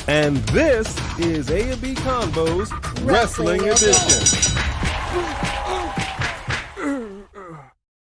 And this is A&B Convos Wrestling Edition.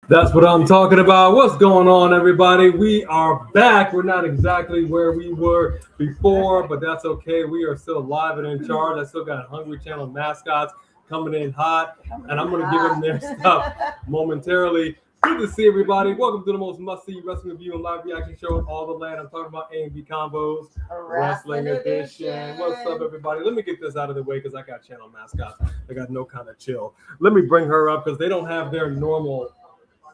That's what I'm talking about. What's going on, everybody? We are back. We're not exactly where we were before, but that's okay. We are still live and in charge. I still got Hungry Channel mascots coming in hot, and I'm going to give them their stuff momentarily. Good to see everybody. Welcome to the most must-see wrestling review and live reaction show in all the land. I'm talking about A&B Convos Wrestling Edition. What's up, everybody? Let me get this out of the way because I got channel mascots. I got no kind of chill. Let me bring her up because they don't have their normal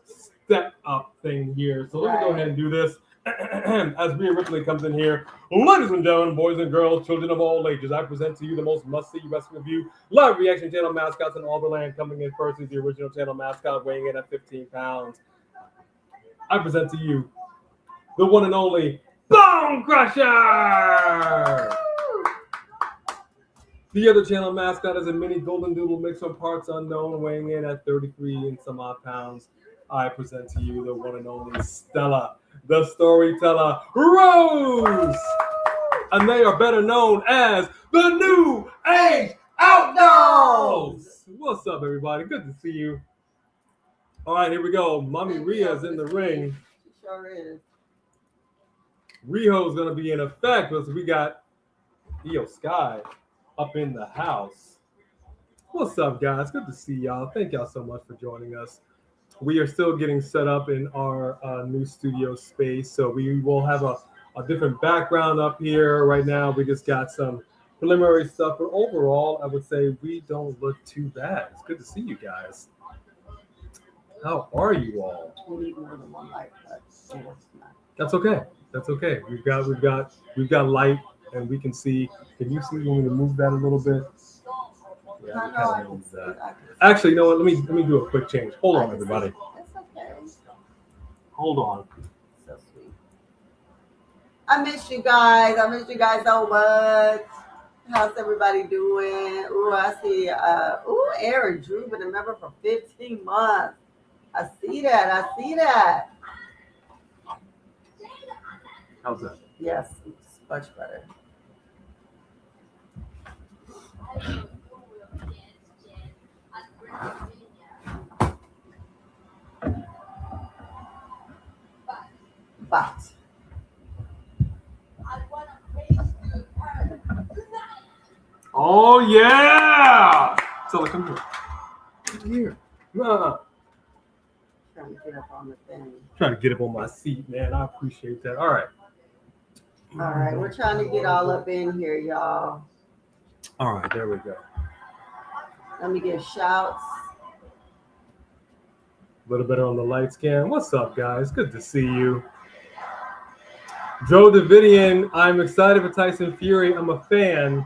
step up thing here. So let me go ahead and do this. As Rhea Ripley comes in here, ladies and gentlemen, boys and girls, children of all ages, I present to you the most must-see wrestling review live reaction channel mascots in all the land. Coming in first is the original channel mascot, weighing in at 15 pounds. I present to you the one and only Bone Crusher. The other channel mascot is a mini golden doodle mix of parts unknown, weighing in at 33 and some odd pounds. I present to you the one and only Stella, the storyteller, Rose! And they are better known as the New Age Outlaws! What's up, everybody? Good to see you. All right, here we go. Mommy Rhea's in the ring. She sure is. Rio's going to be in effect because we got IYO SKY up in the house. What's up, guys? Good to see y'all. Thank y'all so much for joining us. We are still getting set up in our new studio space, so we will have a different background up here. Right now, we just got some preliminary stuff, but overall, I would say we don't look too bad. It's good to see you guys. How are you all? We need more than one light, but That's okay. That's okay. We've got light, and we can see. Can you see when we move that a little bit? Yeah, we kind of move that. Actually, you know what? Let me do a quick change. Hold on, everybody. It's okay. Hold on. So sweet. I miss you guys. I miss you guys so much. How's everybody doing? Ooh, I see. Aaron Drew been a member for 15 months. I see that. How's that? Yes, it's much better. But oh yeah! So come here. Come here. Nah. Trying to get up on the thing. Trying to get up on my seat, man. I appreciate that. All right. All right, we're trying to get all up in here, y'all. All right, there we go. Let me give shouts. A little better on the light scan. What's up, guys? Good to see you. Joe Davidian, I'm excited for Tyson Fury. I'm a fan,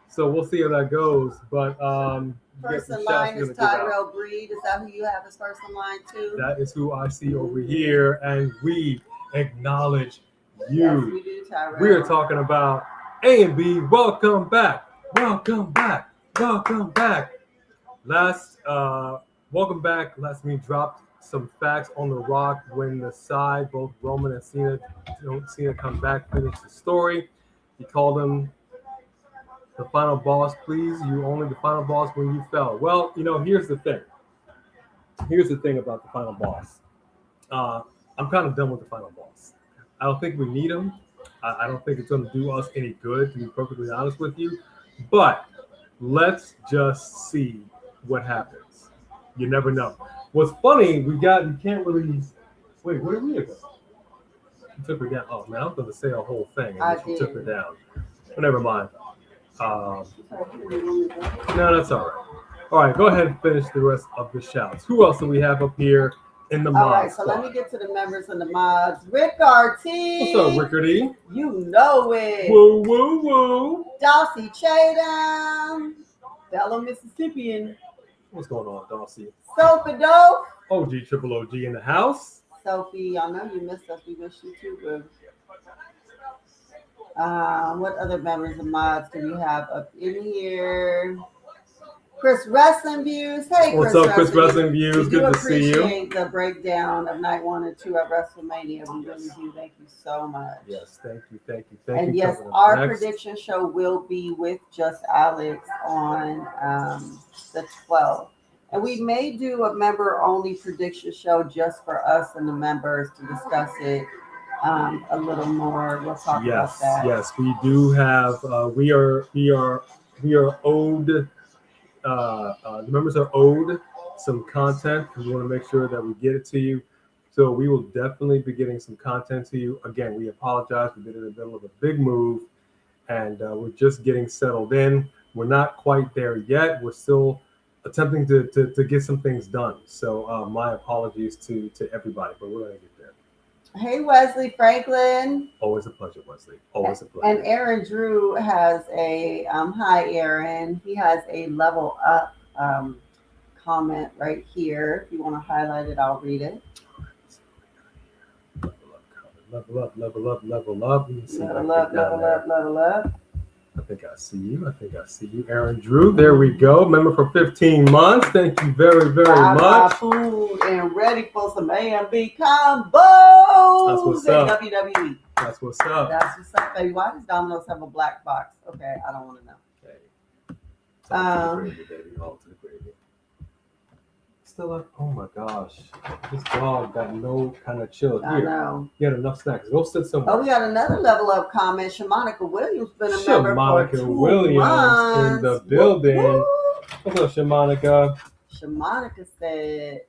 so we'll see how that goes. But first in line is Tyrell Breed. Is that who you have as first in line too? That is who I see over here, and we acknowledge you. Yes, we do, Tyrell. We are talking about A&B. Welcome back. Welcome back. Welcome back. Welcome back. Last we dropped some facts on The Rock when the side, both Roman and Cena come back, finish the story. He called him the final boss. Please, you only the final boss when you fell. Well, here's the thing. Here's the thing about the final boss. I'm kind of done with the final boss. I don't think we need him. I don't think it's going to do us any good, to be perfectly honest with you. But let's just see what happens. You never know. What's funny, you can't really. Wait, where did we go? She took her down. Oh, man, I was going to say a whole thing, and then she took her down. But never mind. No, that's all right. All right, go ahead and finish the rest of the shouts. Who else do we have up here in the mods? All right, so let me get to the members and the mods. Rick R.T. What's up, Rickardy? You know it. Woo, woo, woo. Darcy Chatham. Fellow Mississippian. What's going on, Darcy? Sophie Doe. OG Triple OG in the house. Sophie, I know you missed us. We miss you too, boo. What other members and mods do we have up in here? Chris Wrestling Views. Hey, What's up, Chris Wrestling Views? Good to see you. We appreciate the breakdown of night 1 and 2 at WrestleMania. We really do. Thank you so much. Yes, thank you. And yes, our prediction show will be with Just Alex on the 12th. And we may do a member-only prediction show just for us and the members to discuss it a little more. We'll talk about that. Yes, we do have. We are owed. The members are owed some content. We want to make sure that we get it to you. So we will definitely be getting some content to you. Again, we apologize. We've been in the middle of a big move, and we're just getting settled in. We're not quite there yet. We're still attempting to get some things done. So my apologies to everybody, but we're going to get there. Hey, Wesley Franklin. Always a pleasure, Wesley. Always a pleasure. And Aaron Drew has a, hi, Aaron. He has a level up comment right here. If you want to highlight it, I'll read it. Level up. Level up. I think I see you. Aaron Drew. There we go. Member for 15 months. Thank you very, very much. Food and ready for some A&B combos. That's what's up. WWE. That's what's up. That's what's up, baby. Why does Domino's have a black box? Okay, I don't want to know. Okay. All to the gravy. Still up. Oh my gosh. This dog got no kind of chill. Here. I know. You had enough snacks. Go sit somewhere. Oh, we got another level up comment. Shamanica Williams been a member for 2 Williams months. In the building. Woo-woo. What's up, Shamanica? Shamanica said,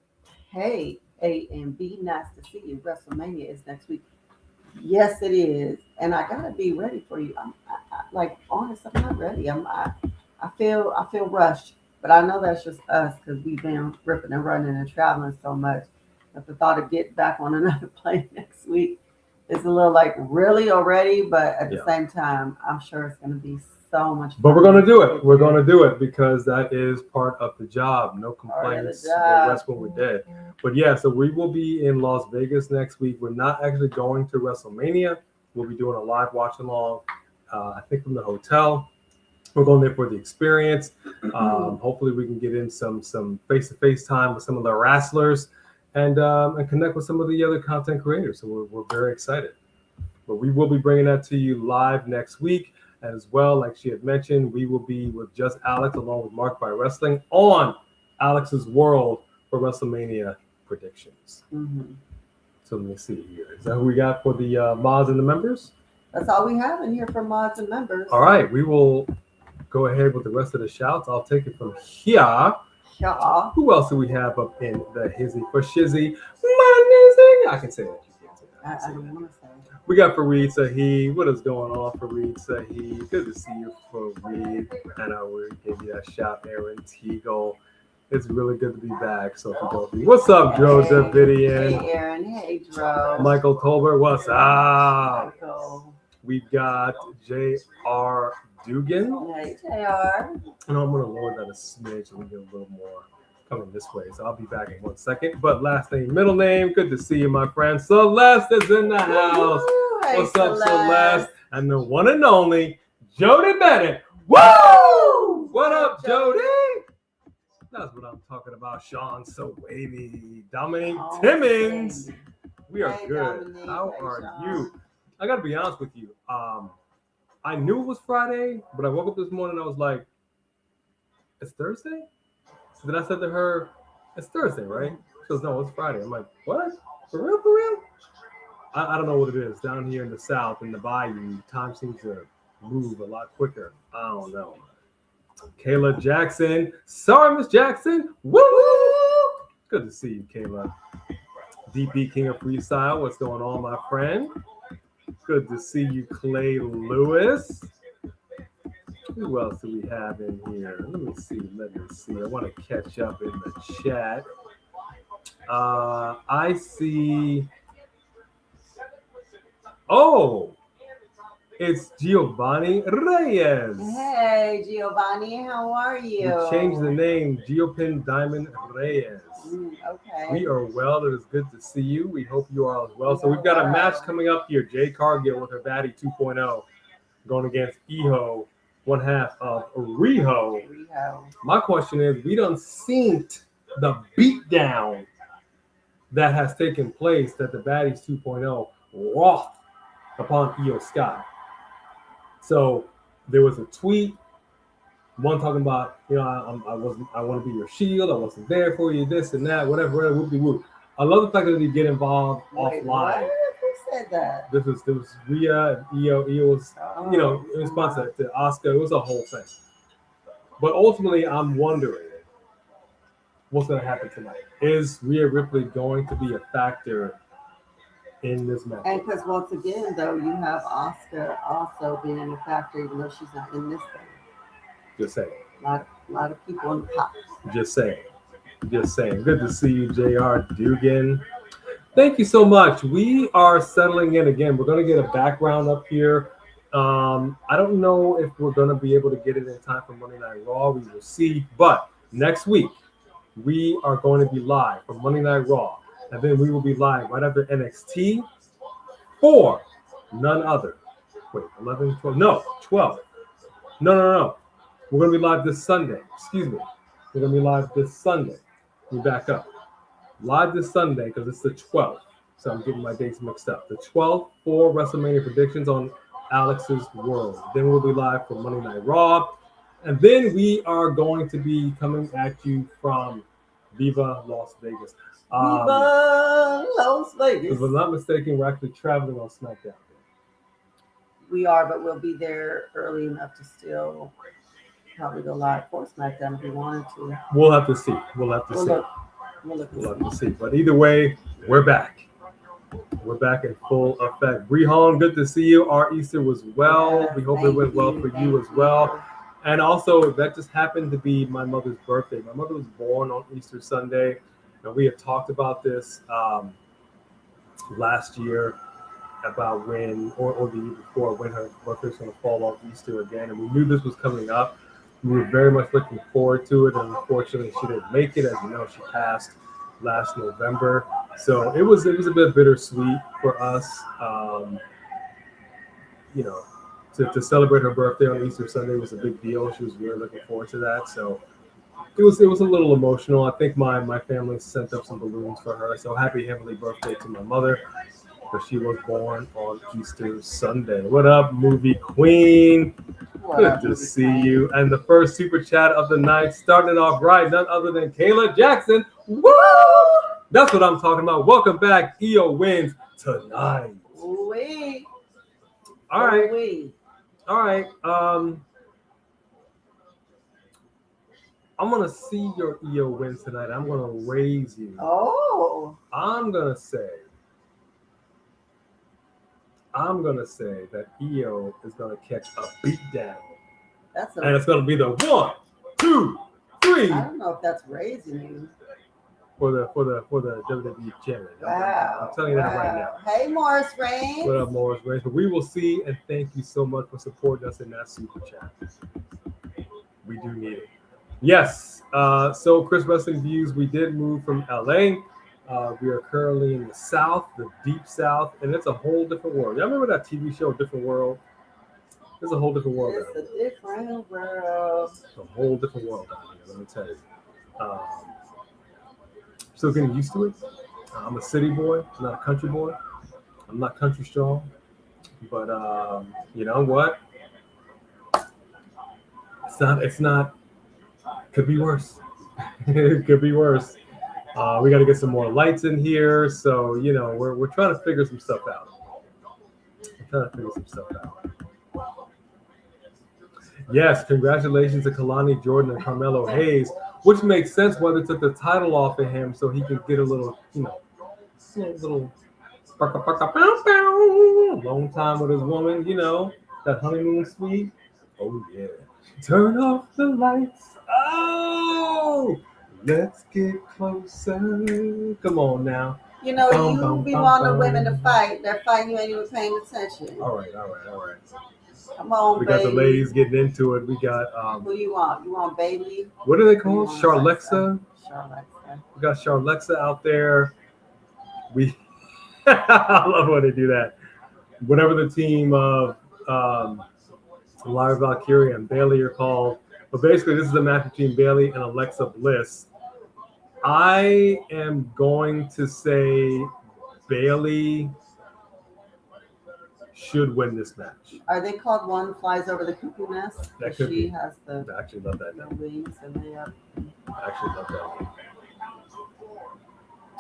hey, A&B, nice to see you. WrestleMania is next week. Yes, it is. And I got to be ready for you. Honestly, I'm not ready. I feel rushed. But I know that's just us because we've been ripping and running and traveling so much. But the thought of getting back on another plane next week is a little like really already. But at the same time, I'm sure it's going to be so much fun. But we're going to do it. We're going to do it because that is part of the job. No complaints. That's what we did. But yeah, so we will be in Las Vegas next week. We're not actually going to WrestleMania. We'll be doing a live watch along, I think from the hotel. We're going there for the experience. Hopefully we can get in some face-to-face time with some of the wrestlers and connect with some of the other content creators. So we're very excited. But we will be bringing that to you live next week. As well, like she had mentioned, we will be with Just Alex along with Mark by Wrestling on Alex's World for WrestleMania predictions. Mm-hmm. So let me see here. Is that who we got for the mods and the members? That's all we have in here for mods and members. All right, we will go ahead with the rest of the shouts. I'll take it from here. Yeah. Who else do we have up in the hizzy for Shizzy? My I can say that. You can't say that. I don't want to say that. We got Fareed Saheed. What is going on, Fareed Saheed? Good to see you, Fareed. And I will give you that shout, Aaron Teagle. It's really good to be back. So what's up, Joseph Vidian? Hey, Aaron. Hey, Dro. Michael Tolbert. What's up? Michael. We've got J.R. Dugan. Hey, JR. And I'm going to lower that a smidge so we get a little more coming this way. So I'll be back in 1 second. But last name, middle name. Good to see you, my friend. Celeste is in the house. Hey, what's up, Celeste? And the one and only Jody Bennett. Woo! What up, Jody? That's what I'm talking about. Sean Sawavy, Dominique Timmons. We are good. Dominique. How Hey, are Sean. you? I got to be honest with you. I knew it was Friday, but I woke up this morning and I was like, it's Thursday? So then I said to her, it's Thursday, right? She goes, no, it's Friday. I'm like, what? For real, for real? I don't know what it is. Down here in the South, in the Bayou, time seems to move a lot quicker. I don't know. Kayla Jackson. Sorry, Miss Jackson. Woo! Good to see you, Kayla. DP King of Freestyle. What's going on, my friend? Good to see you, Clay Lewis. Who else do we have in here? Let me see. I want to catch up in the chat. I see. Oh, it's Giovanni Reyes. Hey, Giovanni, how are you? We changed the name, Giopin Diamond Reyes. Okay. We are well. It is good to see you. We hope you are as well. So we've got a match coming up here. Jade Cargill with her baddie 2.0 going against Iho one half of Riho. My question is, we done seen the beatdown that has taken place that the Baddies 2.0 wrought upon IYO SKY. So there was a tweet, one talking about, you know, I want to be your shield, I wasn't there for you, this and that, whatever, whoop-de-whoop. I love the fact that they get involved offline. Who said that? There was Rhea and IYO. IYO was, you know, in response to Asuka. It was a whole thing. But ultimately, I'm wondering what's going to happen tonight. Is Rhea Ripley going to be a factor in this match? And because once again, though, you have Asuka also being a factor, even though she's not in this thing. Just saying. A lot of people in the pot. Just saying. Good to see you, JR Dugan. Thank you so much. We are settling in again. We're going to get a background up here. I don't know if we're going to be able to get it in time for Monday Night Raw. We will see. But next week, we are going to be live for Monday Night Raw. And then we will be live right after NXT for none other. Wait, 11, 12? No, 12. No. We're going to be live this Sunday. Excuse me. We're going to be live this Sunday. We back up. Live this Sunday because it's the 12th. So I'm getting my dates mixed up. The 12th for WrestleMania predictions on Alex's World. Then we'll be live for Monday Night Raw. And then we are going to be coming at you from Viva Las Vegas. Viva Las Vegas. If I'm not mistaken, we're actually traveling on SmackDown. We are, but we'll be there early enough to still probably go live for SmackDown if we wanted to. We'll have to see. We'll have to see. But either way, we're back. We're back in full effect. Brehan, good to see you. Our Easter was well. Yes, we hope it went well for you as well. And also, that just happened to be my mother's birthday. My mother was born on Easter Sunday. And we had talked about this last year about when, or the year before, when her birthday was going to fall on Easter again. And we knew this was coming up. We were very much looking forward to it. And unfortunately, she didn't make it. As you know, she passed last November. So it was a bit bittersweet for us, you know, to celebrate her birthday on Easter Sunday was a big deal. She was really looking forward to that. So it was a little emotional. I think my family sent up some balloons for her. So happy heavenly birthday to my mother, because she was born on Easter Sunday. What up, movie queen? Good to see you. And the first super chat of the night, starting it off right, none other than Kayla Jackson. Woo! That's what I'm talking about. Welcome back. IYO wins tonight. Ooh-wee. All right. Ooh-wee. All right. I'm going to see your IYO win tonight. I'm going to raise you. Oh. I'm going to say that IYO is going to catch a beat down. And it's going to be the 1, 2, 3. I don't know if that's raising you. For the WWE champion. Wow. I'm telling you that right now. Hey, Morris Reigns. What up, Morris Reigns? But we will see, and thank you so much for supporting us in that super chat. We do need it. Yes. So Chris Wrestling Views, we did move from LA. We are currently in the South, the deep South, and it's a whole different world. Y'all remember that TV show, Different World? It's a whole different world. It's a different world. It's a whole different world down here, let me tell you. Still getting used to it. I'm a city boy, I'm not a country boy. I'm not country strong. But you know what? It's not could be worse. It could be worse. We got to get some more lights in here. So, you know, we're trying to figure some stuff out. Yes, congratulations to Kalani Jordan and Carmelo Hayes, which makes sense why they took the title off of him so he could get a little, you know, long time with his woman, you know, that honeymoon suite. Oh, yeah. Turn off the lights. Oh, let's get closer. Come on now. You know, you be wanting women to fight. They're fighting, you ain't even paying attention. All right. Come on, we baby. got the ladies getting into it. We got who you want? You want baby? What are they called? Charlexa. Charlexa. We got Charlexa out there. I love when they do that. Whatever the team of Lyra Valkyria and Bayley are called. But basically, this is a match between Bayley and Alexa Bliss. I am going to say Bayley should win this match. Are they called One Flies Over the Cuckoo Nest? That could she be. has the I actually love that name. wings and they have I actually love that name.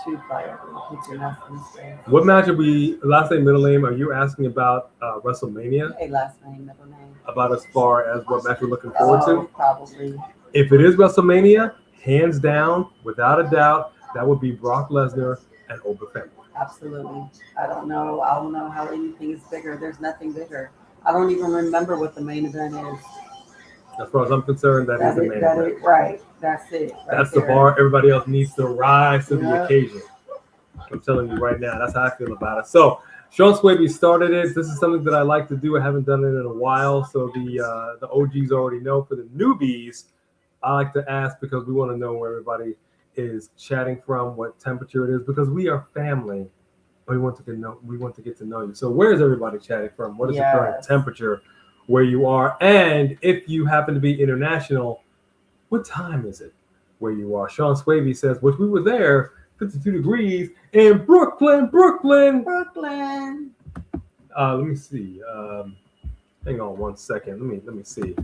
two fly over the cuckoo nest instead. What match are we, last name, middle name, are you asking about WrestleMania? Okay, last name, middle name. About as far as what match we're looking forward to? Probably. If it is WrestleMania, hands down, without a doubt, that would be Brock Lesnar and Oba Femi. Absolutely. I don't know how anything is bigger. There's nothing bigger. I don't even remember what the main event is. As far as I'm concerned, that is the main event. Right. That's it. Right That's there. the bar. Everybody else needs to rise to the occasion. I'm telling you right now, that's how I feel about it. So, Sean Swaby started it. This is something that I like to do. I haven't done it in a while, so the OGs already know. For the newbies, I like to ask because we want to know where everybody is chatting from, what temperature it is, because we are family. We want to get to know you. So, where is everybody chatting from? What is the current temperature where you are? And if you happen to be international, what time is it where you are? Sean Swaby says, which we were there, 52 degrees in Brooklyn. Let me see. Hang on 1 second. Let me see.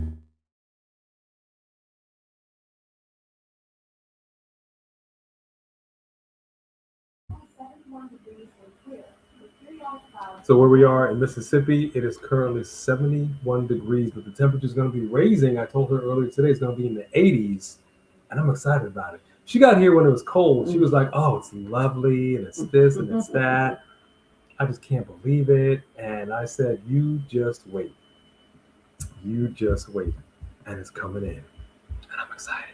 So where we are in Mississippi, it is currently 71 degrees, but the temperature is going to be raising. I told her earlier today it's going to be in the 80s, and I'm excited about it. She got here when it was cold. She was like, oh, it's lovely, and it's this, and it's that. I just can't believe it. And I said, you just wait. You just wait. And it's coming in. And I'm excited.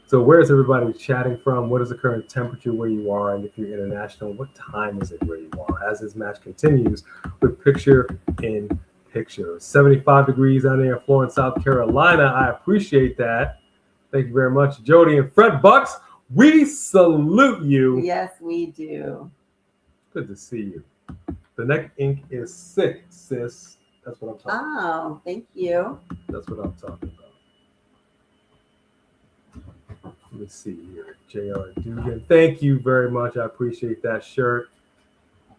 So where is everybody chatting from? What is the current temperature where you are? And if you're international, what time is it where you are? As this match continues with picture in picture. 75 degrees down there in Florence, South Carolina. I appreciate that. Thank you very much, Jody and Fred Bucks. We salute you. Yes, we do. Good to see you. The neck ink is sick, sis. That's what I'm talking about. Oh, thank you. That's what I'm talking about. Let me see here. J.R. Dugan. Thank you very much. I appreciate that shirt.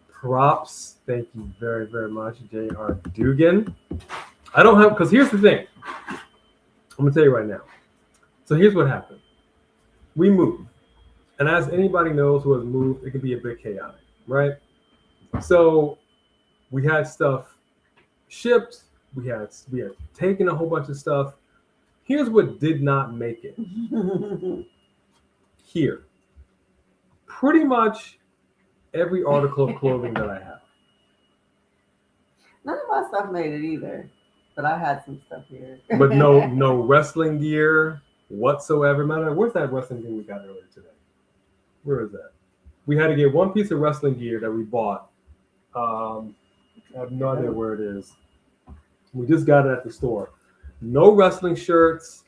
Props. Thank you very, very much, J.R. Dugan. I don't have, because here's the thing. I'm going to tell you right now. So here's what happened. We moved. And as anybody knows who has moved, it can be a bit chaotic, right? So we had stuff shipped. We had taken a whole bunch of stuff. Here's what did not make it. Here. Pretty much every article of clothing that I have. None of my stuff made it either, but I had some stuff here. But no wrestling gear whatsoever. Matter, where's that wrestling gear we got earlier today? Where is that? We had to get one piece of wrestling gear that we bought. I have no idea where it is. We just got it at the store. No wrestling shirts,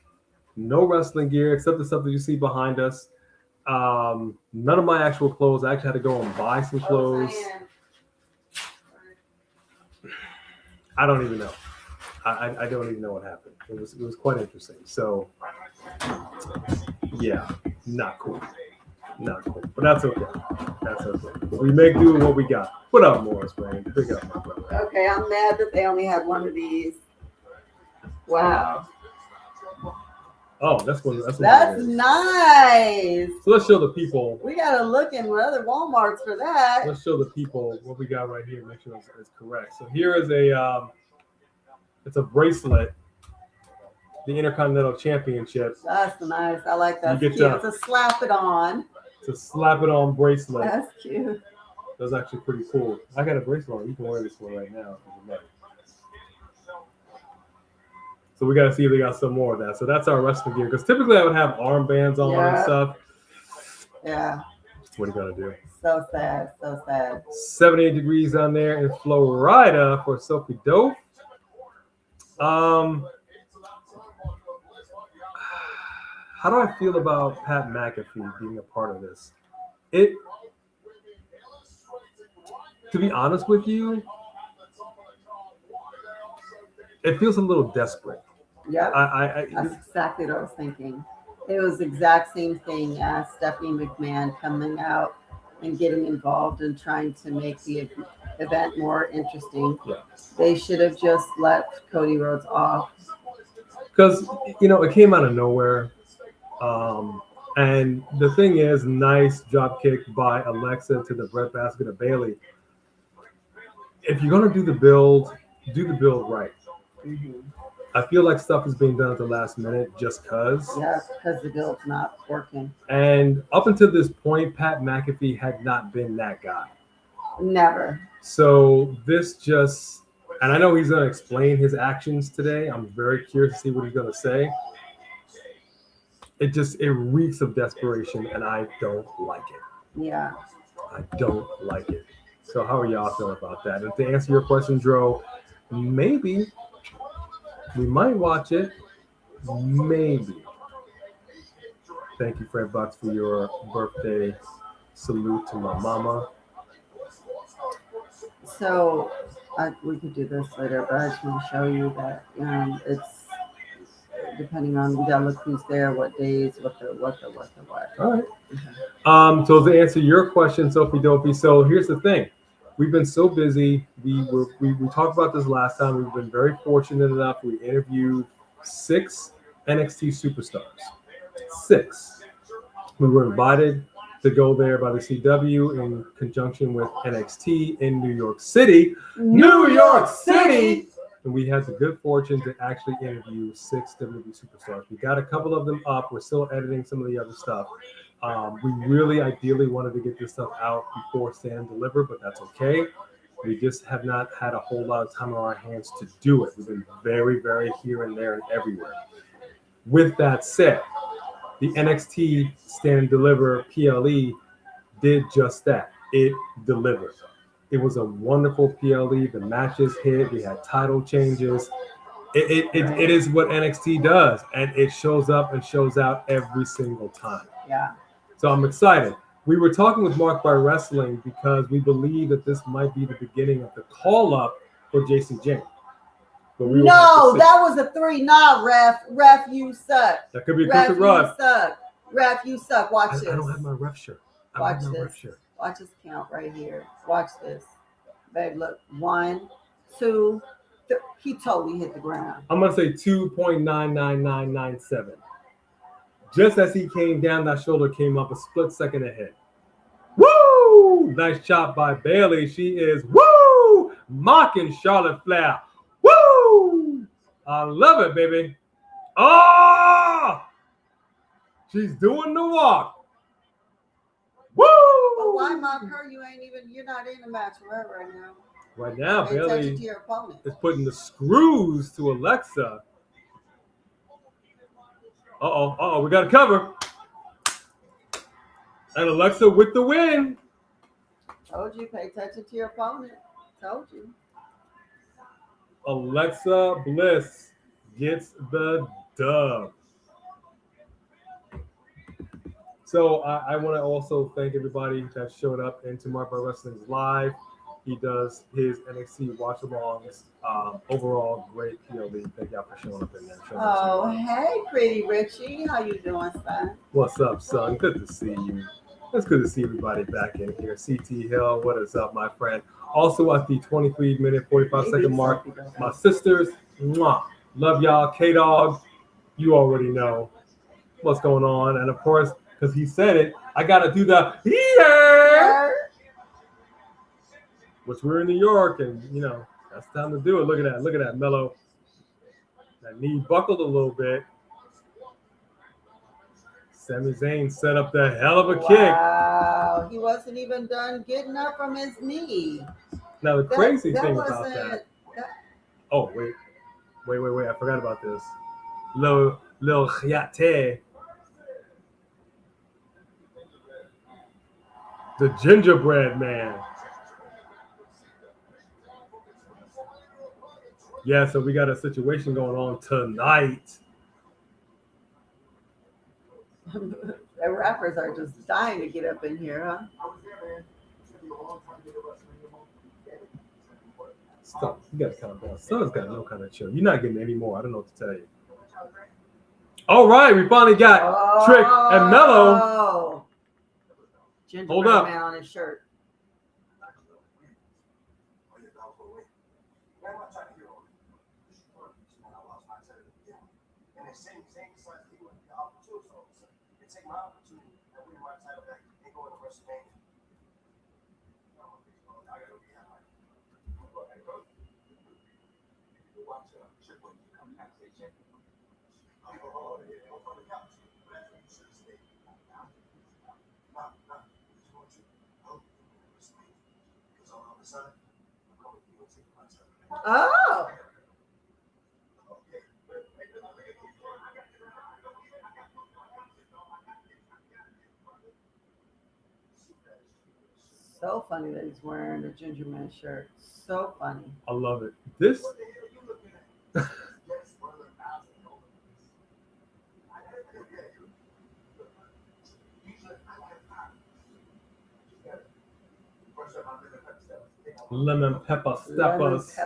no wrestling gear, except the stuff that you see behind us. None of my actual clothes. I actually had to go and buy some clothes. I don't even know. I don't even know what happened. It was quite interesting. So, yeah, not cool. Not cool. But that's okay. That's okay. We make do with what we got. What up, Morris, man? Big up, my brother. Okay, I'm mad that they only had one of these. Wow. Oh, that's nice. So let's show the people. We gotta look in other Walmarts for that. Let's show the people what we got right here. Make sure it's correct. So here is it's a bracelet, the Intercontinental Championship. That's nice. I like that. You It's get cute. To slap it on. It's a slap it on bracelet. That's cute. That's actually pretty cool. I got a bracelet on. You can wear this one right now. So we got to see if they got some more of that. So that's our wrestling gear. Because typically I would have armbands on and stuff. Yeah. What are you going to do? So sad. So sad. 78 degrees down there in Florida for Sophie Dope. How do I feel about Pat McAfee being a part of this? To be honest with you, it feels a little desperate. Yep. I That's exactly what I was thinking. It was the exact same thing as Stephanie McMahon coming out and getting involved and trying to make the event more interesting. Yeah. They should have just let Cody Rhodes off. Because, it came out of nowhere. And the thing is, nice drop kick by Alexa to the breadbasket of Bayley. If you're going to do the build right. Mm-hmm. I feel like stuff is being done at the last minute just because. Yeah, because the build's not working. And up until this point, Pat McAfee had not been that guy. Never. So this just, and I know he's going to explain his actions today. I'm very curious to see what he's going to say. It reeks of desperation, and I don't like it. Yeah. I don't like it. So how are y'all feeling about that? And to answer your question, Dro, maybe we might watch it. Maybe. Thank you, Fred Bucks, for your birthday salute to my mama. So we could do this later, but I just want to show you that it's depending on, we gotta look who's there, what days, what. All right. So to answer your question, Sophie Dopey, so here's the thing. We've been so busy. We talked about this last time. We've been very fortunate enough. We interviewed 6 NXT superstars. 6. We were invited to go there by the CW in conjunction with NXT in New York City. New York City! And we had the good fortune to actually interview 6 WWE superstars. We got a couple of them up. We're still editing some of the other stuff. We really ideally wanted to get this stuff out before Stand and Deliver, but that's okay. We just have not had a whole lot of time on our hands to do it. We've been very, very here and there and everywhere. With that said, the NXT Stand and Deliver PLE did just that. It delivered. It was a wonderful PLE. The matches hit. We had title changes. It is what NXT does, and it shows up and shows out every single time. Yeah. So I'm excited. We were talking with Mark by Wrestling because we believe that this might be the beginning of the call-up for Jason James. No, that was a 3. Nah, ref. Ref, you suck. That could be a ref, run. You suck. Ref, you suck. Watch this. I don't have my ref shirt. Watch this. Watch this count right here. Watch this. Babe, look. 1, 2, 3. He totally hit the ground. I'm going to say 2.99997. Just as he came down, that shoulder came up a split second ahead. Woo! Nice chop by Bayley. She is, woo! Mocking Charlotte Flair. Woo! I love it, baby. Oh! She's doing the walk. Woo! But why mock her? You're not in the match right now. Right now, Pay Bayley attention to your opponent. is putting the screws to Alexa. We got a cover. And Alexa with the win. Told you, pay attention to your opponent. Told you. Alexa Bliss gets the dub. So I want to also thank everybody that showed up into Mark by Wrestling's live. He does his NXT watch-alongs. Overall, great PLE. Thank y'all for showing up in there. Hey, pretty Richie. How you doing, son? What's up, son? Good to see you. It's good to see everybody back in here. CT Hill, what is up, my friend? Also at the 23-minute, 45-second mark, my sisters, mwah, love y'all. K-Dog, you already know what's going on. And, of course, because he said it, I got to do the yeah! Which we're in New York, and, that's time to do it. Look at that, Mello. That knee buckled a little bit. Sami Zayn set up the hell of a kick. Wow, he wasn't even done getting up from his knee. Now, the crazy thing about that. Oh, wait. I forgot about this. Lil Yachty. The gingerbread man. Yeah, so we got a situation going on tonight. The rappers are just dying to get up in here, huh? Stop. You gotta calm down. Son's got no kind of chill. You're not getting any more. I don't know what to tell you. All right, we finally got Trick and Mello. Hold up. Man on his shirt. Oh. So funny that he's wearing a Ginger Man shirt. So funny. I love it. This. Lemon pepper steppers.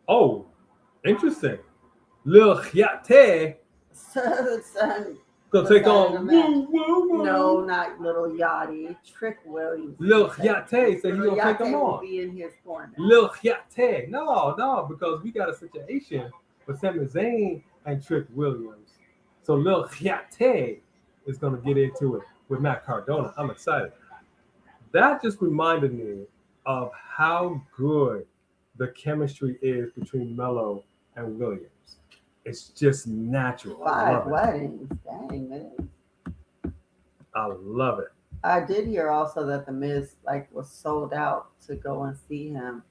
Oh, interesting. Lil Yachty gonna take on. No, not Lil Yachty. Trick Williams. Lil Yachty said he's gonna take him on. Be in his corner. Lil Yachty. No, because we got a situation with Sami Zayn and Trick Williams. So Lil Yachty is gonna get into it with Matt Cardona. I'm excited. That just reminded me of how good the chemistry is between Mello and Williams. It's just natural. 5 weddings. Dang, man. I love it. I did hear also that The Miz was sold out to go and see him.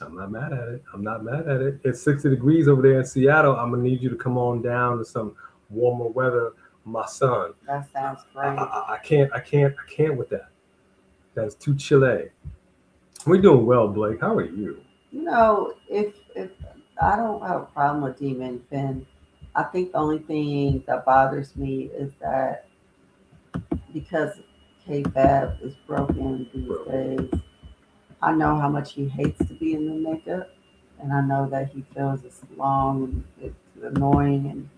I'm not mad at it. It's 60 degrees over there in Seattle. I'm gonna need you to come on down to some warmer weather, my son. That sounds great. I can't with that. That's too chilly. We're doing well, Blake. How are you? If I don't have a problem with Demon Finn, I think the only thing that bothers me is that because K-Fab is broken these days, I know how much he hates to be in the makeup, and I know that he feels it's long and it's annoying, and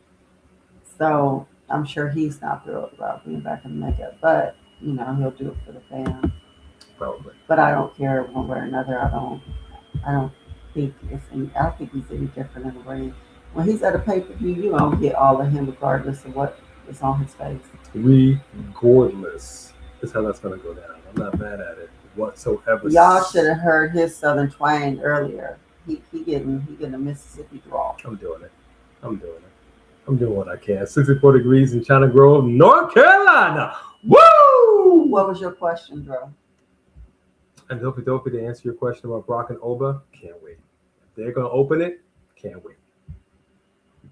so I'm sure he's not thrilled about being back in the makeup, but he'll do it for the fans. Probably. But I don't care one way or another. I don't think I think he's any different in the ring. When he's at a pay-per-view, you don't get all of him regardless of what is on his face. Regardless is how that's gonna go down. I'm not mad at it whatsoever. Y'all should have heard his Southern twang earlier. He getting a Mississippi drawl. I'm doing it. I'm doing what I can. 64 degrees in China Grove, North Carolina. Woo! What was your question, Drew? And Dopey to answer your question about Brock and Oba, can't wait. If they're going to open it, can't wait.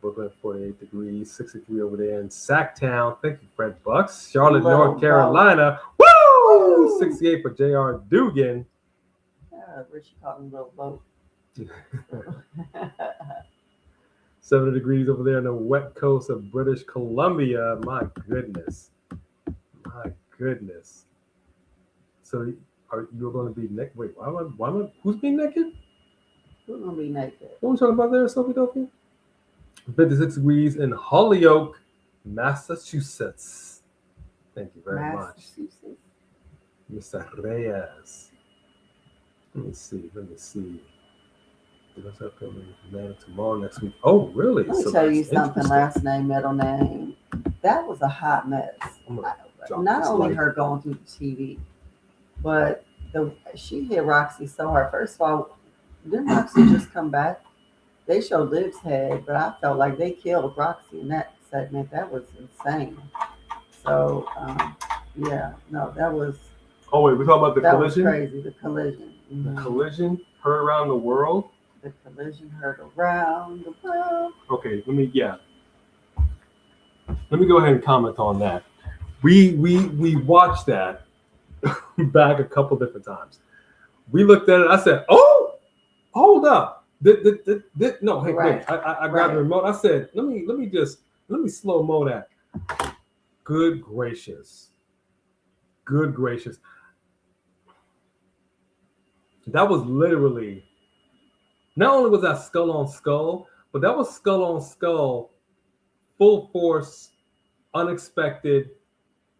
Brooklyn, 48 degrees, 63 over there in Sacktown. Thank you, Fred Bucks. Charlotte, North Carolina. Woo! 68 for J.R. Dugan. Richie called him Little Boat. 70 degrees over there on the wet coast of British Columbia. My goodness. So you're going to be naked? Wait, why who's being naked? Who's going to be naked? What are we talking about there, Sophie Duffy? 56 degrees in Holyoke, Massachusetts. Thank you very much. Mr. Reyes. Let me see. What's up tomorrow next week? Oh, really? Let me tell you something. Last name, middle name. That was a hot mess. Not only her going through the TV, but she hit Roxy so hard. First of all, didn't Roxy just come back? They showed Liv's head, but I felt like they killed Roxy in that segment. That was insane. So, that was. Oh wait, we're talking about the that collision. That was crazy. The collision. Mm-hmm. The collision heard around the world. The collision heard around the world. Okay, let me go ahead and comment on that. We watched that back a couple different times. We looked at it. I said, "Oh, hold up! No, hey, Right. wait. I grabbed the remote. I said, let me slow mo that. Good gracious. Good gracious. That was literally, not only was that skull on skull, but that was skull on skull, full force, unexpected.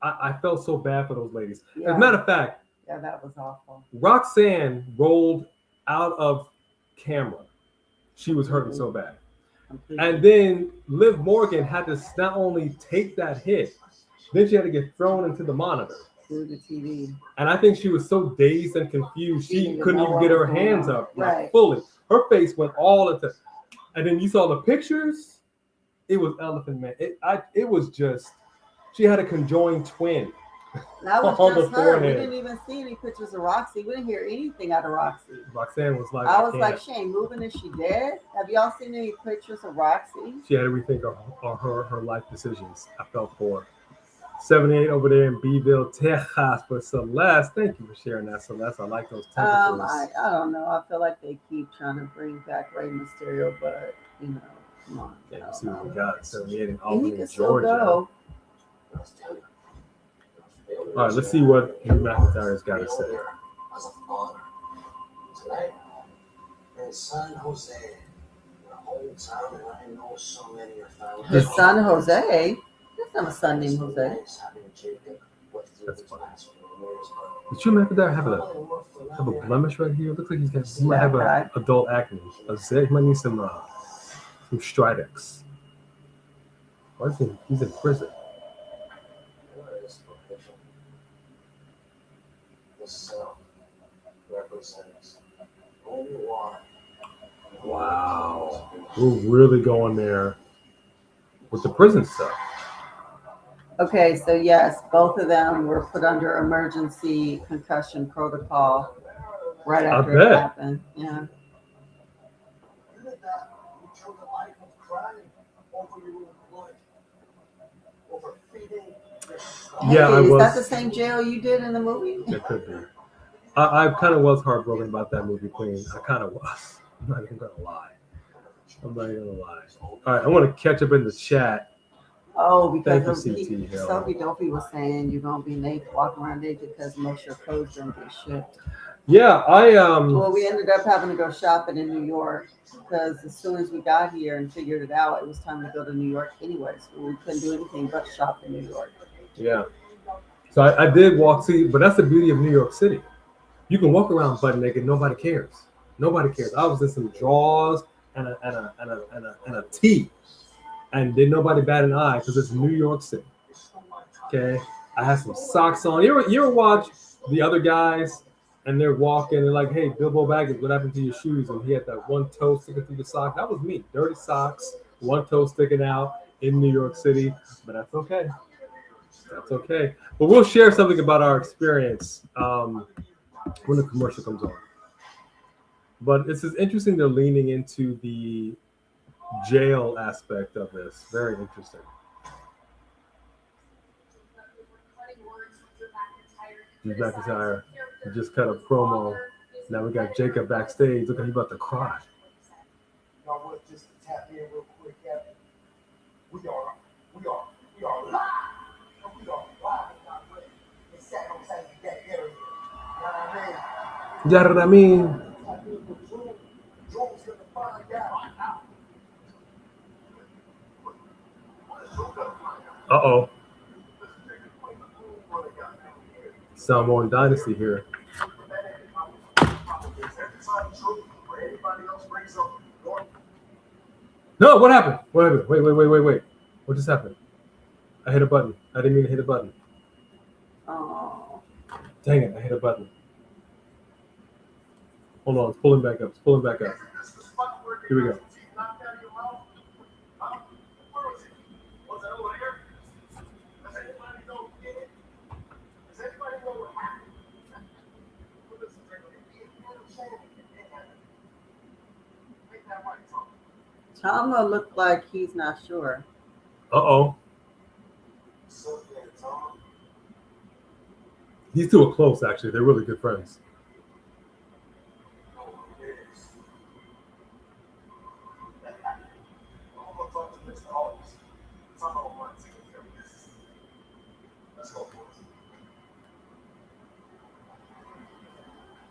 I felt so bad for those ladies. Yeah. As a matter of fact, Yeah, that was awful. Roxanne rolled out of camera. She was hurting so bad. Completely. And then Liv Morgan had to not only take that hit, then she had to get thrown into the monitor. Through the TV. And I think she was so dazed and confused, she couldn't even get her hands up right. fully. Her face went all into. And then you saw the pictures. It was Elephant Man. It was just, she had a conjoined twin. That was on just the her. forehead. We didn't even see any pictures of Roxy. We didn't hear anything out of Roxy. Roxanne was like, I was like, she ain't moving. Is she dead? Have y'all seen any pictures of Roxy? She had to rethink her life decisions. I felt for her. 78 over there in Beeville, Texas for Celeste. Thank you for sharing that, Celeste. I like those temperatures. I don't know. I feel like they keep trying to bring back Rey Mysterio, but you know, come on. Yeah, you see what we got. 78 in He Albany, can still Georgia. go. All right, let's see what Drew McIntyre's got to say. Tonight in San Jose, the whole town, and I know so many are found. His son Jose. There's not a son named Jose. That's funny. Did Drew McIntyre have a blemish right here? It looks like he might have an adult acne. He might need some Stridex. Why is he's in prison? Wow. We're really going there with the prison stuff. Okay, so yes, both of them were put under emergency concussion protocol right after it happened. Yeah. Yeah, I was. Is that the same jail you did in the movie? It could be. I kind of was heartbroken about that movie, Queen. I kind of was. I'm not even gonna lie. All right, I want to catch up in the chat. Oh, because Sophie Dopey was saying you're gonna be naked, walking around naked because most of your clothes don't get shipped. Yeah, Well, we ended up having to go shopping in New York because as soon as we got here and figured it out, it was time to go to New York anyways. We couldn't do anything but shop in New York. Yeah. So I did but that's the beauty of New York City. You can walk around butt naked, nobody cares. Nobody cares. I was in some drawers and a tee, and did nobody bat an eye because it's New York City. Okay, I had some socks on. You ever watch the other guys and they're walking and like, hey, Bilbo Baggins, what happened to your shoes? And he had that one toe sticking through the sock. That was me. Dirty socks, one toe sticking out in New York City, but that's okay. That's okay. But we'll share something about our experience when the commercial comes on. But it's interesting they're leaning into the jail aspect of this. Very interesting. Drew McIntyre just cut a promo. Now we got Jacob backstage. Look, he's about to cry. Y'all want just to tap in real quick, Captain? We are live. We are live. It's San Jose, that area. You know what I mean? You know what I mean? Uh-oh. Samoan Dynasty here. No, what happened? Wait. What just happened? I hit a button. I didn't mean to hit a button. Oh. Dang it, I hit a button. Hold on, it's pulling back up. Here we go. Tama looked like he's not sure. Uh-oh. These two are close, actually. They're really good friends.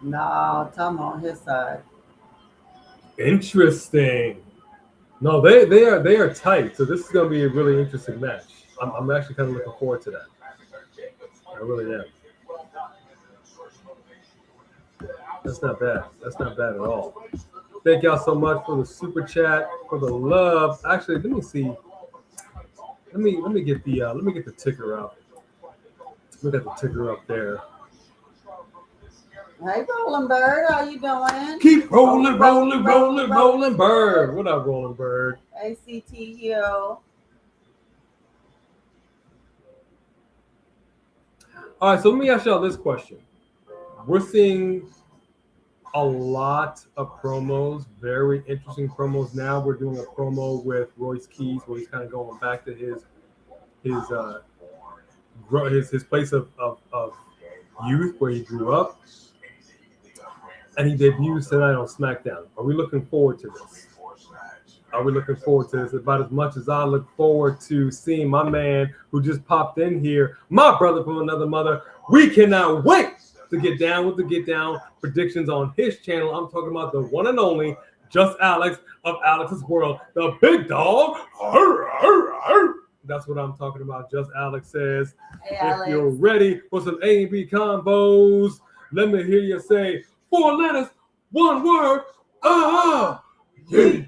No, Tom on his side. Interesting. No, they are tight. So this is going to be a really interesting match. I'm actually kind of looking forward to that. I really am. That's not bad. That's not bad at all. Thank y'all so much for the super chat, for the love. Actually, let me see. Let me get the ticker up. Look at the ticker up there. Hey, Rolling Bird, how you doing? Keep rolling, Bird. What up, Rolling Bird? ACTU. All right, so let me ask y'all this question. We're seeing a lot of promos, very interesting promos. Now we're doing a promo with Royce Keys where he's kind of going back to his place of youth where he grew up. And he debuts tonight on SmackDown. Are we looking forward to this? Are we looking forward to this about as much as I look forward to seeing my man who just popped in here, my brother from another mother? We cannot wait to get down with the Get Down predictions on his channel. I'm talking about the one and only Just Alex of Alex's World, the big dog. Arr, arr, arr. That's what I'm talking about. Just Alex says, Hey, if Alex. you're ready for some A&B combos, let me hear you say 4 letters, 1 word. Yeah.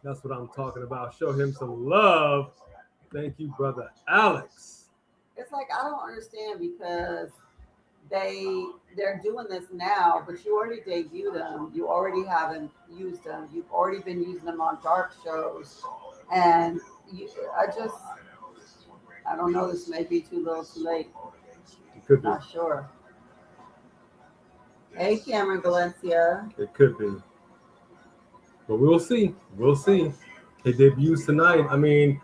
That's what I'm talking about. Show him some love. Thank you, brother Alex. It's like I don't understand because they're doing this now, but you already debuted them. You already haven't used them. You've already been using them on dark shows, and I don't know. This may be too little, too late. It could be. Not sure. Hey, Cameron Valencia. It could be. But we'll see. We'll see. It debuts tonight. I mean,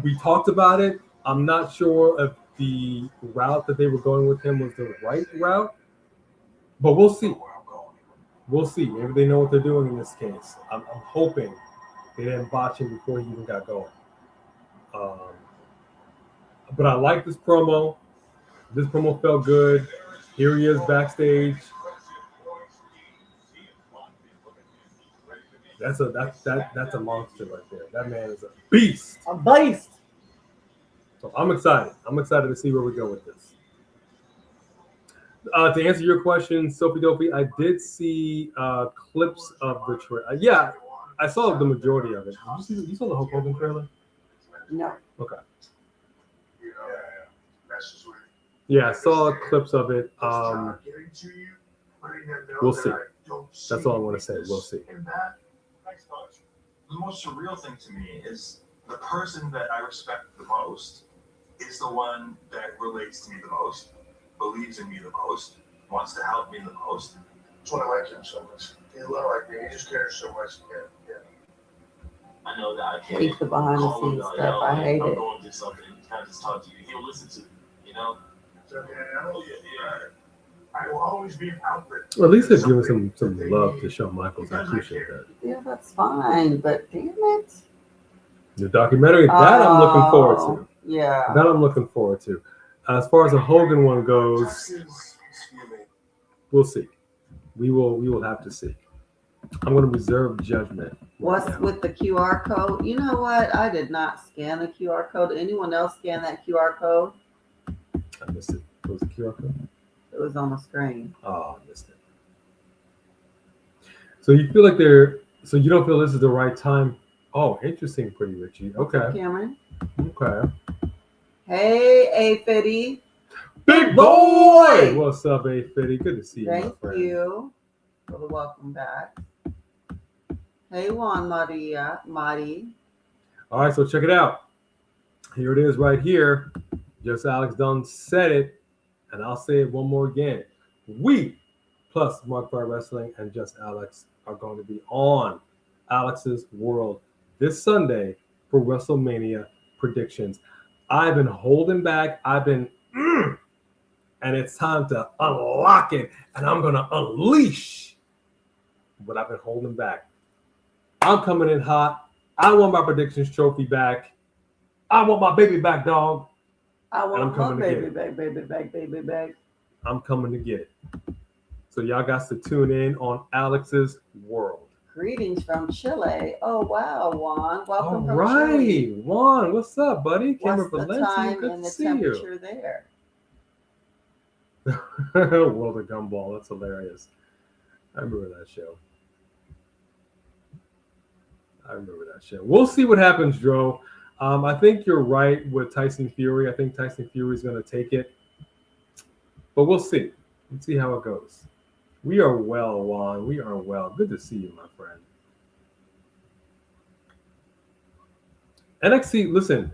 we talked about it. I'm not sure if the route that they were going with him was the right route. But we'll see. We'll see. Maybe they know what they're doing in this case. I'm hoping they didn't botch him before he even got going. But I like this promo. This promo felt good. Here he is backstage. That's a monster right there. That man is a beast. A beast. So I'm excited. I'm excited to see where we go with this. To answer your question, Sophie Dopey, I did see clips of the trailer. Yeah, I saw the majority of it. You saw the Hulk Hogan trailer? No. Okay. Yeah, I saw clips of it. We'll see. That's all I want to say. We'll see. The most surreal thing to me is the person that I respect the most is the one that relates to me the most, believes in me the most, wants to help me the most. That's why I like him so much. He's a lot like me. He just cares so much. Yeah. I know that I can't Hate the behind the call him, scenes stuff. I hate I'm it. going through something and kind of just talk to you. He'll listen to me, you know? So, I will always be an outlet. Well, at least they're giving some love to Shawn Michaels. I appreciate that. Yeah, that's fine, but damn it. The documentary, that I'm looking forward to. Yeah. That I'm looking forward to. As far as the Hogan one goes, we'll see. We will have to see. I'm going to reserve judgment. What's with the QR code? You know what? I did not scan the QR code. Did anyone else scan that QR code? I missed it. What was the QR code? It was on the screen. Oh, I missed it. So you feel like so you don't feel this is the right time? Oh, interesting, Pretty Richie. Okay. Cameron. Okay. Hey, A50. Big boy! What's up, A50? Good to see you, my Thank friend. you for the welcome back. Hey, Juan Mari. All right, so check it out. Here it is right here. Just Alex done said it, and I'll say it one more again. We, plus Mark Bar Wrestling and Just Alex, are going to be on Alex's World this Sunday for WrestleMania predictions. I've been holding back. And it's time to unlock it, and I'm going to unleash what I've been holding back. I'm coming in hot. I want my predictions trophy back. I want my baby back, dog. I want I'm my coming to baby get back, baby back, baby back. I'm coming to get it. So y'all got to tune in on Alex's World. Greetings from Chile. Oh wow, Juan. Welcome All from right, Chile. Juan, what's up, buddy? What's From the Valencia. time Good and to the see temperature there? you. World of Gumball, that's hilarious. I remember that show. We'll see what happens, Dro. I think you're right with Tyson Fury. I think Tyson Fury is going to take it. But we'll see. Let's see how it goes. We are well, Juan. We are well. Good to see you, my friend. NXT, listen,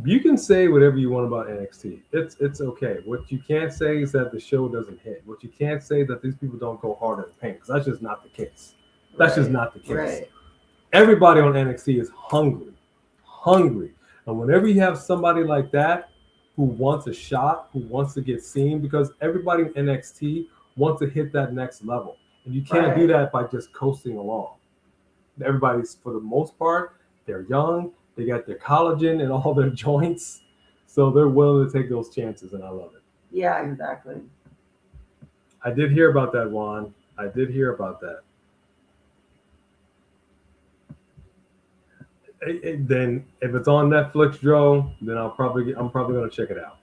you can say whatever you want about NXT. It's okay. What you can't say is that the show doesn't hit. What you can't say is that these people don't go hard in the paint, because that's just not the case. That's just not the case. Right. Everybody on NXT is hungry. And whenever you have somebody like that who wants a shot, who wants to get seen, because everybody in NXT wants to hit that next level. And you can't do that by just coasting along. Everybody's, for the most part, they're young, they got their collagen in all their joints, so they're willing to take those chances, and I love it. Yeah, exactly. I did hear about that, Juan. I did hear about that. Then if it's on Netflix, Joe, then I'm probably gonna check it out.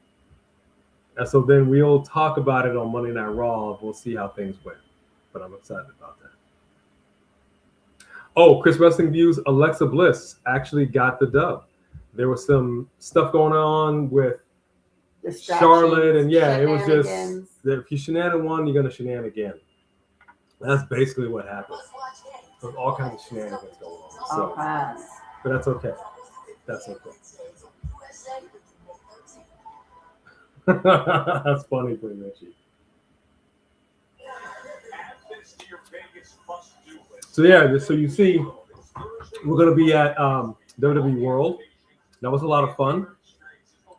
And so then we'll talk about it on Monday Night Raw. We'll see how things went. But I'm excited about that. Oh, Chris Wrestling Views, Alexa Bliss actually got the dub. There was some stuff going on with Charlotte, and yeah, it was just that if you shenan one, you're gonna shenan again. That's basically what happened. There's all kinds of shenanigans going on. So, but that's okay. That's okay. That's funny, pretty much. So yeah, so you see, we're gonna be at WWE World. That was a lot of fun.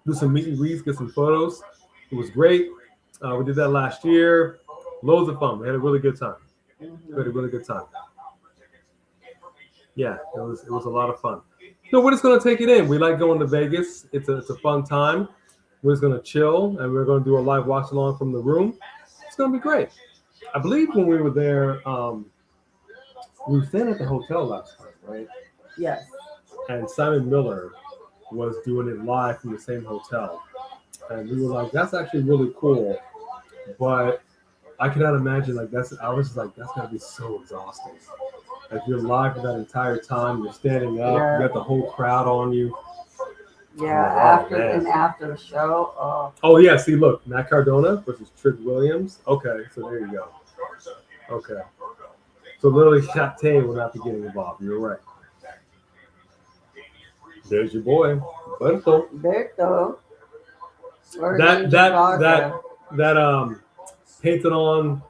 Do some meet and greets, get some photos. It was great. We did that last year. Loads of fun. We had a really good time. Yeah, it was a lot of fun. No, we're just gonna take it in. We like going to Vegas. It's a fun time. We're just gonna chill, and we're gonna do a live watch along from the room. It's gonna be great. I believe when we were there, we were staying at the hotel last time, right? Yes. And Simon Miller was doing it live from the same hotel, and we were like, "That's actually really cool," but I cannot imagine I was just like, "That's gotta be so exhausting." Like you're live for that entire time, you're standing up, you got the whole crowd on you. Yeah, after the show. Oh yeah, see, look, Matt Cardona versus Trick Williams. Okay, so there you go. Okay, so literally, Shate will not be getting involved. You're right. There's your boy, Berto. That painted on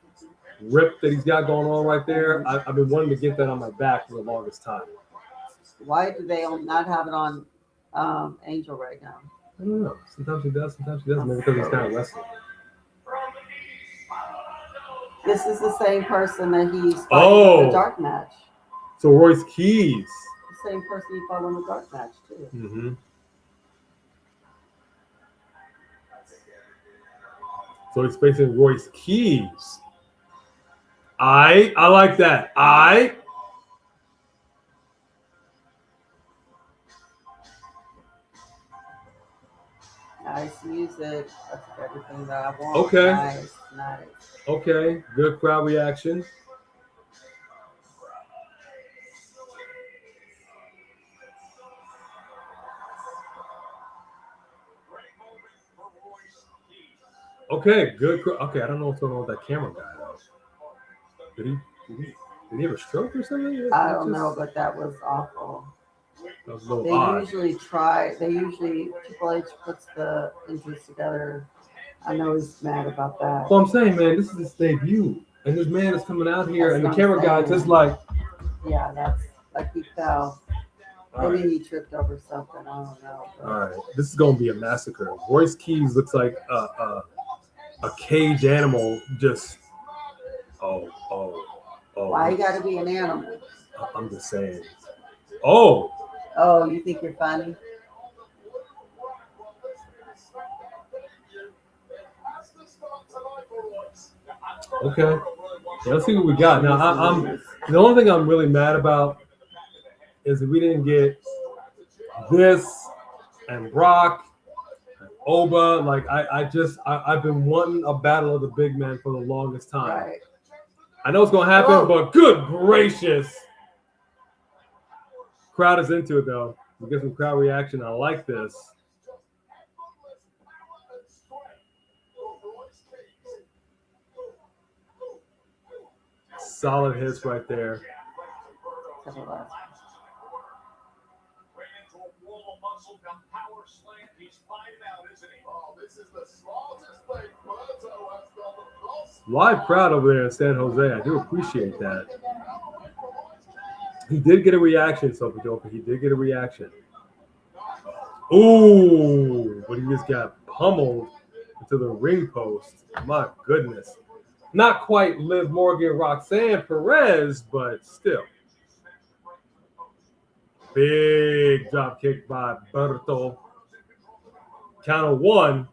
rip that he's got going on right there. I've been wanting to get that on my back for the longest time. Why do they not have it on Angel right now? I don't know. Sometimes he does, sometimes he doesn't. Maybe because he's kind of wrestling. This is the same person that he's fighting in the dark match. So Royce Keys. The same person he fought in the dark match too. Mm-hmm. So he's facing Royce Keys. I like that. Nice music. That's everything that I want. Okay. Nice. Okay. Good crowd reaction. Okay, good. Okay, I don't know what's going on with that camera guy though. Did he have a stroke or something? I don't know, but that was awful. That was a little odd. Triple H puts the injuries together. I know he's mad about that. Well, I'm saying, man, this is his debut, and this man is coming out here, and the camera guy just like. Yeah, that's like he fell. Maybe he tripped over something. I don't know. But. All right, this is gonna be a massacre. Royce Keys looks like a caged animal. Just oh. Why you gotta be an animal? I'm just saying. Oh, you think you're funny? Okay. Yeah, let's see what we got. Now, I'm the only thing I'm really mad about is that we didn't get this and Brock and Oba. Like, I've been wanting a battle of the big men for the longest time. Right. I know it's going to happen, but good gracious. Crowd is into it, though. We get some crowd reaction. I like this. Solid hits right there. Live crowd over there in San Jose. I do appreciate that. He did get a reaction, Sophie Dope. He did get a reaction. Ooh, but he just got pummeled into the ring post. My goodness. Not quite Liv Morgan, Roxanne Perez, but still. Big drop kick by Berto. Count of one.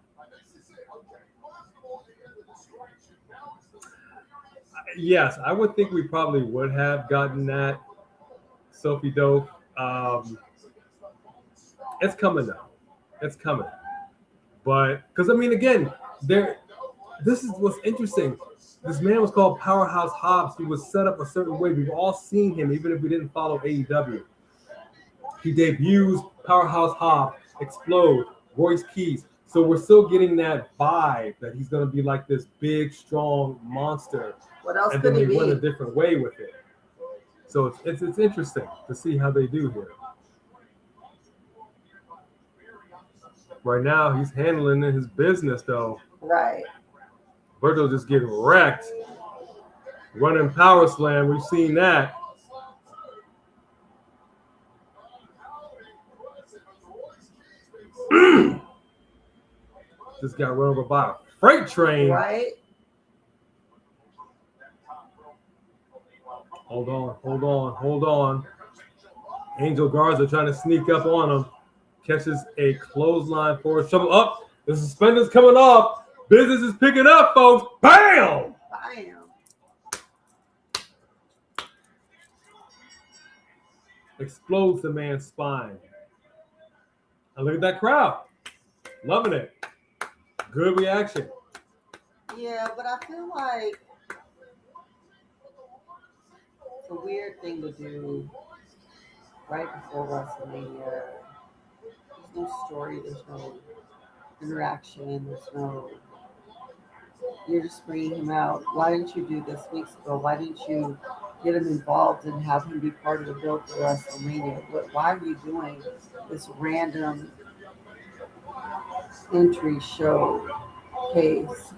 Yes, I would think we probably would have gotten that. Sophie Dope. It's coming now. It's coming. But, because, I mean, again, this is what's interesting. This man was called Powerhouse Hobbs. He was set up a certain way. We've all seen him, even if we didn't follow AEW. He debuts Powerhouse Hobbs, Explode, Royce Keys. So we're still getting that vibe that he's going to be like this big, strong monster. What else and could then he they be? went a different way with it. So it's interesting to see how they do here. Right now, he's handling his business, though. Right. Berto just getting wrecked. Running power slam. We've seen that. Just got run over by a freight train. Right. Hold on. Angel Garza trying to sneak up on him. Catches a clothesline for trouble. Up. The suspender's coming off. Business is picking up, folks. Bam! Bam. Explodes the man's spine. And look at that crowd. Loving it. Good reaction. Yeah, but I feel like it's a weird thing to do right before WrestleMania. There's no story, there's no interaction, you're just bringing him out. Why didn't you do this weeks ago? Why didn't you get him involved and have him be part of the build for WrestleMania? Why are you doing this random entry show case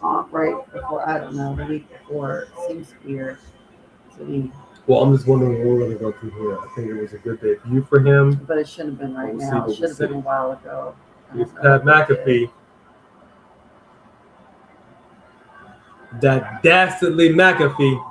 right before, I don't know, the week before? It seems weird to me. Well, I'm just wondering where we're going to go through here. I think it was a good debut for him. But it shouldn't have been right now. It should have been a while ago. It's Pat McAfee. That dastardly McAfee.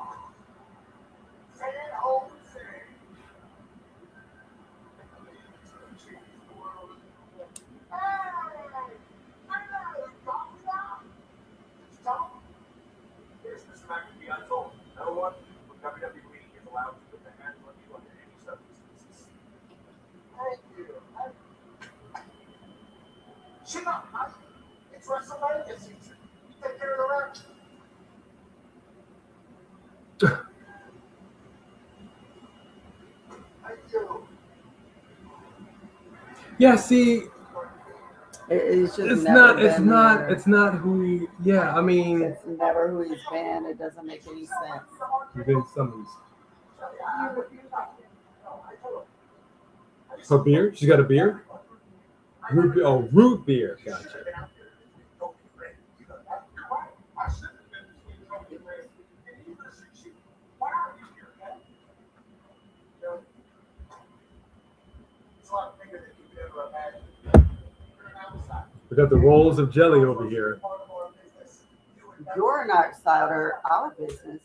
Shut up, man. It's WrestleMania season. You take care of the rest. Yeah, see, It's just it's never not who he. Yeah, I mean, It's never who he's been. It doesn't make any sense. he did some. Her beer? She's got a beer. Root beer. Gotcha. We got the rolls of jelly over here. You're an outsider, our business.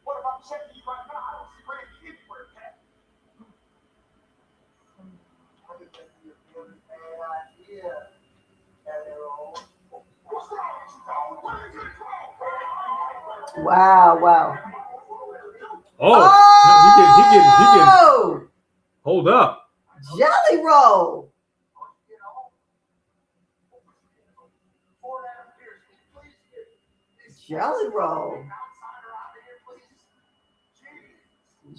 What about checking you right now? I don't see Randy anywhere, Pat. I think that'd be a bad idea. Wow. Oh, he can. Hold up. Jelly roll. Jelly roll.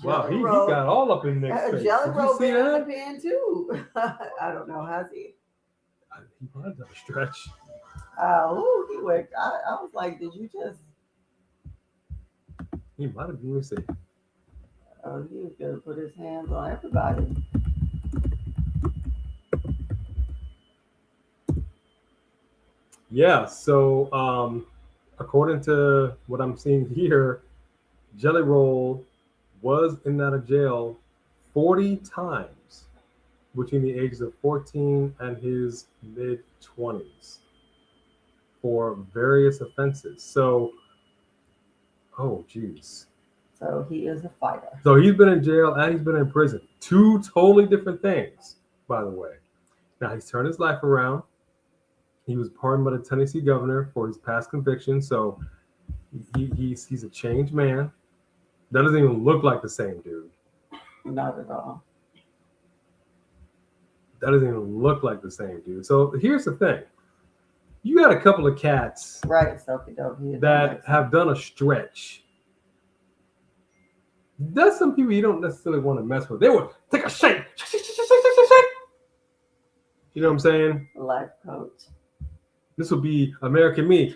Wow, he got all up in Nick's face. Jelly Did you roll see been in the that? pan too. I don't know. Has he? He might have done a stretch. He went. I was like, did you just? He might have been. Let me see. Oh, he was gonna put his hands on everybody. Yeah. So, according to what I'm seeing here, Jelly Roll was in and out of jail 40 times between the ages of 14 and his mid-20s for various offenses. So, oh, geez. So he is a fighter. So he's been in jail and he's been in prison. Two totally different things, by the way. Now, he's turned his life around. He was pardoned by the Tennessee governor for his past conviction. So he's a changed man. That doesn't even look like the same dude. Not at all. That doesn't even look like the same dude. So here's the thing. You got a couple of cats right, that have done a stretch. There's some people you don't necessarily want to mess with. They would take a shake. You know what I'm saying? Life coach. This would be American Me.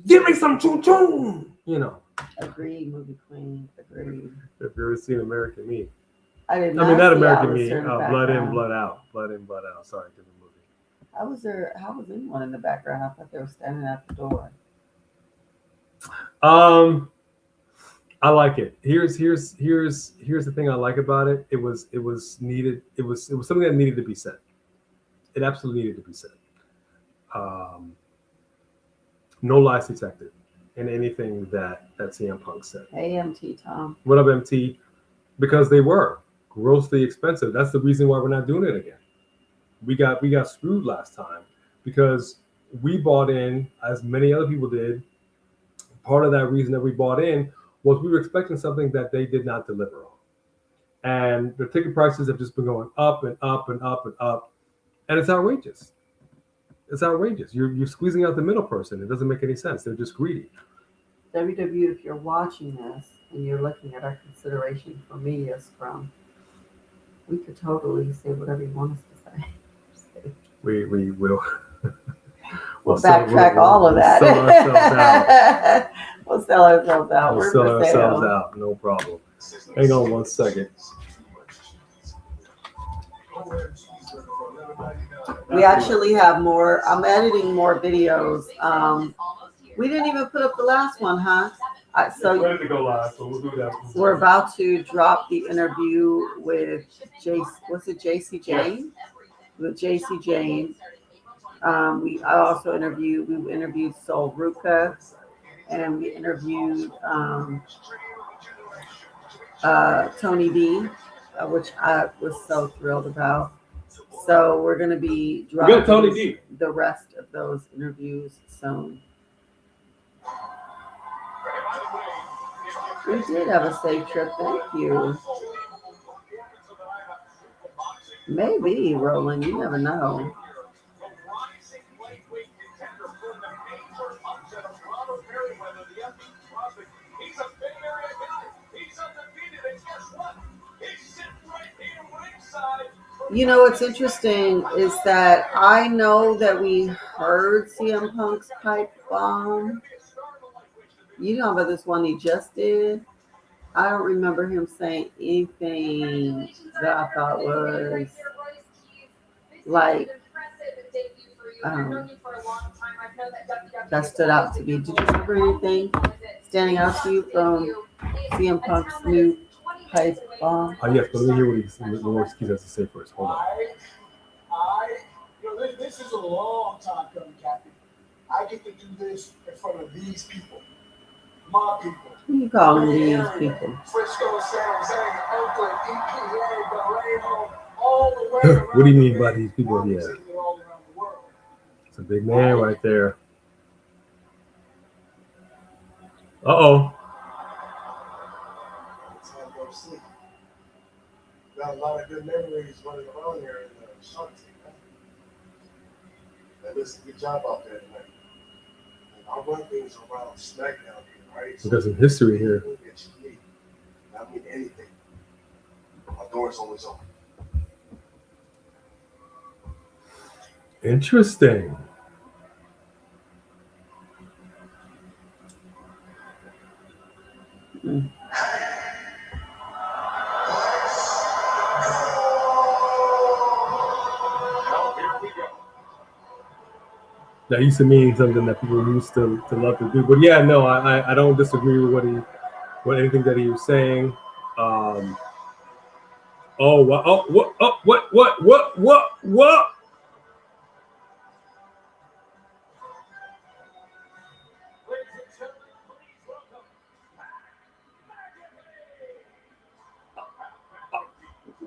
Give me some choo-choo. You know. Agreed, movie queen. Agreed. If you've ever seen American Me. I did not. I mean, not see American Me. Alistair Blood in, blood out. Blood in, blood out. Sorry, different movie. How was anyone in the background? I thought they were standing at the door. I like it. Here's the thing I like about it. It was needed. It was something that needed to be said. It absolutely needed to be said. No lies detected in anything that CM Punk said. Hey, MT Tom. What up, MT? Because they were grossly expensive. That's the reason why we're not doing it again. We got screwed last time because we bought in, as many other people did. Part of that reason that we bought in was we were expecting something that they did not deliver on. And the ticket prices have just been going up and up and up and up. And it's outrageous. It's outrageous. You're squeezing out the middle person. It doesn't make any sense. They're just greedy. WWE, if you're watching this and you're looking at our consideration for media scrum, we could totally say whatever you want us to say. We will. We'll backtrack all of that. Sell ourselves out. We'll sell ourselves out. We'll sell ourselves out. No problem. Hang on one second. We actually have more. I'm editing more videos. We didn't even put up the last one, huh? So ready to go live, so we'll do that. We're about to drop the interview with JC Jane? With JC Jane. We interviewed Sol Ruka, and we interviewed Tony D, which I was so thrilled about. So we're going to be dropping the rest of those interviews soon. We did have a safe trip. Thank you. Maybe, Roland. You never know. You know what's interesting is that I know that we heard CM Punk's pipe bomb. You know about this one he just did? I don't remember him saying anything that I thought was like that stood out to me. Did you remember anything standing out to you from CM Punk's new pipe bomb? Yes, but let me hear what Royce Keys has to say first. Hold on. This is a long time coming, Captain. I get to do this in front of these people. My people. Who you calling these people? Frisco, San Jose, Oakland, EPA, Vallejo, all the way around. What do you mean by these people? Yeah. It's a big man right there. Uh-oh. It's time to go to sleep. Got a lot of good memories running around here in the Shoutouts. And listen, good job out there tonight. And I'll run things around SmackDown here, right? We got some history here. I mean anything. My door's always open. Interesting. That used to mean something that people used to love to do. But yeah, no, I don't disagree with what anything that he was saying. Oh, wow. Oh, what? Oh, what?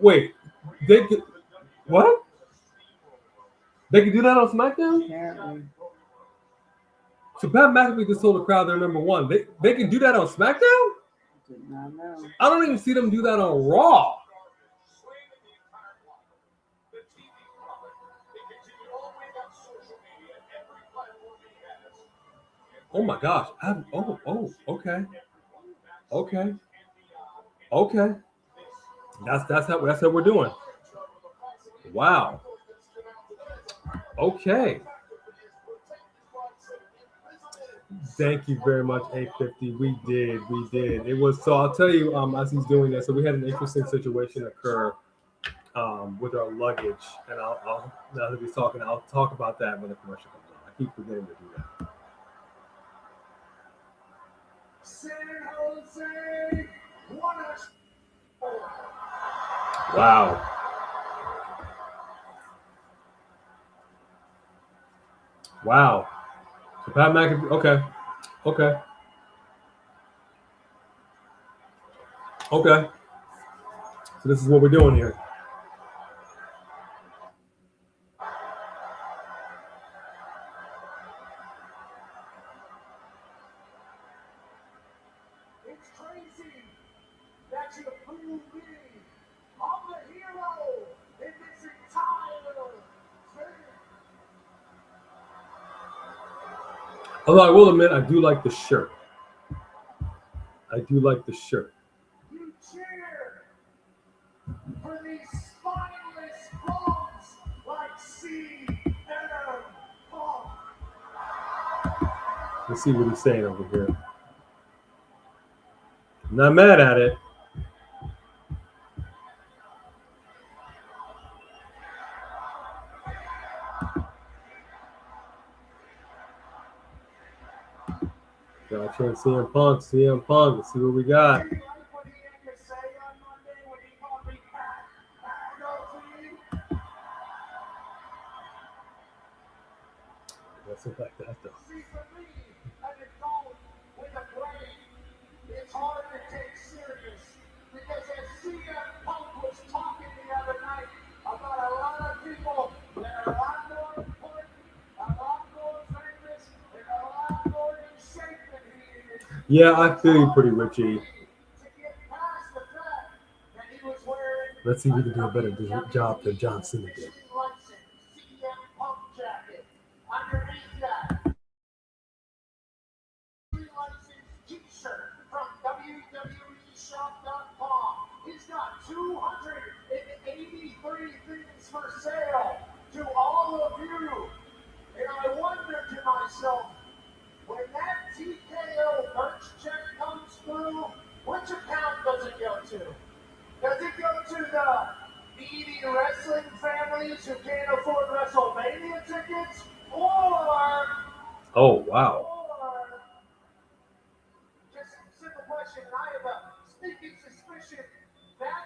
Wait, they could what? They could do that on SmackDown? Apparently. So Pat McAfee just told the crowd they're number one. They can do that on SmackDown? Did not know. I don't even see them do that on Raw. Oh my gosh. Okay. That's how we're doing. Wow. Okay. Thank you very much, 850. We did. It was so. I'll tell you. As he's doing that, so we had an interesting situation occur with our luggage, and I'll now that he's talking, I'll talk about that when the commercial comes on. I keep forgetting to do that. San Jose, Wow. Wow. So Pat McAfee. Okay. So this is what we're doing here. it's crazy that you approve me. I'm the hero in this entire thing. Although I will admit, I do like the shirt. You cheer for these spineless bums like CM Punk. Let's see what he's saying over here. I'm not mad at it. Got you on CM Punk. Let's see what we got. Nothing like that though. It's hard to take serious because as CM Punk was talking the other night about a lot of people that are a lot more important, a lot more famous, and a lot more in shape than he is. Yeah, I feel you pretty, Richie. To get past the fact that he was wearing Let's see if we can do a better job than John Cena did. CM Punk jacket. Underneath that, licensed t-shirt from WWE Shop.com. He's got 283 things for sale to all of you. And I wonder to myself, when that TKO merch check comes through, which account does it go to? Does it go to the needy wrestling families who can't afford WrestleMania tickets? Or Oh wow. just a simple question, and I have a sneaky suspicion that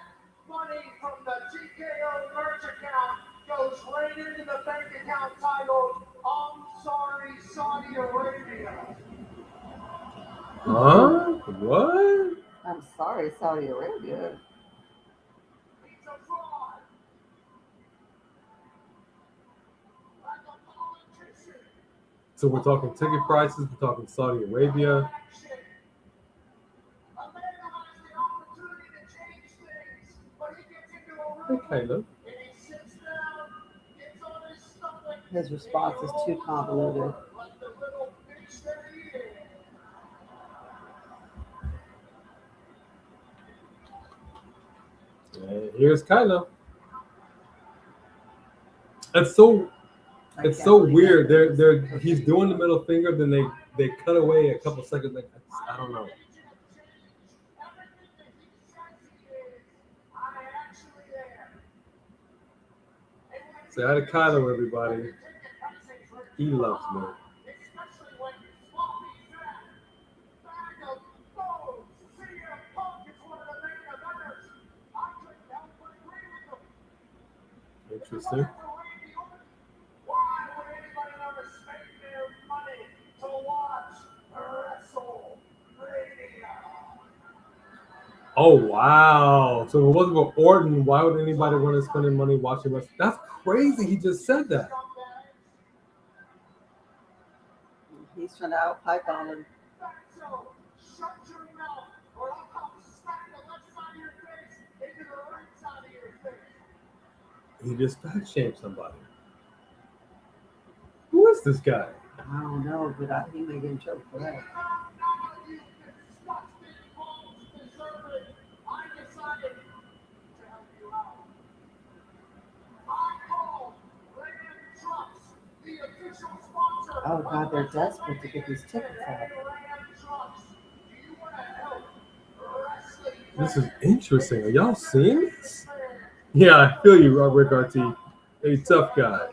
money from the TKO merch account goes right into the bank account titled "I'm sorry, Saudi Arabia." Huh? What? I'm sorry, Saudi Arabia. It's a fraud. Like a politician. So we're talking ticket prices, we're talking Saudi Arabia. A man who has the opportunity Hey, Kylo. His response is too convoluted. And here's Kylo. It's so weird. He's doing the middle finger, then they cut away a couple seconds. Like, I don't know. Say hi to Kylo, everybody. He loves me. Interesting. Oh wow! So if it wasn't for Orton, why would anybody want to spend money watching wrestling? That's crazy. He just said that. He's trying to outpipe on him. He just fat shamed somebody. Who is this guy? I don't know, but he may get in trouble for that. Oh God, they're desperate to get these tickets out. This is interesting. Are y'all seeing this? Yeah, I feel you, Rick RT. A tough guy.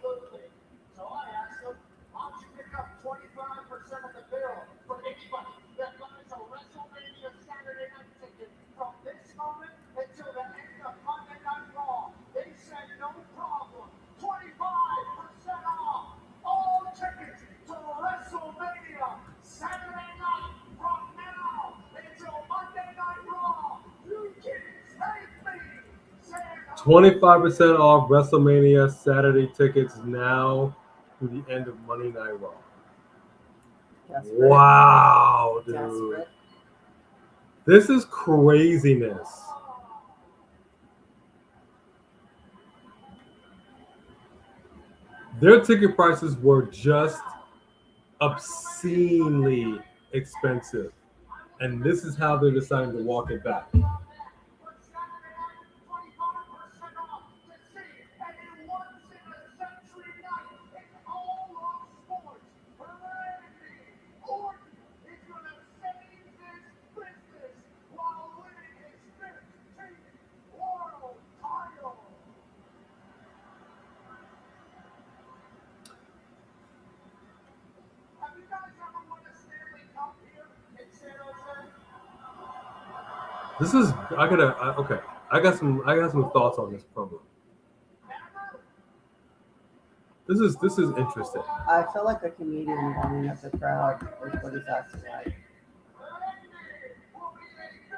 $25% off WrestleMania Saturday tickets now through the end of Monday Night Raw. Desperate. Wow, dude. Desperate. This is craziness. Their ticket prices were just obscenely expensive. And this is how they're deciding to walk it back. This is I got some thoughts on this promo. This is interesting. I feel like a comedian warming up the crowd is what he's acting like.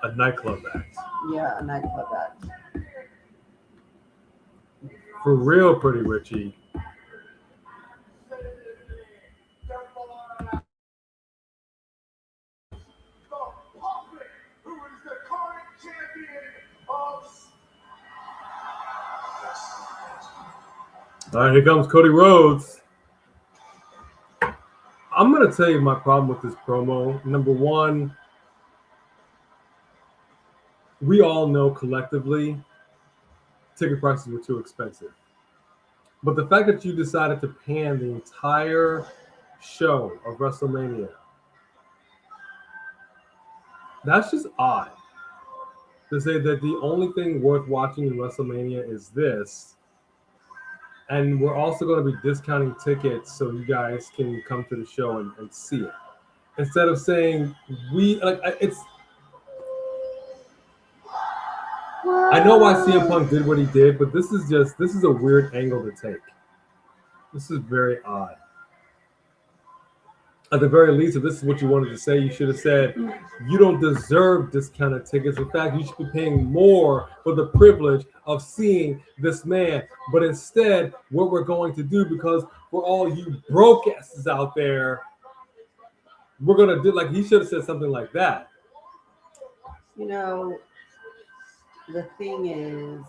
A nightclub act. Yeah, a nightclub act. For real, Pretty Richie. All right, here comes Cody Rhodes. I'm going to tell you my problem with this promo. Number one, we all know collectively ticket prices were too expensive. But the fact that you decided to pan the entire show of WrestleMania, that's just odd. To say that the only thing worth watching in WrestleMania is this. And we're also going to be discounting tickets so you guys can come to the show and see it. Instead of saying it's. I know why CM Punk did what he did, but this is a weird angle to take. This is very odd. At the very least, if this is what you wanted to say, you should have said, you don't deserve discounted tickets. In fact, you should be paying more for the privilege of seeing this man. But instead, what we're going to do, because for all you broke asses out there, we're going to do, he should have said something like that. You know, the thing is,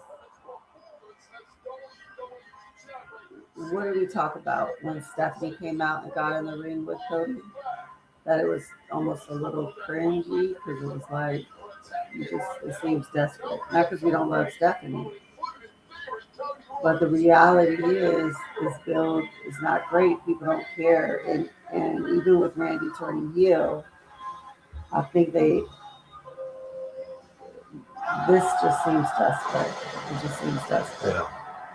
what did we talk about when Stephanie came out and got in the ring with Cody? That it was almost a little cringy because it was like, it seems desperate. Not because we don't love Stephanie, but the reality is this build is not great. People don't care. And even with Randy turning heel, I think this just seems desperate. It just seems desperate. Yeah.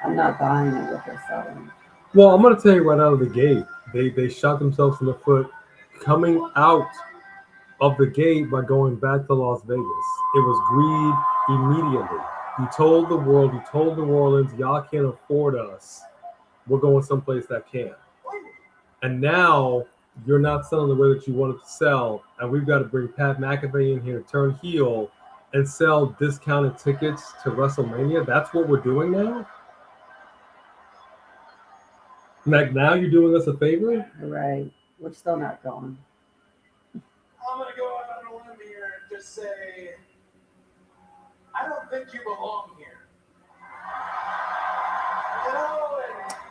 I'm not buying it what they're selling. Well, I'm going to tell you right out of the gate, they shot themselves in the foot coming out of the gate by going back to Las Vegas. It was greed immediately. You told the world, you told New Orleans, y'all can't afford us. We're going someplace that can. And now you're not selling the way that you wanted to sell, and we've got to bring Pat McAfee in here, turn heel, and sell discounted tickets to WrestleMania. That's what we're doing now? Like, now you're doing us a favor? Right. We're still not going. I'm going to go out on a limb here and just say, I don't think you belong here. You know,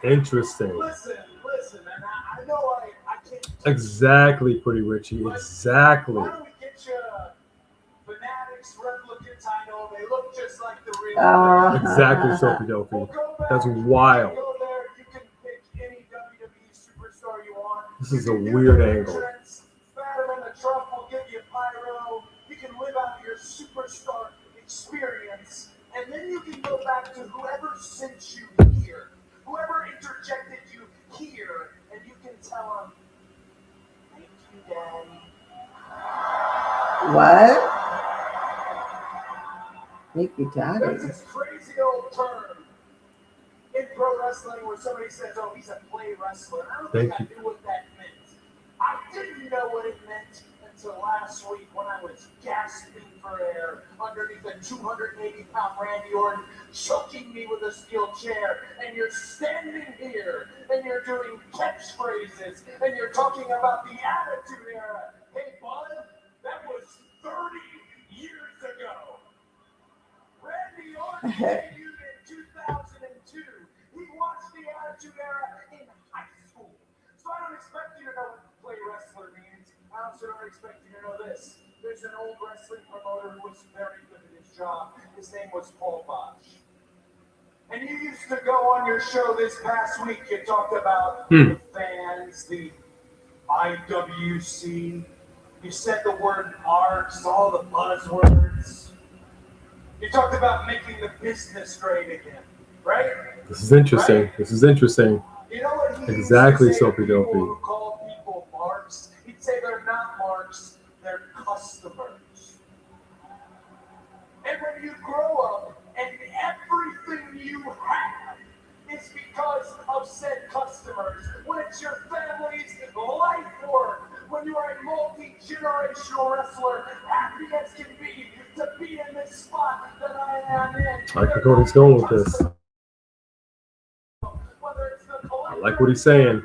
and Interesting. listen, and I know I can't. Exactly, Pretty Richie. Exactly. Why don't we get you Fanatics replicants? I know they look just like the real. Exactly, Sophie Dopey. That's wild. Go there, you can pick any WWE superstar you want. This is a weird angle. Batter in the trunk will give you pyro. You can live out your superstar experience, and then you can go back to whoever sent you here, whoever interjected you here, and you can tell them, "Thank you, Daddy." What? Thank you, There's Daddy. this crazy old term in pro wrestling where somebody says, "Oh, he's a play wrestler." I don't think I knew what that meant. I didn't know what it meant until last week when I was gasping for air underneath a 280-pound Randy Orton choking me with a steel chair, and you're standing here and you're doing catchphrases and you're talking about the Attitude Era. Hey, bud, that was 30 years ago. Randy Orton debuted in 2002. He watched the Attitude Era in high school. So I don't expect you to know what play wrestler means. I also don't expect you to know this. There's an old wrestling promoter who was very good at his job. His name was Paul Bosch. And you used to go on your show this past week. You talked about the fans, the IWC. You said the word arts, all the buzzwords. You talked about making the business great again, right? This is interesting. Right? This is interesting. You know what he Exactly, used to say Sophie to people Dopey. who call people marks? He'd say they're not marks, they're customers. And when you grow up and everything you have is because of said customers, when it's your family's life work, when you are a multi-generational wrestler, happy as can be in this spot that I am in. I like where Cody's going with this. I like what he's saying.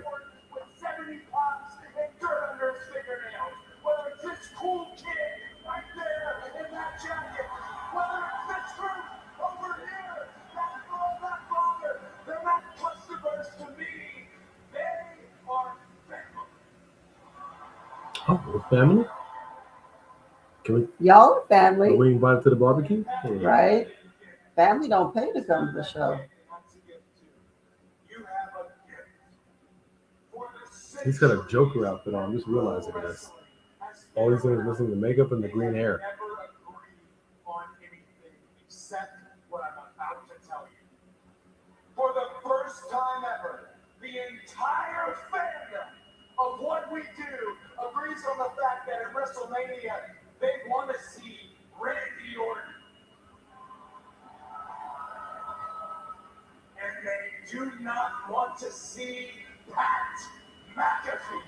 With 70 pops and dirt under his fingernails. Whether it's this cool kid right there in that jacket. Whether it's this group over here. That girl, that father. They're not customers to me. They are family. Oh, we're family? Can we? Y'all are family, Are we invited to the barbecue? right? Family don't pay to come to the show. He's got a Joker outfit on. I'm just realizing this. All he's doing is missing the makeup and the green hair. Never agree on anything except what I'm about to tell you. For the first time ever, the entire fandom of what we do agrees on the fact that at WrestleMania, they want to see Randy Orton. And they do not want to see Pat McAfee.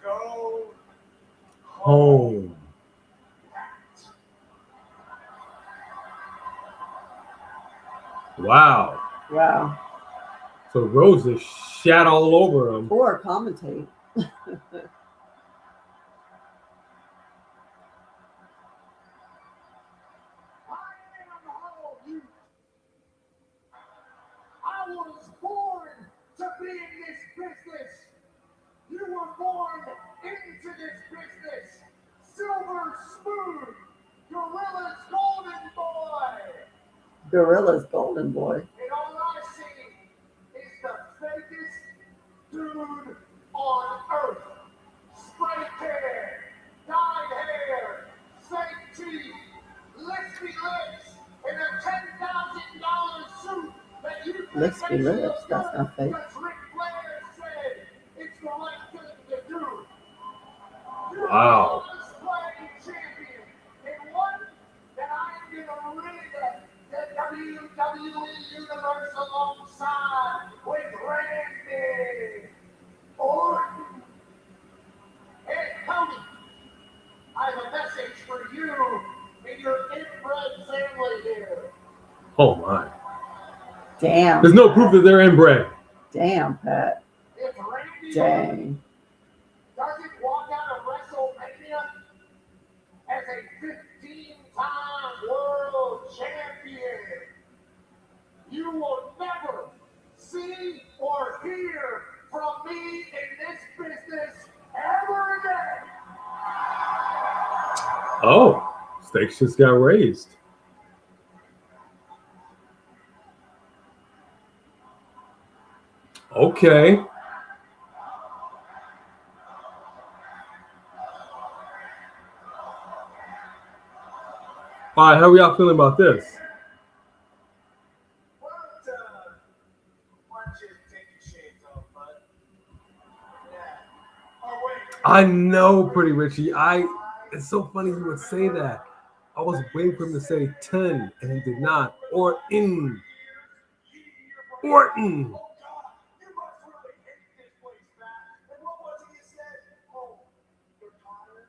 Go Home. Pat. Wow. Wow. So Rose is shat all over him. Or commentate. Gorilla's golden boy. And all I see is the fakest dude on earth. Straight hair, dyed hair, fake teeth, lispy lips, and a $10,000 suit that you think Lispy makes you lips, look that's good not fake. because Ric Flair said it's the right thing to do. Wow. Champion, and one that I'm gonna rid the WWE Universe alongside with Randy Orton. Hey, Cody, I have a message for you and your inbred family here. Oh my. Damn. There's no proof that they're inbred. Damn, Pat. If Randy Dang. doesn't walk out of WrestleMania as a 15-time world champion, you will never see or hear from me in this business ever again. Oh, stakes just got raised. Okay. All right, how are y'all feeling about this? Why don't you take your shades off, bud? Yeah. Oh, wait. I know, Pretty Richie. It's so funny you would say that. I was waiting for him to say 10, and he did not. Orton. Orton. Oh, God, you must really hate this place, Matt. And what was it you said? Oh, you're tired?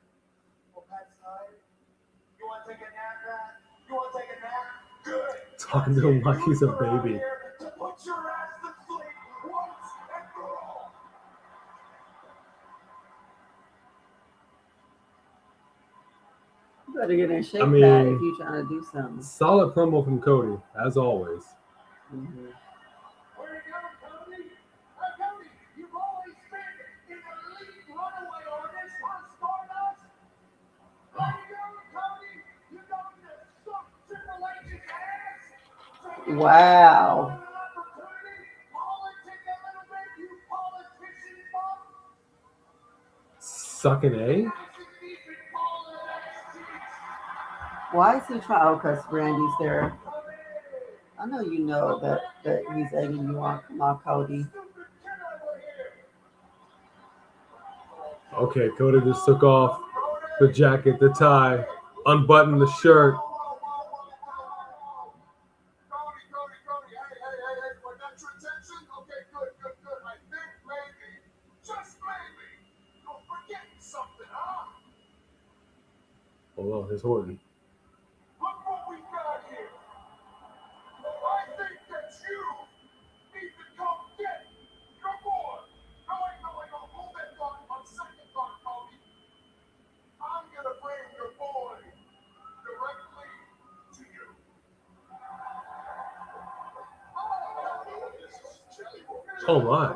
Well, Pat's tired. You want to take a nap, Matt? You want to take a nap? Good. Talking to him like he's a baby. To put your ass to sleep once and for all. You better get in shape, I mean, Pat, if you're trying to do something. Solid promo from Cody, as always. Mhm. Where you going, Cody? Hey, Cody, you've always been an elite runaway artist on Stardust. Where you going, Cody? You going to suck Triple H's ass? So you Wow. an opportunity, politic a little bit, you politician bum. Sucking A? Isn't even calling ass cheeks. Why is he trying? Because Randy's there. I know you know that he's egging you on. Come on, Cody. Stupid kid over here. Okay, Cody just took off the jacket, the tie, unbuttoned the shirt. Cody, hey, was that your attention? Okay, good. I think maybe, just maybe, you're forgetting something, huh? Hold on, here's Orton. Look what we got here. I think that you need to come get your boy. No, hold that thought on second thought, Cody. I'm gonna bring your boy directly to you. Oh my.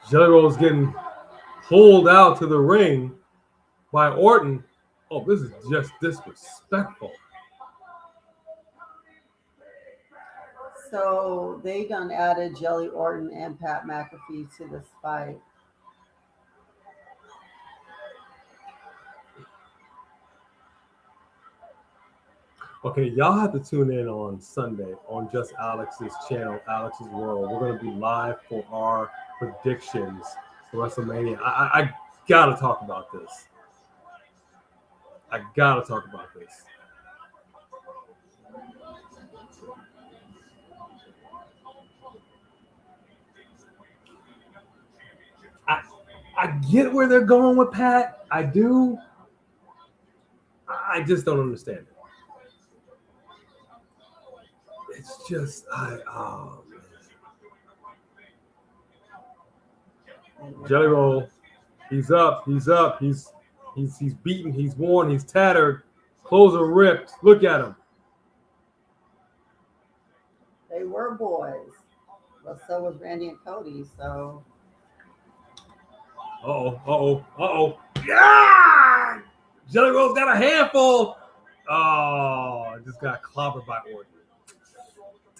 Jelly Roll's getting pulled out to the ring by Orton. Oh, this is just disrespectful. So they done added Jelly Orton and Pat McAfee to this fight. Okay, y'all have to tune in on Sunday on Just Alex's channel, Alex's World. We're going to be live for our predictions for WrestleMania. I got to talk about this. I get where they're going with Pat. I do. I just don't understand it. It's just Jelly Roll, he's up, he's beaten, he's worn, he's tattered, clothes are ripped. Look at him. They were boys. Well, so was Randy and Cody, so Uh-oh. Yeah! Jelly Roll's got a handful. Oh, just got clobbered by Orton.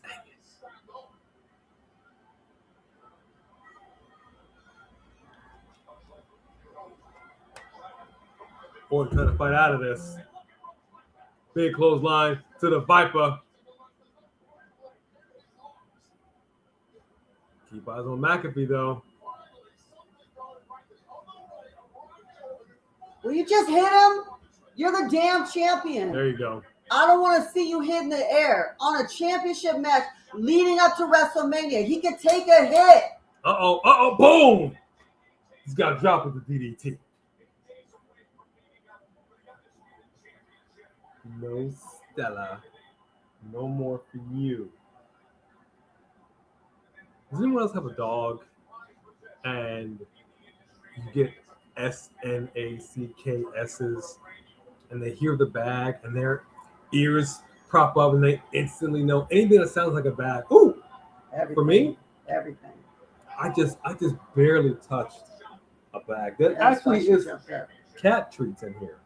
Dang it. Orton trying to fight out of this. Big clothesline to the Viper. Keep eyes on McAfee, though. Will you just hit him? You're the damn champion. There you go. I don't want to see you hit in the air on a championship match leading up to WrestleMania. He can take a hit. Uh-oh, boom! He's got dropped with the DDT. No, Stella. No more for you. Does anyone else have a dog? And you get SNACKS's and they hear the bag and their ears prop up and they instantly know anything that sounds like a bag. Ooh! Everything. For me? Everything. I just barely touched a bag. That That's actually why is cat treats in here.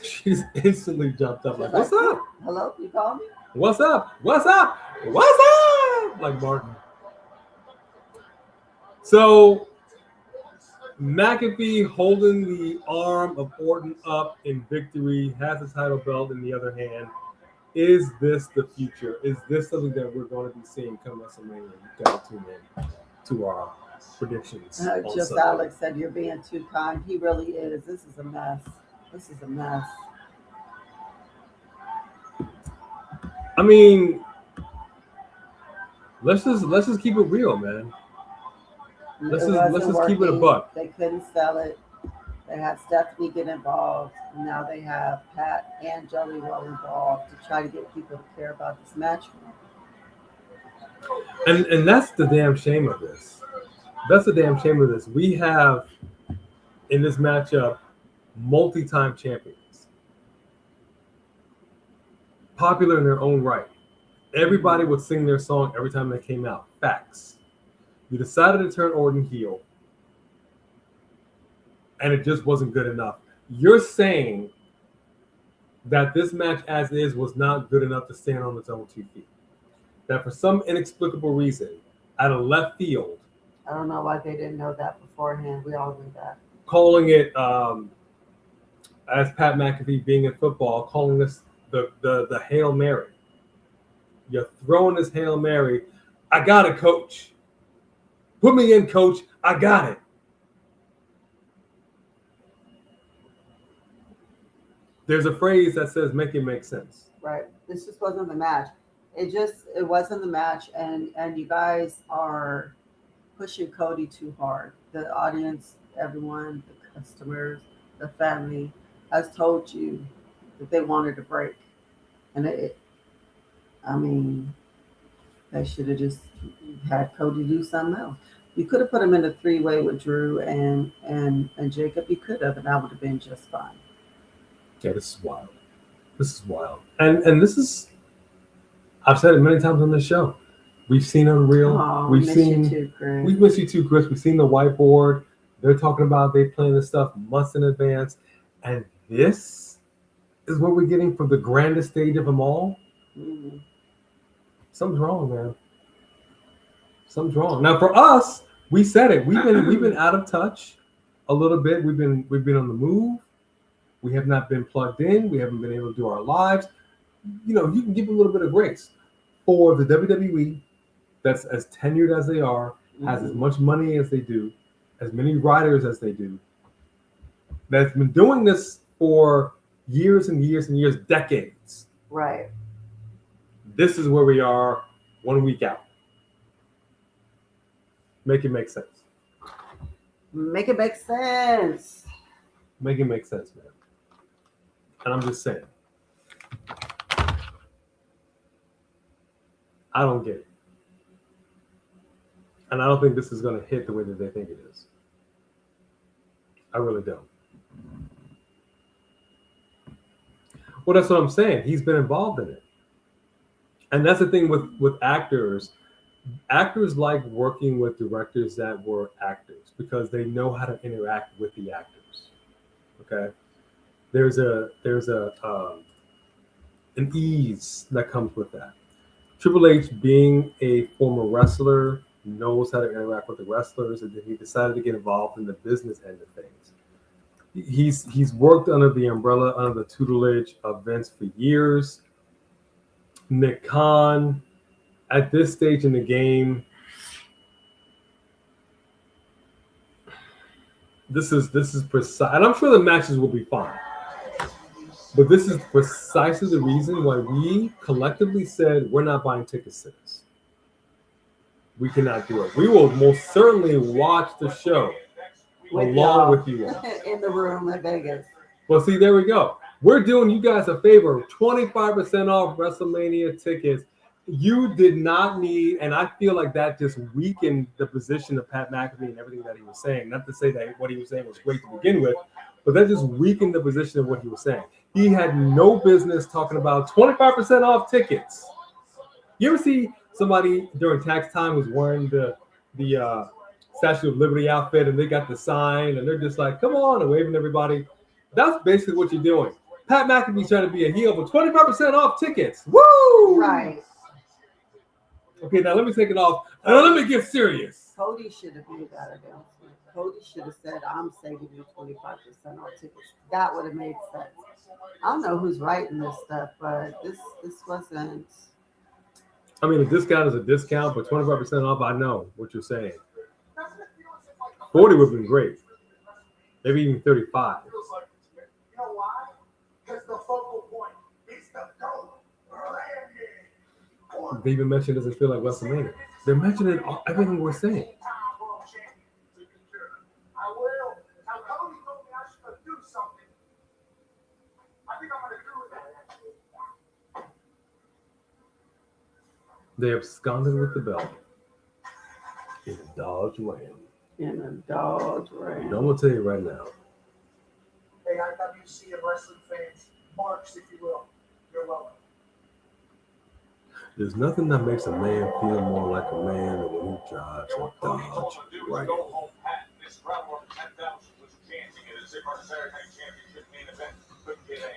She's instantly jumped up like, what's up? Hello, you call me? What's up? What's up? What's up? Like Martin. So McAfee holding the arm of Orton up in victory, has the title belt in the other hand. Is this the future? Is this something that we're going to be seeing come WrestleMania? You've got to tune in to our predictions. Just Sunday. Alex said you're being too kind. He really is. This is a mess. This is a mess. I mean, let's just keep it real, man. Let's just keep it a buck. They couldn't sell it. They had Stephanie get involved. Now they have Pat and Jelly Roll involved to try to get people to care about this match. And that's the damn shame of this. That's the damn shame of this. We have in this matchup multi-time champions, popular in their own right. Everybody would sing their song every time they came out. Facts. You decided to turn Orton heel, and it just wasn't good enough. You're saying that this match as is was not good enough to stand on its own 2 feet. That for some inexplicable reason, out of left field, I don't know why they didn't know that beforehand. We all knew that. Calling it, as Pat McAfee being in football, calling this the Hail Mary. You're throwing this Hail Mary. I got it, coach. Put me in, coach. I got it. There's a phrase that says, make it make sense. Right. This just wasn't the match. It wasn't the match. And you guys are pushing Cody too hard. The audience, everyone, the customers, the family has told you that they wanted a break. And they should have just had Cody do something else. You could have put him in a 3-way with Drew and Jacob. You could have, and that would have been just fine. Yeah, this is wild. This is wild. And this is, I've said it many times on this show. We've seen Unreal. We miss you too, Chris. We've missed you too, Chris. We've seen the whiteboard. They're talking about they plan this stuff months in advance. And this is what we're getting from the grandest stage of them all. Mm-hmm. Something's wrong, man. Something's wrong. Now for us, we said it. We've been out of touch a little bit. We've been on the move. We have not been plugged in. We haven't been able to do our lives. You know, you can give a little bit of grace for the WWE that's as tenured as they are, has as much money as they do, as many writers as they do, that's been doing this for years and years and years, decades. Right. This is where we are 1 week out. Make it make sense. Make it make sense. Make it make sense, man. And I'm just saying. I don't get it. And I don't think this is going to hit the way that they think it is. I really don't. Well, that's what I'm saying. He's been involved in it. And that's the thing with actors. Actors like working with directors that were actors because they know how to interact with the actors. Okay? there's an ease that comes with that. Triple H, being a former wrestler, knows how to interact with the wrestlers, and then he decided to get involved in the business end of things. He's worked under the umbrella, under the tutelage of Vince for years. Nick Khan, at this stage in the game, this is precise, and I'm sure the matches will be fine. But this is precisely the reason why we collectively said we're not buying tickets to this. We cannot do it. We will most certainly watch the show along with you all. In the room in Vegas. Well, see, there we go. We're doing you guys a favor. 25% off WrestleMania tickets. You did not need, and I feel like that just weakened the position of Pat McAfee and everything that he was saying. Not to say that what he was saying was great to begin with, but that just weakened the position of what he was saying. He had no business talking about 25% off tickets. You ever see somebody during tax time who's wearing the Statue of Liberty outfit and they got the sign and they're just like, come on, and waving everybody? That's basically what you're doing. Pat McAfee's trying to be a heel for 25% off tickets. Woo! Right. Okay, now let me take it off. Let me get serious. Cody should have made that announcement. Cody should have said, I'm saving you 25% off tickets. That would have made sense. I don't know who's writing this stuff, but this wasn't. I mean, a discount is a discount, but 25% off, I know what you're saying. 40 would have been great. Maybe even 35. You know why? Because the focal point is the goal. They even mentioned it doesn't feel like WrestleMania. They're mentioning everything we're saying. I will. Now, Cody told me I should do something. I think I'm going to do that. They absconded with the belt in a Dodge Ram. In a Dodge Ram. I'm going to tell you right now. Hey, IWC and wrestling fans, marks, if you will. You're welcome. There's nothing that makes a man feel more like a man than when he drives a Dodge Ram.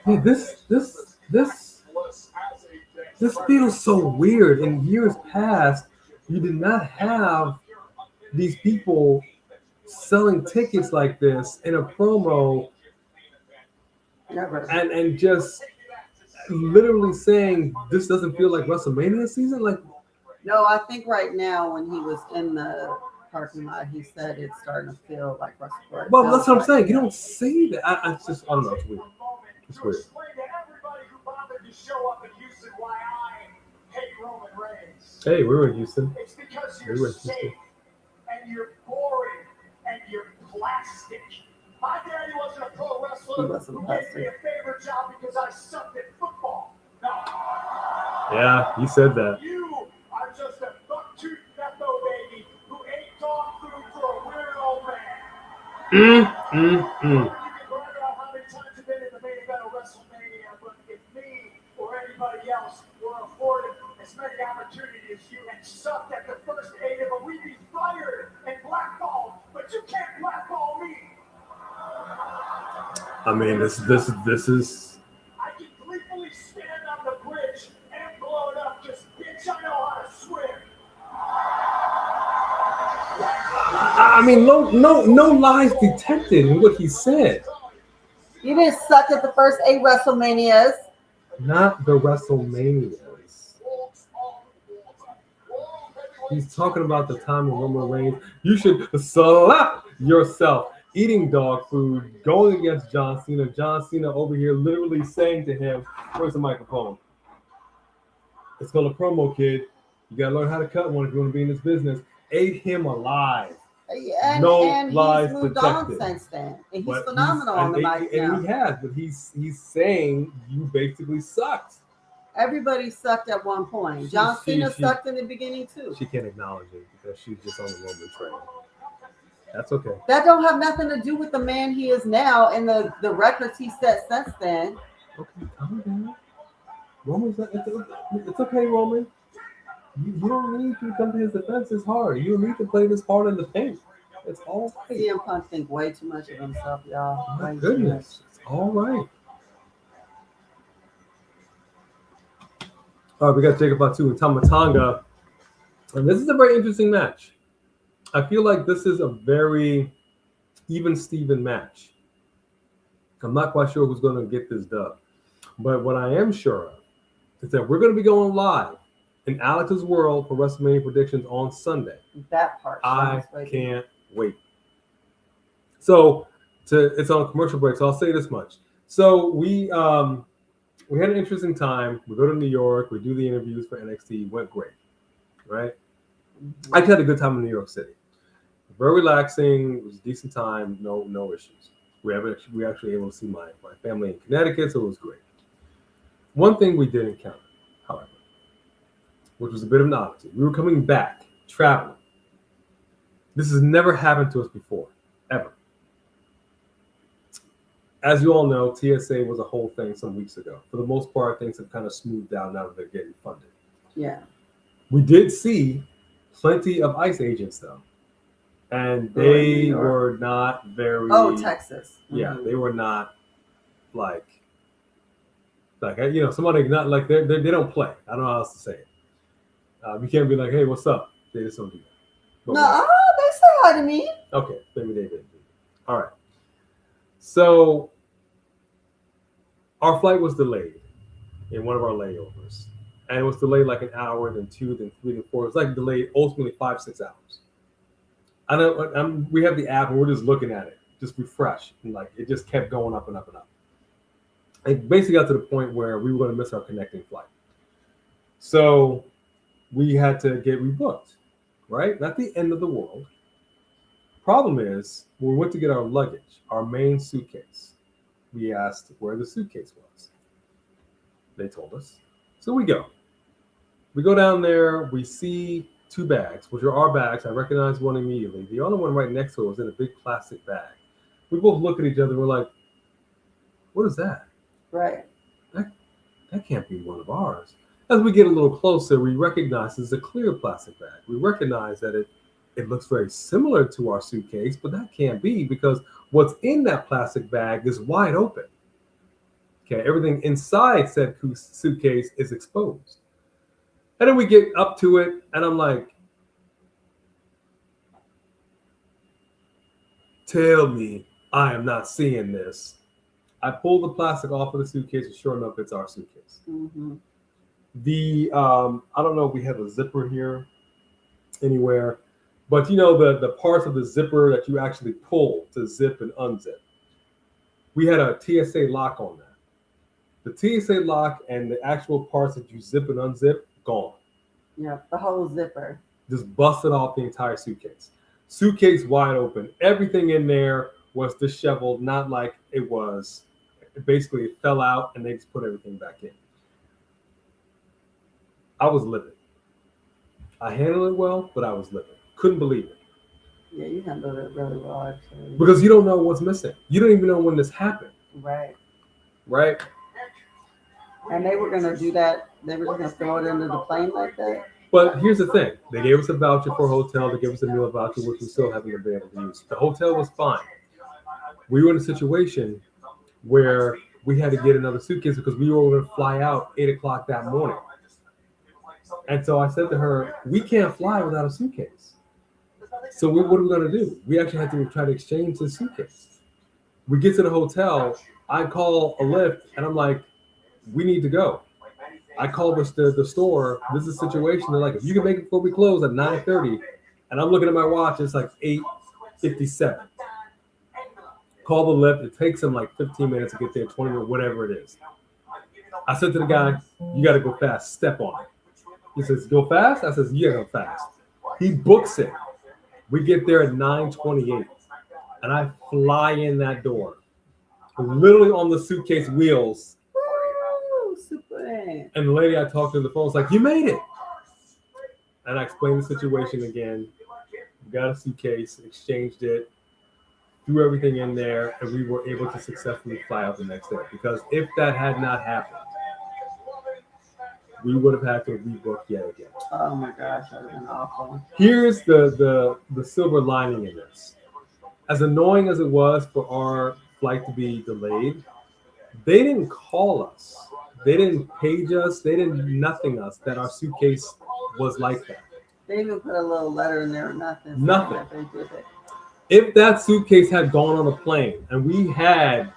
Yeah, this feels so weird. In years past, you did not have these people selling tickets like this in a promo. Never. And just literally saying this doesn't feel like WrestleMania season. Like, No, I think right now when he was in the parking lot, he said it's starting to feel like WrestleMania. well, that's what I'm saying. You don't say that. I don't know. It's weird. It's weird. Explain to everybody who bothered to show up in Houston why I hate Roman Reigns. Hey, we were in Houston. It's because We you're were in sick Houston. and you're boring and you're plastic. My daddy wasn't a pro wrestler He wasn't who gave me plastic. a favorite job because I sucked at football. No. Yeah, you said that. You are just a buck-toothed Beppo baby who ate dog food for a weird old man. You can brag about how many times you've been in the main event of WrestleMania, but if me or anybody else were afforded as many opportunities as you and sucked at the first 8 of them, we'd be fired and blackballed. But you can't blackball me. I mean, this is. I can gleefully stand on the bridge and blow it up. Just bitch, I know how to swim. I mean, no lies detected in what he said. You didn't suck at the first 8 WrestleManias. Not the WrestleManias. He's talking about the time of Roman Reigns. You should slap yourself. Eating dog food, going against John Cena. John Cena over here literally saying to him, where's the microphone? It's called a promo, kid. You got to learn how to cut one if you want to be in this business. Ate him alive. And, No and lies he's moved on detected. since then. And he's But phenomenal on the mic now. And he has, but he's saying you basically sucked. Everybody sucked at one point. John Cena sucked in the beginning too. She can't acknowledge it because she's just on the Roman train. That's okay. That don't have nothing to do with the man he is now and the records he set since then. Okay, calm down. Roman's it's okay, Roman. You don't need to come to his defense as hard. You don't need to play this part in the paint. It's all right. CM Punk think way too much of himself, y'all. My Way too goodness. It's all right. We got Jacob Fatu and Tamatanga. And this is a very interesting match. I feel like this is a very even-Steven match. I'm not quite sure who's going to get this dub. But what I am sure of is that we're going to be going live in Alex's World for WrestleMania predictions on Sunday. That part. I can't wait. So it's on a commercial break, so I'll say this much. So we had an interesting time. We go to New York. We do the interviews for NXT. Went great, right? Mm-hmm. I had a good time in New York City. Very relaxing. It was a decent time. No issues. We actually able to see my family in Connecticut, so it was great. One thing we did encounter, however, which was a bit of an oddity. We were coming back, traveling. This has never happened to us before, ever. As you all know, TSA was a whole thing some weeks ago. For the most part, things have kind of smoothed out now that they're getting funded. Yeah. We did see plenty of ICE agents, though. And they were not very... Oh, Texas. Yeah, they were not like somebody not like they don't play. I don't know how else to say it. You can't be like, hey, what's up? They just don't do that. But No, they say hi to me. Okay, maybe they did. All right. So our flight was delayed in one of our layovers. And it was delayed like an hour, then 2, then 3, then 4. It was like delayed ultimately 5-6 hours. I know we have the app and we're just looking at it, just refresh. And like it just kept going up and up and up. It basically got to the point where we were going to miss our connecting flight. So we had to get rebooked, right? Not the end of the world. Problem is, when we went to get our luggage, our main suitcase, we asked where the suitcase was. They told us. So we go. We go down there, we see 2 bags, which are our bags. I recognize one immediately. The other one right next to it was in a big plastic bag. We both look at each other and we're like, what is that? Right. That can't be one of ours. As we get a little closer, we recognize it's a clear plastic bag. We recognize that it looks very similar to our suitcase, but that can't be because what's in that plastic bag is wide open. Okay, everything inside said suitcase is exposed. And then we get up to it, and I'm like, tell me I am not seeing this. I pulled the plastic off of the suitcase, and sure enough, it's our suitcase. Mm-hmm. I don't know if we have a zipper here anywhere, but the parts of the zipper that you actually pull to zip and unzip. We had a TSA lock on that. The TSA lock and the actual parts that you zip and unzip, gone. Yeah, the whole zipper. Just busted off the entire suitcase. Suitcase wide open. Everything in there was disheveled, not like it was. Basically, it fell out and they just put everything back in. I was livid. I handled it well, but I was livid. Couldn't believe it. Yeah, you handled it really well, actually. Because you don't know what's missing. You don't even know when this happened. Right. Right? And they were going to do that. They were going to throw it into the plane like that. But here's the thing. They gave us a voucher for a hotel. They gave us a meal voucher, which we still haven't been able to use. The hotel was fine. We were in a situation where we had to get another suitcase because we were going to fly out 8 o'clock that morning. And so I said to her, we can't fly without a suitcase. So what are we going to do? We actually had to try to exchange the suitcase. We get to the hotel. I call a Lyft, and I'm like, we need to go. I call the store. This is a situation. They're like, if you can make it before we close at 9:30, and I'm looking at my watch, it's like 8:57. Call the Lyft. It takes them like 15 minutes to get there, 20 minutes, whatever it is. I said to the guy, you got to go fast. Step on it. He says, go fast? I says, yeah, go fast. He books it. We get there at 9:28, and I fly in that door, literally on the suitcase wheels. Woo, super. And the lady I talked to on the phone was like, you made it. And I explained the situation again. We got a suitcase, exchanged it, threw everything in there, and we were able to successfully fly out the next day. Because if that had not happened, we would have had to rebook yet again. Oh my gosh, that would have been awful. Here's the silver lining in this. As annoying as it was for our flight to be delayed, they didn't call us page us. They didn't nothing us that our suitcase was like that. They even put a little letter in there or nothing. Nothing. That they did it. If that suitcase had gone on a plane and we had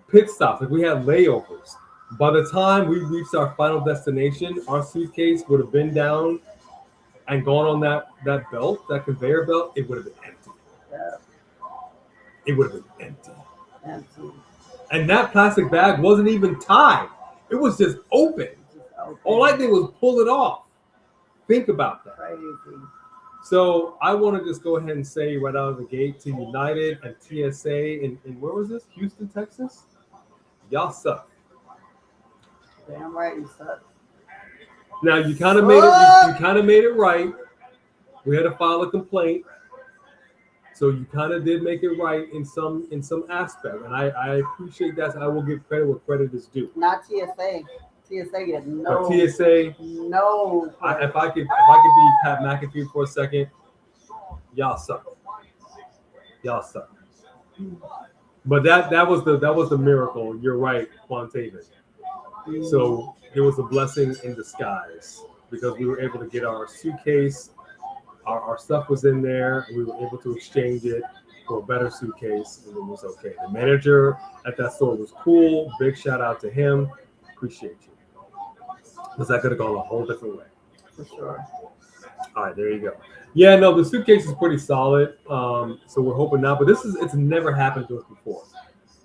pit stops, if we had layovers, by the time we reached our final destination, our suitcase would have been down and gone on that belt, that conveyor belt. It would have been empty. Yeah. It would have been empty. Empty. And that plastic bag wasn't even tied. It was just open. All I did was pull it off. Think about that. Crazy. So I want to just go ahead and say right out of the gate to United and TSA in where was this? Houston, Texas? Y'all suck. Damn right you suck. Now you kind of made it. You kind of made it right. We had to file a complaint, so you kind of did make it right in some aspect, and I appreciate that. So I will give credit where credit is due. Not TSA. TSA get no. TSA. No. If I could be Pat McAfee for a second, y'all suck. Y'all suck. But that was the miracle. You're right, Quantavis. So it was a blessing in disguise because we were able to get our suitcase. Our stuff was in there. We were able to exchange it for a better suitcase, and it was okay. The manager at that store was cool. Big shout out to him. Appreciate you. Because that could have gone a whole different way. For sure. All right, there you go. Yeah, no, the suitcase is pretty solid. So we're hoping now, but it's never happened to us before.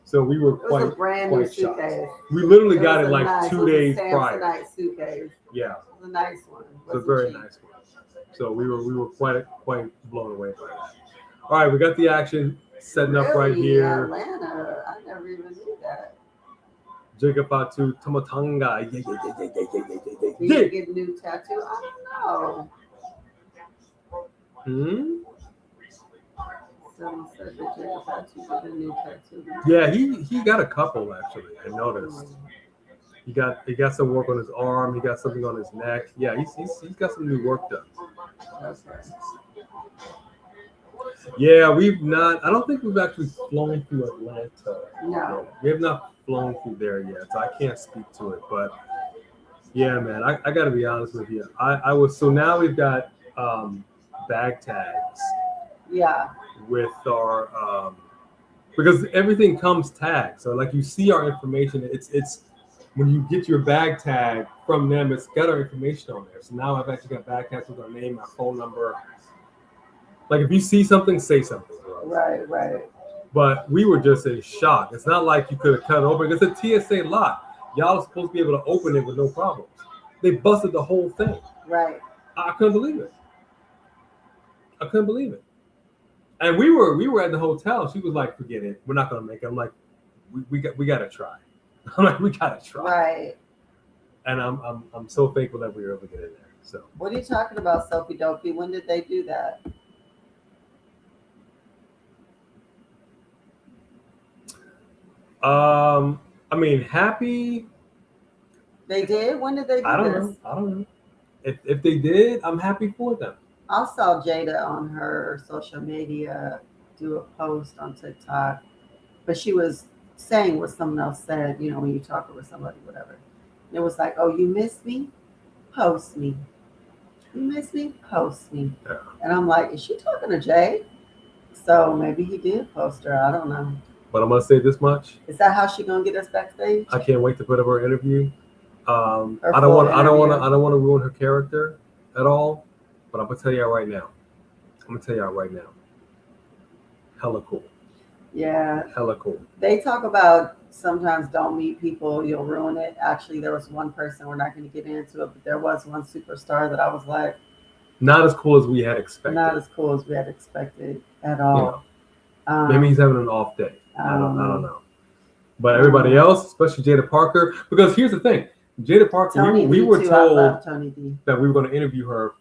So we were It was a brand new shocked. suitcase. We literally got it was a like nice- 2 days it was a prior. Samsonite suitcase. Yeah, It was a nice one. it's a very nice one. So we were quite blown away by that. All right, we got the action setting up right Really? here. Atlanta. I never even knew that. Jacob Fatu, Tamatanga. Did Yeah. you get a new tattoo? I don't know. Someone said that Jacob Fatu got a new tattoo. Yeah, he got a couple actually. I noticed. He got some work on his arm. He got something on his neck. Yeah, he's got some new work done. Okay. Yeah, I don't think we've actually flown through Atlanta. No. We have not flown through there yet, so I can't speak to it. But yeah, man, I got to be honest with you. So now we've got bag tags. Yeah. With our because everything comes tagged. So like you see our information, it's when you get your bag tag from them, it's got our information on there. So now I've actually got bag tags with our name, my phone number. Like if you see something, say something. Right. But we were just in shock. It's not like you could have cut it open. It's a TSA lock. Y'all are supposed to be able to open it with no problems. They busted the whole thing. Right. I couldn't believe it. And we were at the hotel. She was like, "Forget it. We're not gonna make it." I'm like, "We got to try." I'm like, "We got to try." Right. And I'm so thankful that we were able to get in there. So What are you talking about, Sophie Dopey? When did they do that? I mean, happy. They did? When did they do I don't this? know. If they did, I'm happy for them. I saw Jada on her social media do a post on TikTok, but she was saying what someone else said, you know, when you talk with somebody, whatever. It was like, "Oh, you miss me? Post me. You miss me? Post me." Yeah. And I'm like, is she talking to Jay? So maybe he did post her. I don't know. But I'm gonna say this much: Is that how she gonna get us backstage? I can't wait to put up her interview. I Her don't full want to interview. ruin her character at all. But I'm gonna tell you right now. Hella cool. Yeah. Hella cool. They talk about sometimes don't meet people, you'll ruin it. Actually, there was one person, we're not going to get into it, but there was one superstar that I was like, Not as cool as we had expected. not as cool as we had expected at all. Maybe he's having an off day. I don't Um, know. But everybody else, especially Jada Parker, because here's the thing: Jada Parker, Tony we D were too. I love told Tony D. that we were going to interview her,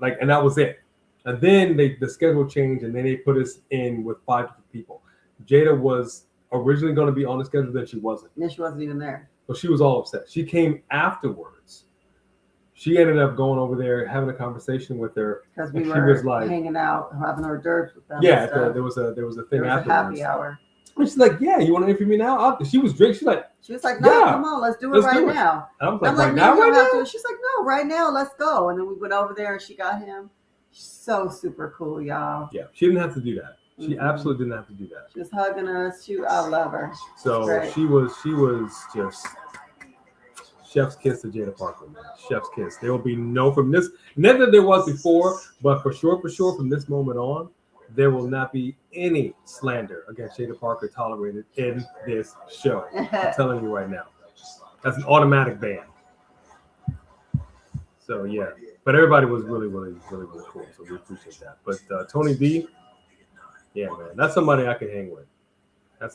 and that was it. And then the schedule changed, and then they put us in with 5 different people. Jada was originally going to be on the schedule, then she wasn't. And she wasn't even there. So she was all upset. She came afterwards. She ended up going over there, having a conversation with her. Because we And she were was like- hanging out, having hors d'oeuvres with them. Yeah, and stuff. there was a thing There was a afterwards. happy hour. And she's like, yeah, you want to interview me now? She was drinking. She was like, no, yeah, come on, let's do it right now. And I was I'm like, like, right now, no, you right don't have now? to. She's like, no, right now, let's go. And then we went over there and she got him. So super cool, y'all. Yeah, she didn't have to do that. She absolutely didn't have to do that. She was hugging us. I love her. So she was just chef's kiss to Jada Parker, man. Chef's kiss. There will be no from this, not that there was before, but for sure, from this moment on, there will not be any slander against Jada Parker tolerated in this show. I'm telling you right now. That's an automatic ban. So yeah. But everybody was really cool. So we appreciate that. But Tony D, yeah, man, that's somebody I can hang with. I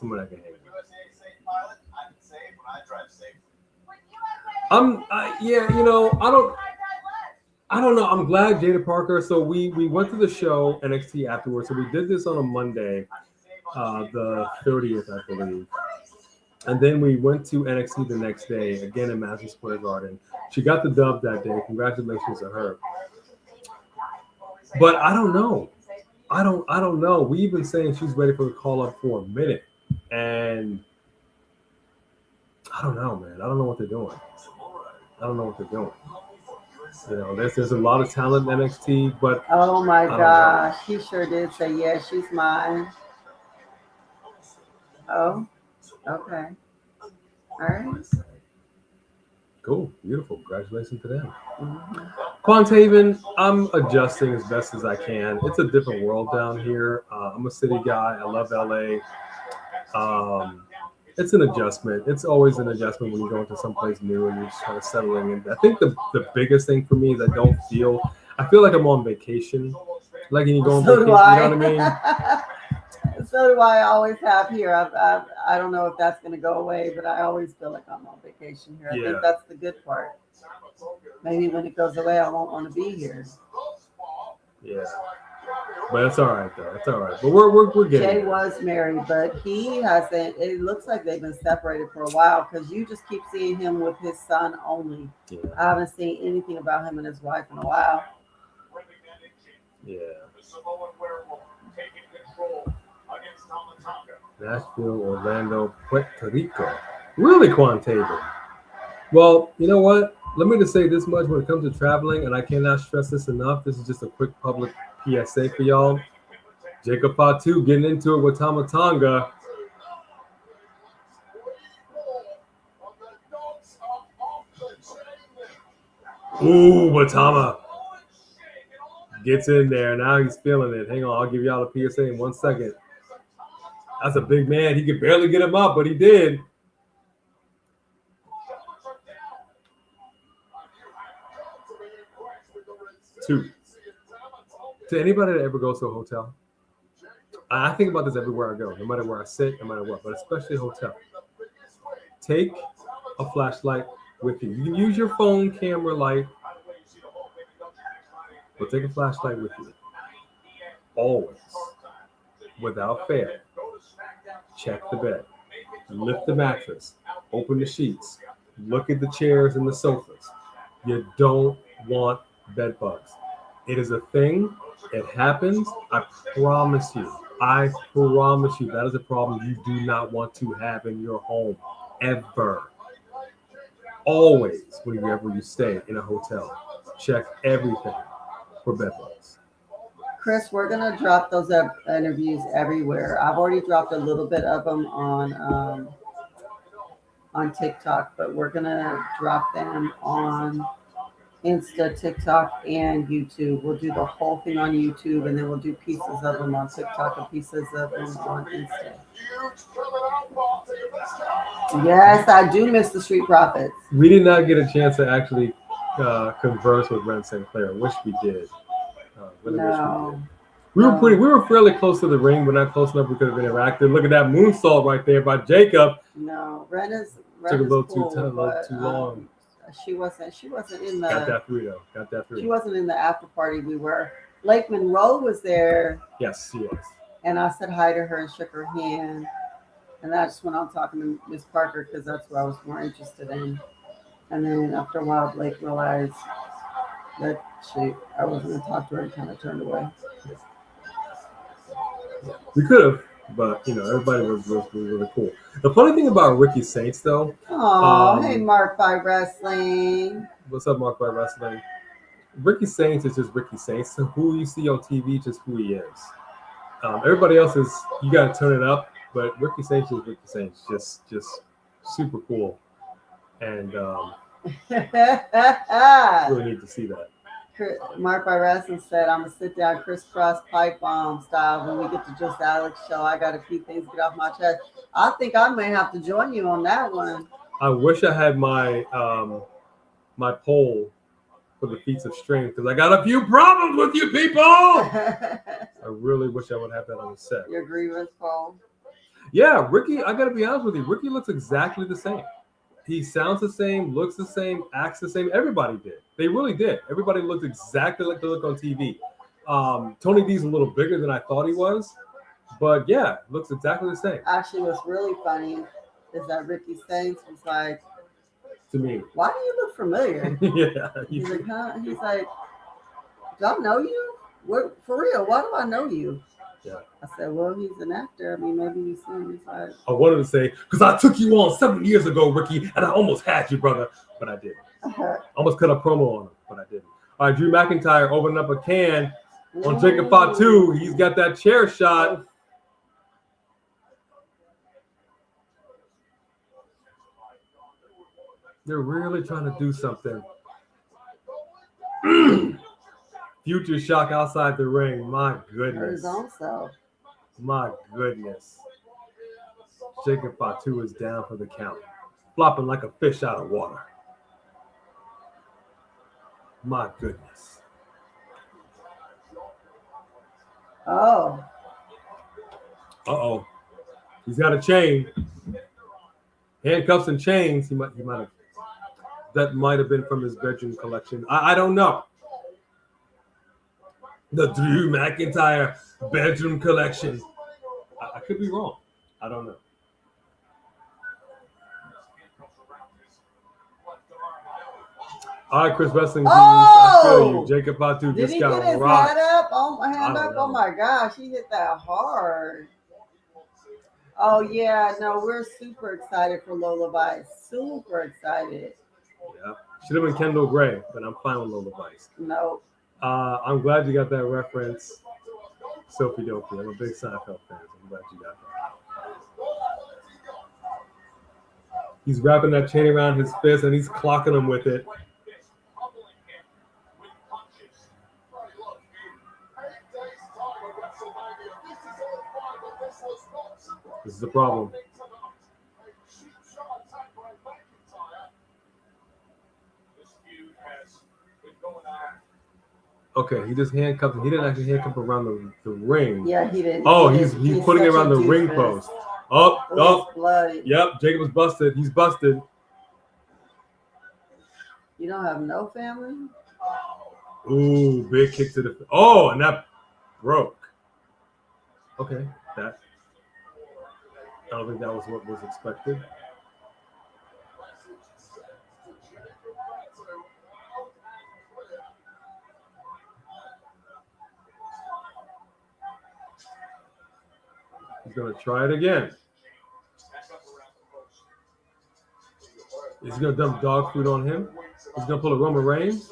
don't know. I'm glad Jada Parker. So we went to the show NXT afterwards. So we did this on a Monday, the 30th, I believe. And then we went to NXT the next day, again in Madison Square Garden. She got the dub that day. Congratulations to her. But I don't know. I don't know. We've been saying she's ready for the call up for a minute. And I don't know, man. I don't know what they're doing. You know, there's a lot of talent in NXT, but oh my gosh, he sure did say, yeah, she's mine. Oh, okay. All right. Cool, beautiful. Congratulations to them. Quanthaven, I'm adjusting as best as I can. It's a different world down here. I'm a city guy. I love LA. It's an adjustment. It's always an adjustment when you go into someplace new and you're just kind of settling in. I think the biggest thing for me is I feel like I'm on vacation. Like when you go on vacation, you know what I mean? So do I always have here. I don't know if that's going to go away, but I always feel like I'm on vacation here. I think that's the good part. Maybe when it goes away, I won't want to be here. Yeah. But it's all right, though. It's all right. But we're getting Jay was married, but he hasn't. It looks like they've been separated for a while because you just keep seeing him with his son only. Yeah. I haven't seen anything about him and his wife in a while. Yeah. Nashville, Orlando, Puerto Rico. Really, Quanthaven. Well, you know what? Let me just say this much when it comes to traveling, and I cannot stress this enough. This is just a quick public PSA for y'all. Jacob Fatu getting into it with Tama Tonga. Ooh, but Tama gets in there. Now he's feeling it. Hang on, I'll give y'all a PSA in 1 second. That's a big man. He could barely get him up, but he did. Two. To anybody that ever goes to a hotel, I think about this everywhere I go, no matter where I sit, no matter what, but especially a hotel. Take a flashlight with you. You can use your phone camera light, but take a flashlight with you. Always. Without fail. Check the bed. Lift the mattress. Open the sheets. Look at the chairs and the sofas. You don't want bed bugs. It is a thing. It happens. I promise you. That is a problem you do not want to have in your home ever. Always, whenever you stay in a hotel, check everything for bed bugs. Chris, we're gonna drop those interviews everywhere. I've already dropped a little bit of them on TikTok, but we're gonna drop them on Insta, TikTok, and YouTube. We'll do the whole thing on YouTube, and then we'll do pieces of them on TikTok and pieces of them on Insta. Yes, I do miss the Street Profits. We did not get a chance to actually converse with Ren Sinclair. Wish we did. No. We were fairly close to the ring, but not close enough we could have interacted. Look at that moonsault right there by Jacob. No, Ren took a little cool, too long. She wasn't in the. Got that through though. She wasn't in the after party. We were. Lake Monroe was there. Yes, she was. And I said hi to her and shook her hand. And I just went on talking to Miss Parker because that's what I was more interested in. And then after a while, Blake realized that I wasn't going to talk to her and kind of turned away. We could have, but everybody was really cool. The funny thing about Ricky Saints, though. Oh, hey, Mark by Wrestling. What's up, Mark by Wrestling? Ricky Saints is just Ricky Saints. So who you see on TV, just who he is. Everybody else is, you got to turn it up, but Ricky Saints is Ricky Saints. Just super cool. And really need to see that. Mark by Wrestling said, I'm going to sit down crisscross pipe bomb style when we get to Just Alex show. I got a few things to get off my chest. I think I may have to join you on that one. I wish I had my my poll for the feats of strength, because I got a few problems with you people. I really wish I would have that on the set. Your grievance poll? Yeah, Ricky, I got to be honest with you. Ricky looks exactly the same. He sounds the same, looks the same, acts the same. Everybody did. They really did. Everybody looked exactly like they look on TV. Tony D's a little bigger than I thought he was. But yeah, looks exactly the same. Actually, what's really funny is that Ricky Saints was like, to me, why do you look familiar? Yeah. He's like, huh? He's like, do I know you? What, for real, why do I know you? Yeah. I said, well, he's an actor. I mean, maybe you've seen him. He's like, I wanted to say, because I took you on 7 years ago, Ricky, and I almost had you, brother, but I didn't. Almost cut a promo on him, but I didn't. All right, Drew McIntyre opening up a can on Jacob Fatu. He's got that chair shot. They're really trying to do something. Future shock outside the ring. My goodness. his own self. My goodness. Jacob Fatu is down for the count. Flopping like a fish out of water. My goodness. Oh. Uh-oh. He's got a chain. Handcuffs and chains. He might have. That might have been from his bedroom collection. I don't know. The Drew McIntyre bedroom collection. I could be wrong. I don't know. All right, Chris Wrestling. I feel you. Jacob Fatu Did just he got get his rocked. head up? Oh my gosh, he hit that hard. Oh yeah, no, we're super excited for Lola Vice. Super excited. Yeah, should have been Kendall Gray, but I'm fine with Lola Vice. No. I'm glad you got that reference, Sophie Dopey. I'm a big Seinfeld fan. So I'm glad you got that. He's wrapping that chain around his fist and he's clocking him with it. This is the problem. Okay, he just handcuffed him. He didn't actually handcuff around the ring. Yeah, he didn't. Oh, he's putting it around the ring post. Oh, bloody. Yep, Jacob was busted. He's busted. You don't have no family? Ooh, big kick to the. Oh, and that broke. Okay, that. I don't think that was what was expected. He's going to try it again. Is he going to dump dog food on him? He's going to pull a Roman Reigns?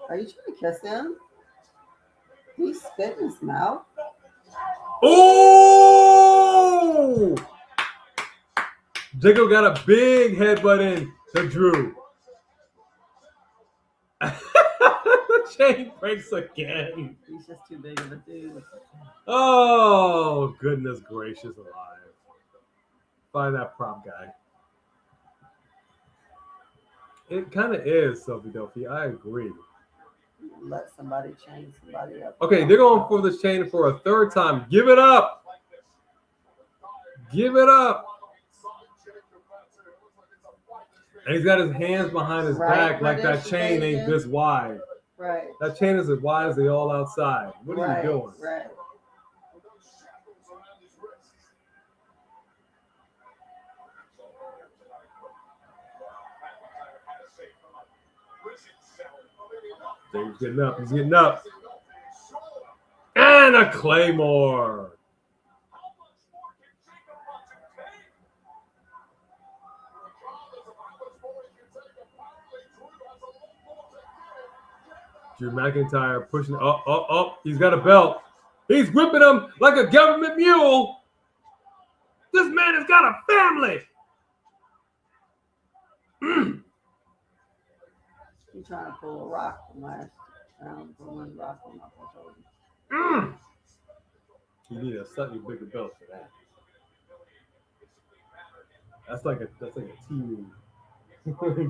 Are you trying to kiss him? He spit in his mouth. Oh! Jacob got a big headbutt in to Drew. The chain breaks again. He's just too big of a dude. Oh, goodness gracious alive. Find that prop guy. It kind of is, Sophie Duffy. I agree. Let somebody chain somebody up. Okay, they're going for this chain for a third time. Give it up. Give it up. And he's got his hands behind his back like that chain ain't this wide. Right. That chain is as wide as they all outside. What are you doing? Right. He's getting up. He's getting up. And a Claymore. Drew McIntyre pushing. Oh. He's got a belt. He's whipping him like a government mule. This man has got a family. He's trying to pull a rock from last round. One rock from off my shoulder. You need a slightly bigger belt for that. That's like a team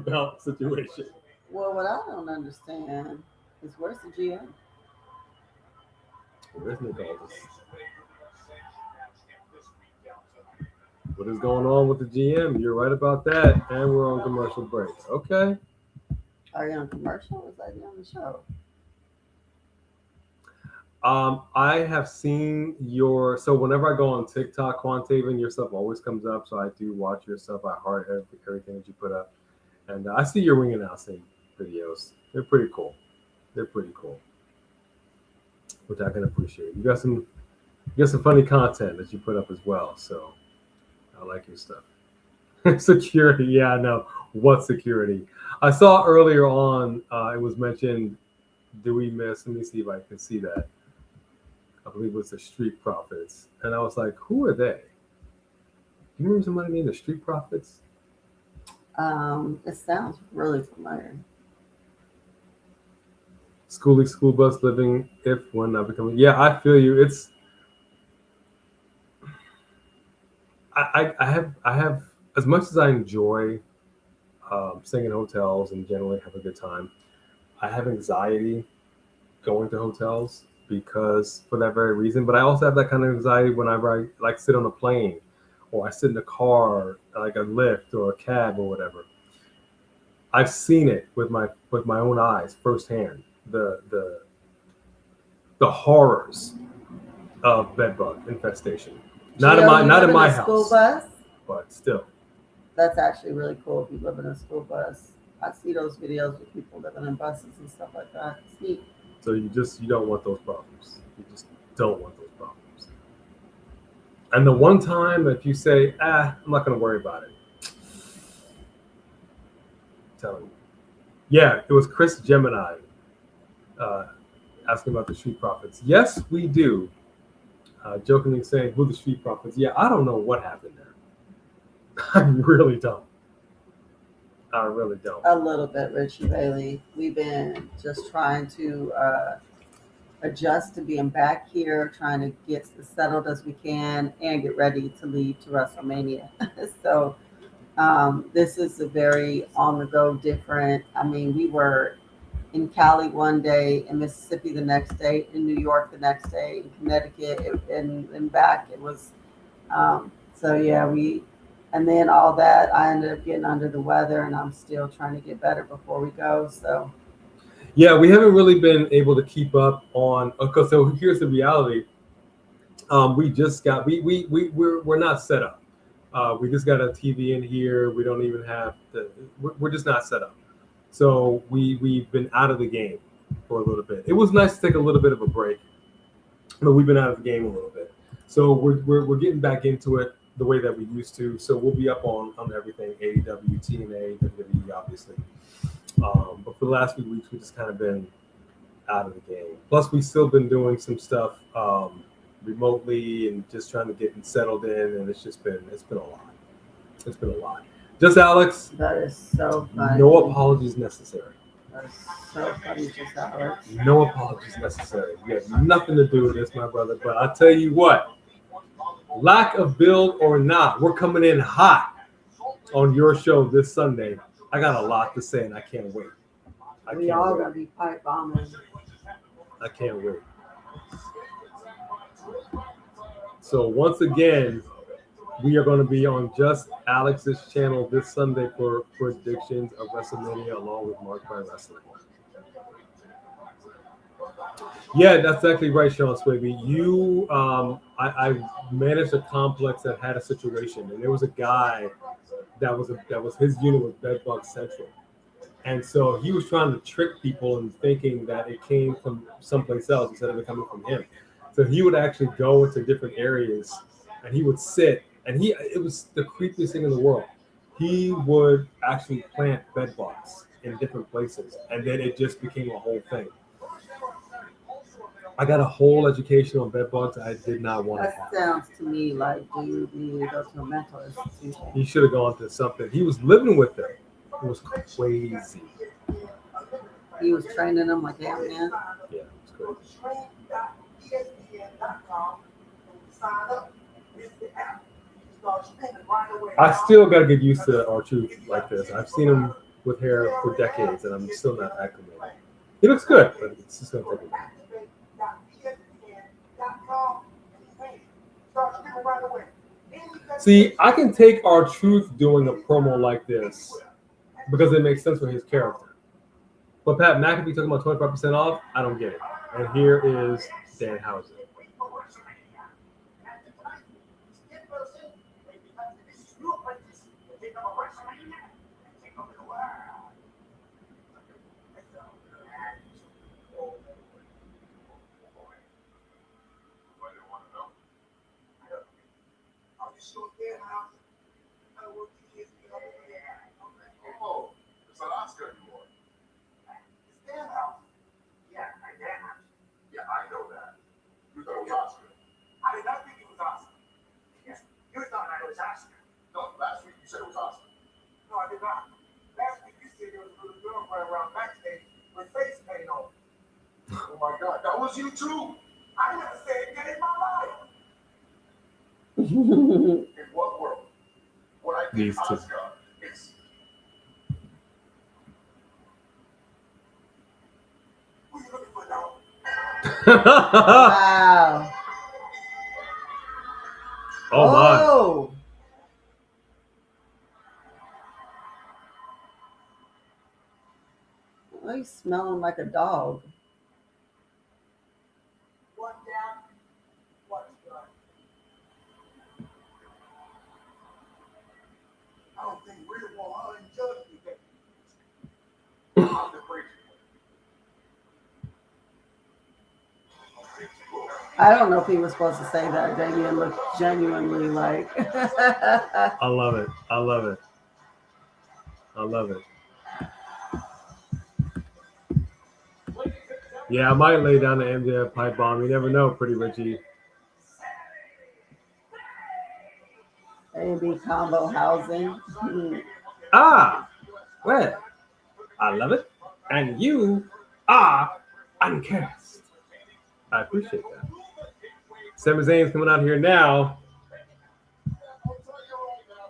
belt situation. Well, what I don't understand is where's the GM? Where's Nick Aldis? What is going on with the GM? You're right about that. And we're on commercial break. Okay. Are you on commercial or is that you on the show? I have seen so whenever I go on TikTok, Quantaven, your stuff always comes up. So I do watch your stuff. I heart everything that you put up. And I see your ring announcing videos. They're pretty cool. Which I can appreciate. You got some funny content that you put up as well. So I like your stuff. Security. Yeah, I know. What security? I saw earlier on, it was mentioned, do we miss? Let me see if I can see that. I believe it was the Street Profits. And I was like, who are they? Do you remember somebody named the Street Profits? It sounds really familiar. School bus living if when not becoming. Yeah, I feel you. It's I have as much as I enjoy staying in hotels and generally have a good time, I have anxiety going to hotels because for that very reason. But I also have that kind of anxiety whenever I like sit on a plane or I sit in a car, like a Lyft or a cab or whatever. I've seen it with my own eyes firsthand. The horrors of bedbug infestation. Not in my house. School bus? But still. That's actually really cool if you live in a school bus. I see those videos with people living in buses and stuff like that. It's neat. So you don't want those problems. You just don't want those problems. And the one time if you say, I'm not going to worry about it. I'm telling you. Yeah, it was Chris Gemini asking about the Street Profits. Yes, we do. Jokingly saying, who the Street Profits? Yeah, I don't know what happened there. I really don't. A little bit, Richie Bailey. We've been just trying to adjust to being back here, trying to get as settled as we can and get ready to leave to WrestleMania. So this is a very on-the-go different. I mean, we were in Cali one day, in Mississippi the next day, in New York the next day, in Connecticut, and back. It was, and then all that, I ended up getting under the weather, and I'm still trying to get better before we go. So, yeah, we haven't really been able to keep up on. Okay, so here's the reality. We're not set up. We just got a TV in here. We don't even have we're just not set up. So we've been out of the game for a little bit. It was nice to take a little bit of a break, but we've been out of the game a little bit. So we're getting back into it the way that we used to. So we'll be up on everything, AEW, TNA, WWE, obviously. But for the last few weeks, we've just kind of been out of the game. Plus, we've still been doing some stuff remotely and just trying to get settled in, and it's been a lot. It's been a lot. Just Alex. That is so funny. No apologies necessary. That is so funny, just Alex. No apologies necessary. You have nothing to do with this, my brother. But I'll tell you what, lack of build or not, we're coming in hot on your show this Sunday. I got a lot to say, and I can't wait. We all gonna be pipe bombing. I can't wait. So once again, we are going to be on Just Alex's channel this Sunday for predictions of WrestleMania along with Mark by Wrestling. Yeah, that's exactly right, Sean Swaby. I managed a complex that had a situation, and there was a guy that was his unit was Bedbug Central, And so he was trying to trick people and thinking that it came from someplace else instead of it coming from him. So he would actually go into different areas and he would sit, and it was the creepiest thing in the world. He would actually plant bed bugs in different places, and then it just became a whole thing. I got a whole education on bed bugs I did not want to have. That sounds to me like dude needed to go to a mental institution. He should have gone to something. He was living with them. It was crazy. He was training them like that, man. Yeah, it was crazy. I still got to get used to R-Truth like this. I've seen him with hair for decades, and I'm still not acclimated. He looks good, but it's just going to take a while. See, I can take R-Truth doing a promo like this because it makes sense for his character. But Pat McAfee talking about 25% off, I don't get it. And here is Dan Houser. Oh, it's not Oscar anymore. It's Dan House. Yeah, my Dan House. Yeah, I know that. You thought it was Oscar. I did not think it was Oscar. Yes, you thought it was Oscar. No, last week you said it was Oscar. No, I did not. Last week you said there was a little girl running around backstage with face paint on. Oh my God, that was you too. I never said that in my life. In what world? What I think These two. Oscar is. Who you looking for now? Wow. Oh my. Oh. Oh, he's smelling like a dog. One down, one done. I don't think Rhea will judge me. I'm the crazy one. I don't know if he was supposed to say that. Damien looked genuinely like. I love it. I love it. I love it. Yeah, I might lay down the MJF pipe bomb. You never know, Pretty Richie. A&B combo housing. Ah, well, I love it. And you are uncast. I appreciate that. Sami Zayn's coming out here now.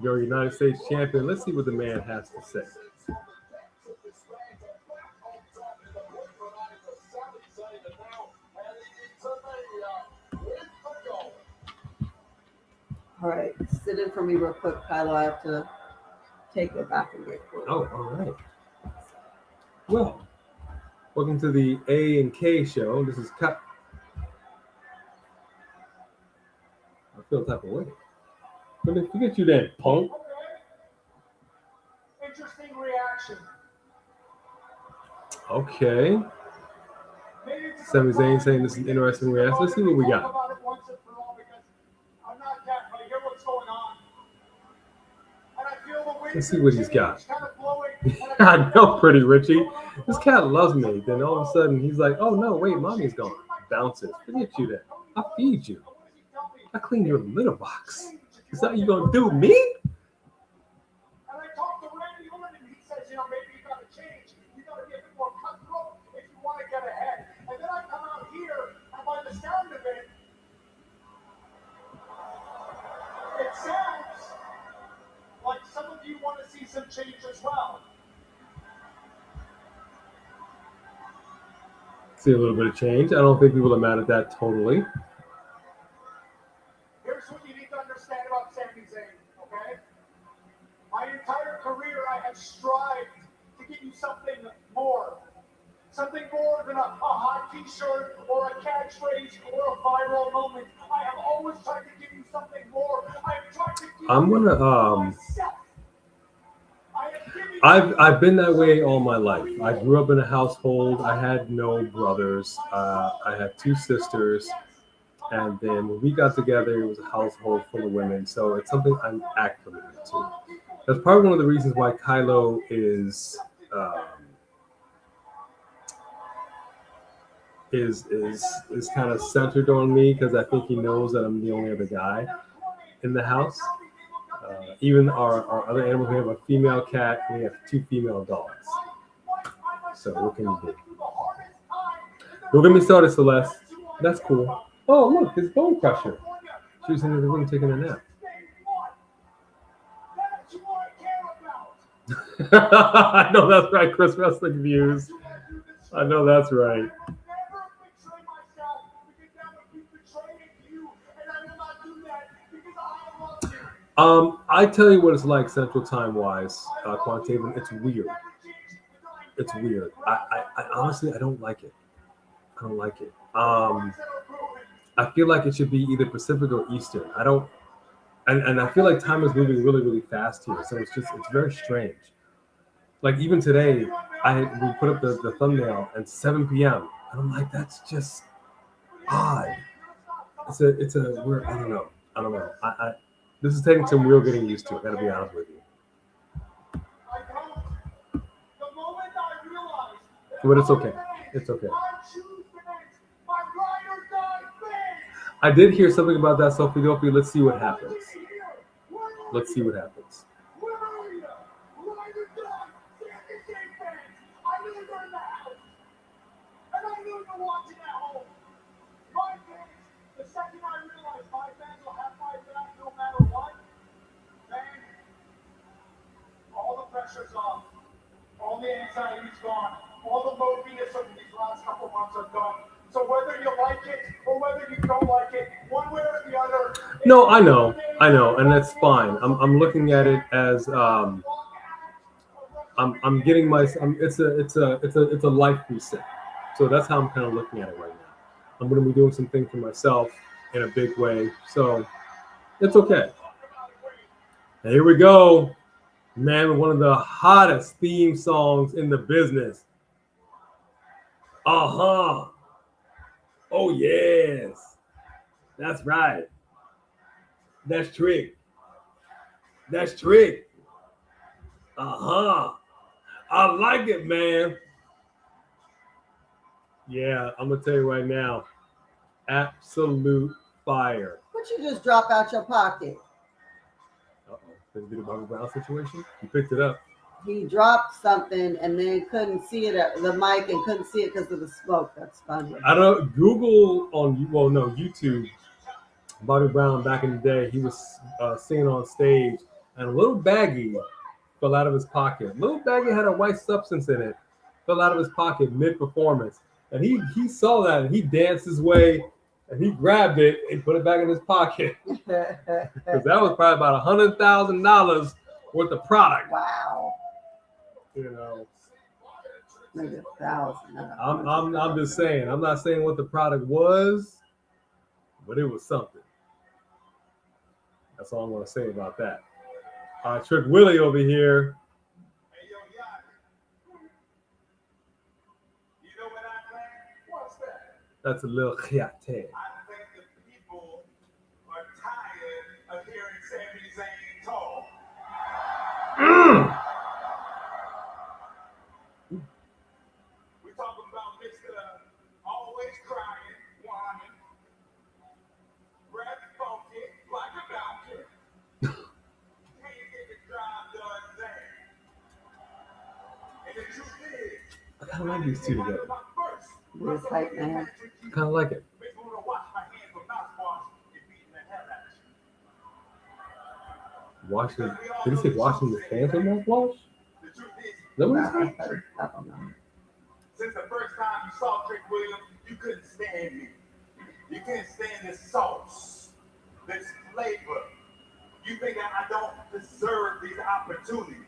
Your United States champion. Let's see what the man has to say. All right, sit in for me real quick, Kylo. I have to take it back and get quick. Oh, all right. Well, welcome to the A and K show. This is Cut. I feel type of way. Forget you then, punk. Interesting reaction. Okay. Sami Zayn saying this is an interesting reaction. Let's see what we got. Let's see what he's got. I know, Pretty Richie. This cat loves me. Then all of a sudden, he's like, oh, no, wait, mommy's gone. Bounces. Forget you then. I'll feed you. I clean your litter box. Is that what you going to do, me? And I talked to Randy Orton, and he says, maybe you got to change. You got to be a bit more cutthroat if you want to get ahead. And then I come out here, and by the sound of it, it sounds like some of you want to see some change as well. See a little bit of change. I don't think people are mad at that totally. Here's what you need to understand about Sami Zayn, okay? My entire career, I have strived to give you something more. Something more than a hot t-shirt or a catchphrase or a viral moment. I have always tried to give you something more. I have tried to give I'm gonna myself. I have given I've been that way all my life. I grew up in a household. I had no brothers. I had 2 sisters, and then when we got together, it was a household full of women. So it's something I'm acclimated to. That's probably one of the reasons why Kylo is kind of centered on me, because I think he knows that I'm the only other guy in the house. Even our other animals, we have a female cat and we have 2 female dogs. So what can you do? Don't get me started, Celeste. That's cool. Oh, look, it's Bone Crusher. She was in the room taking a nap. I know that's right, Chris Wrestling Views. I know that's right. I tell you what it's like Central Time wise, Quantaven. It's weird. It's weird. I honestly, I don't like it. I don't like it. I feel like it should be either Pacific or Eastern. I don't, and I feel like time is moving really, really fast here. So it's very strange. Like even today, we put up the thumbnail at 7 p.m. and I'm like, that's just odd. It's a weird, I don't know. This is taking some real getting used to. I gotta be honest with you. But it's okay. It's okay. I did hear something about that, Sophie Dopey. Let's see what happens. Let's see what happens. Off. All the anxiety's gone. All the loneliness of these last couple months are gone. So whether you like it or whether you don't like it, one way or the other. No, I know, and that's fine. I'm looking at it as I'm getting my. It's a life reset. So that's how I'm kind of looking at it right now. I'm going to be doing some things for myself in a big way. So it's okay. And here we go. Man, one of the hottest theme songs in the business. Oh, yes. That's right. That's Trick. I like it, man. Yeah, I'm going to tell you right now. Absolute fire. What you just drop out your pocket? Did you do the Bobby Brown situation? You picked it up. He dropped something and then couldn't see it at the mic and couldn't see it because of the smoke. That's funny. I don't Google YouTube. Bobby Brown back in the day, he was singing on stage, and a little baggie fell out of his pocket. Little baggie had a white substance in it, fell out of his pocket mid-performance, and he saw that and he danced his way. And he grabbed it and put it back in his pocket. Because that was probably about $100,000 worth of product. Wow. You know. Maybe 1,000. I'm just saying. I'm not saying what the product was, but it was something. That's all I'm going to say about that. Trick Willie over here. Hey, yo, Yachty. You know what I think? What's that? That's a Lil Yachty. I think the people are tired of hearing Sami Zayn talk. We're talking about Mr. Always Crying, whining, breath funky like a donkey. Can't get the job done there. And the truth is, I kind of like these two together. Real tight, man. I kind of like it. Washing? Did he say washing his hands with mouthwash? Is that what he said? I don't know. Since the first time you saw Trick Williams, you couldn't stand me. You can't stand this sauce, this flavor. You think I don't deserve these opportunities.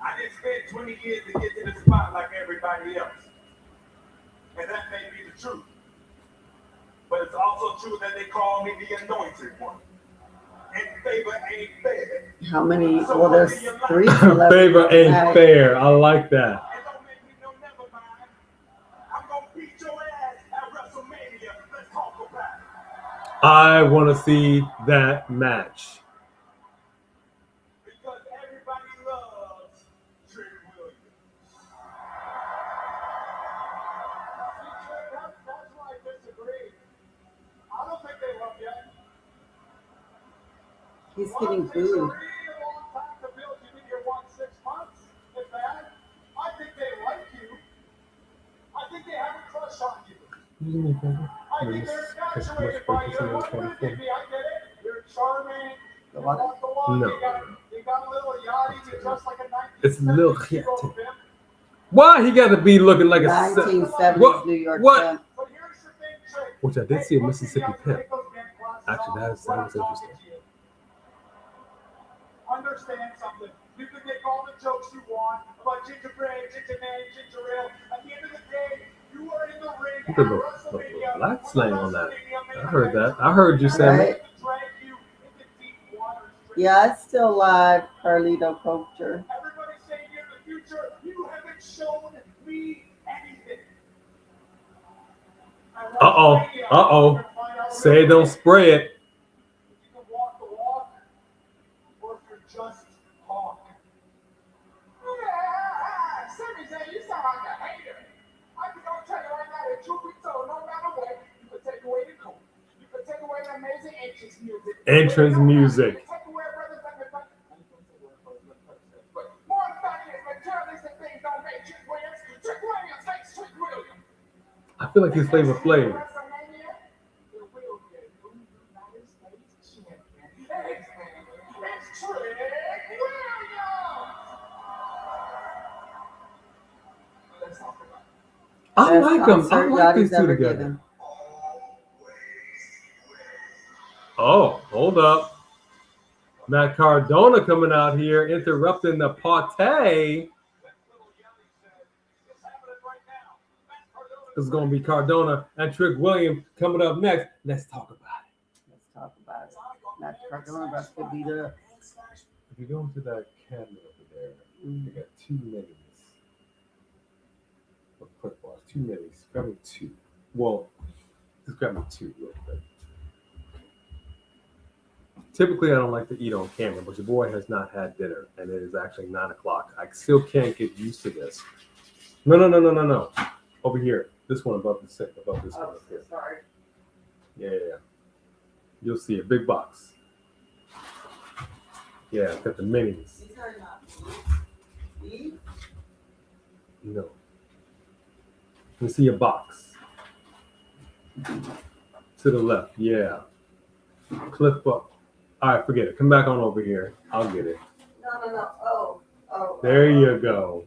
I didn't spend 20 years to get to the spot like everybody else. And that may be the truth. But it's also true that they call me the anointed one. And favor ain't fair. How many? Well, there's 3 Favor celebrities. ain't fair. I like that. And don't make me no never mind. I'm gonna beat your ass at WrestleMania. Let's talk about it. I want to see that match. Because everybody loves Trick Williams. That's why I disagree. I don't think they love you. He's getting booed. Really long time to build. You've been here 6 months. If that, I think they like you. I think they have a crush on you. I think they're infatuated by you. What would it be? I get it. You're charming. The what? You walk the walk. No. You got a Lil Yachty. You're just like a 1970s It's Lil hero Yachty. pimp. Why he got to be looking like a 1970s What? New York What? pimp. But here's the thing, Trick. Which I did see a Hey, Mississippi look at you, pimp. take those damn glasses Actually, that off. is- When that I'm was talking interesting. to you. Understand something. You can make all the jokes you want about gingerbread, ginger man, ginger ale. At the end of the day, you are in the ring. Look at the black slang on that. I heard that. I heard you say Right. that. Yeah, it's still live, Carlito Culture. Everybody's saying in the future, you haven't shown me anything. Uh-oh. Say don't spray it. You can walk the walk, or if you're just talk. Yeah, Sami Zayn, you sound like a hater. I can go tell you right now that truth be told, no matter what, you can take away the coat. You can take away the amazing entrance music. Entrance music. You can take away brothers like the but more fact is, materialistic things don't make Trick Williams. Trick Williams makes Trick Williams. I feel like he's Flavor Flav. I like them. I like these two together. Oh, hold up. Matt Cardona coming out here, interrupting the party. This is going to be Cardona and Trick Williams coming up next. Let's talk about it. Let's talk about it. Matt Cardona about to beat up. If you go into that cabinet over there, you got 2 minis. Or quick bars, 2 minis. Grab me 2. Well, just grab me 2 real quick. Typically, I don't like to eat on camera, but your boy has not had dinner, and it is actually 9 o'clock. I still can't get used to this. No. Over here. This one above this one up here. Sorry. Yeah. You'll see a big box. Yeah, it's got the minis. These are not beef. No. You see a box. To the left, yeah. Clip up. All right, forget it. Come back on over here. I'll get it. No. Oh. There you go.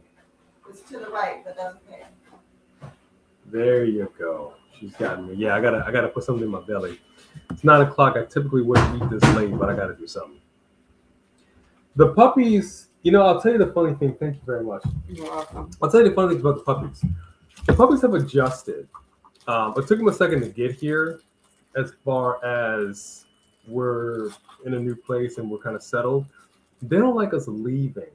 It's to the right, but that's okay. There you go. She's got me. Yeah, I gotta put something in my belly. It's 9 o'clock. I typically wouldn't eat this late, but I gotta do something. The puppies, I'll tell you the funny thing. Thank you very much. You're welcome. I'll tell you the funny thing about the puppies. The puppies have adjusted. It took them a second to get here as far as we're in a new place and we're kind of settled. They don't like us leaving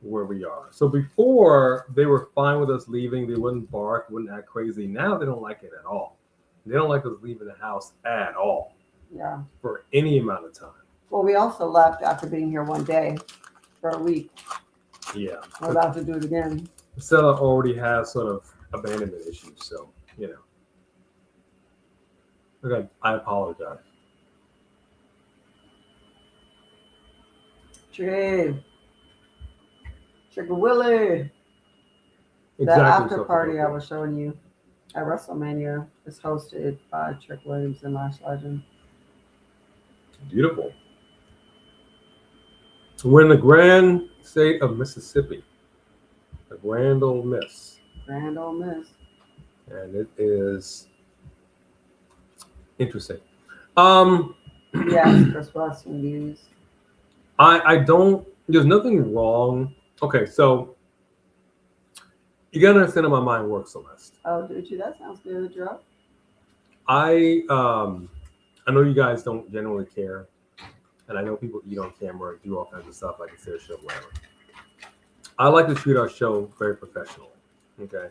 where we are. So before, they were fine with us leaving. They wouldn't bark, wouldn't act crazy. Now they don't like it at all. They don't like us leaving the house at all. Yeah. For any amount of time. Well, we also left after being here one day for a week. Yeah. We're about to do it again. The seller already has sort of abandonment issues, so, Okay, I apologize. Trick Willie. The Exactly after so party I forth. was showing you at WrestleMania is hosted by Trick Williams and Lash Legend. Beautiful. We're in the grand state of Mississippi. The Grand Ole Miss. Grand Ole Miss. And it is interesting. Yes, Chris Wrestling News. I don't, there's nothing wrong. Okay, so you gotta understand how my mind works, Celeste. Oh, did you? That sounds good, Joe. I know you guys don't generally care and I know people eat on camera and do all kinds of stuff like it's their show, whatever. I like to treat our show very professionally. Okay.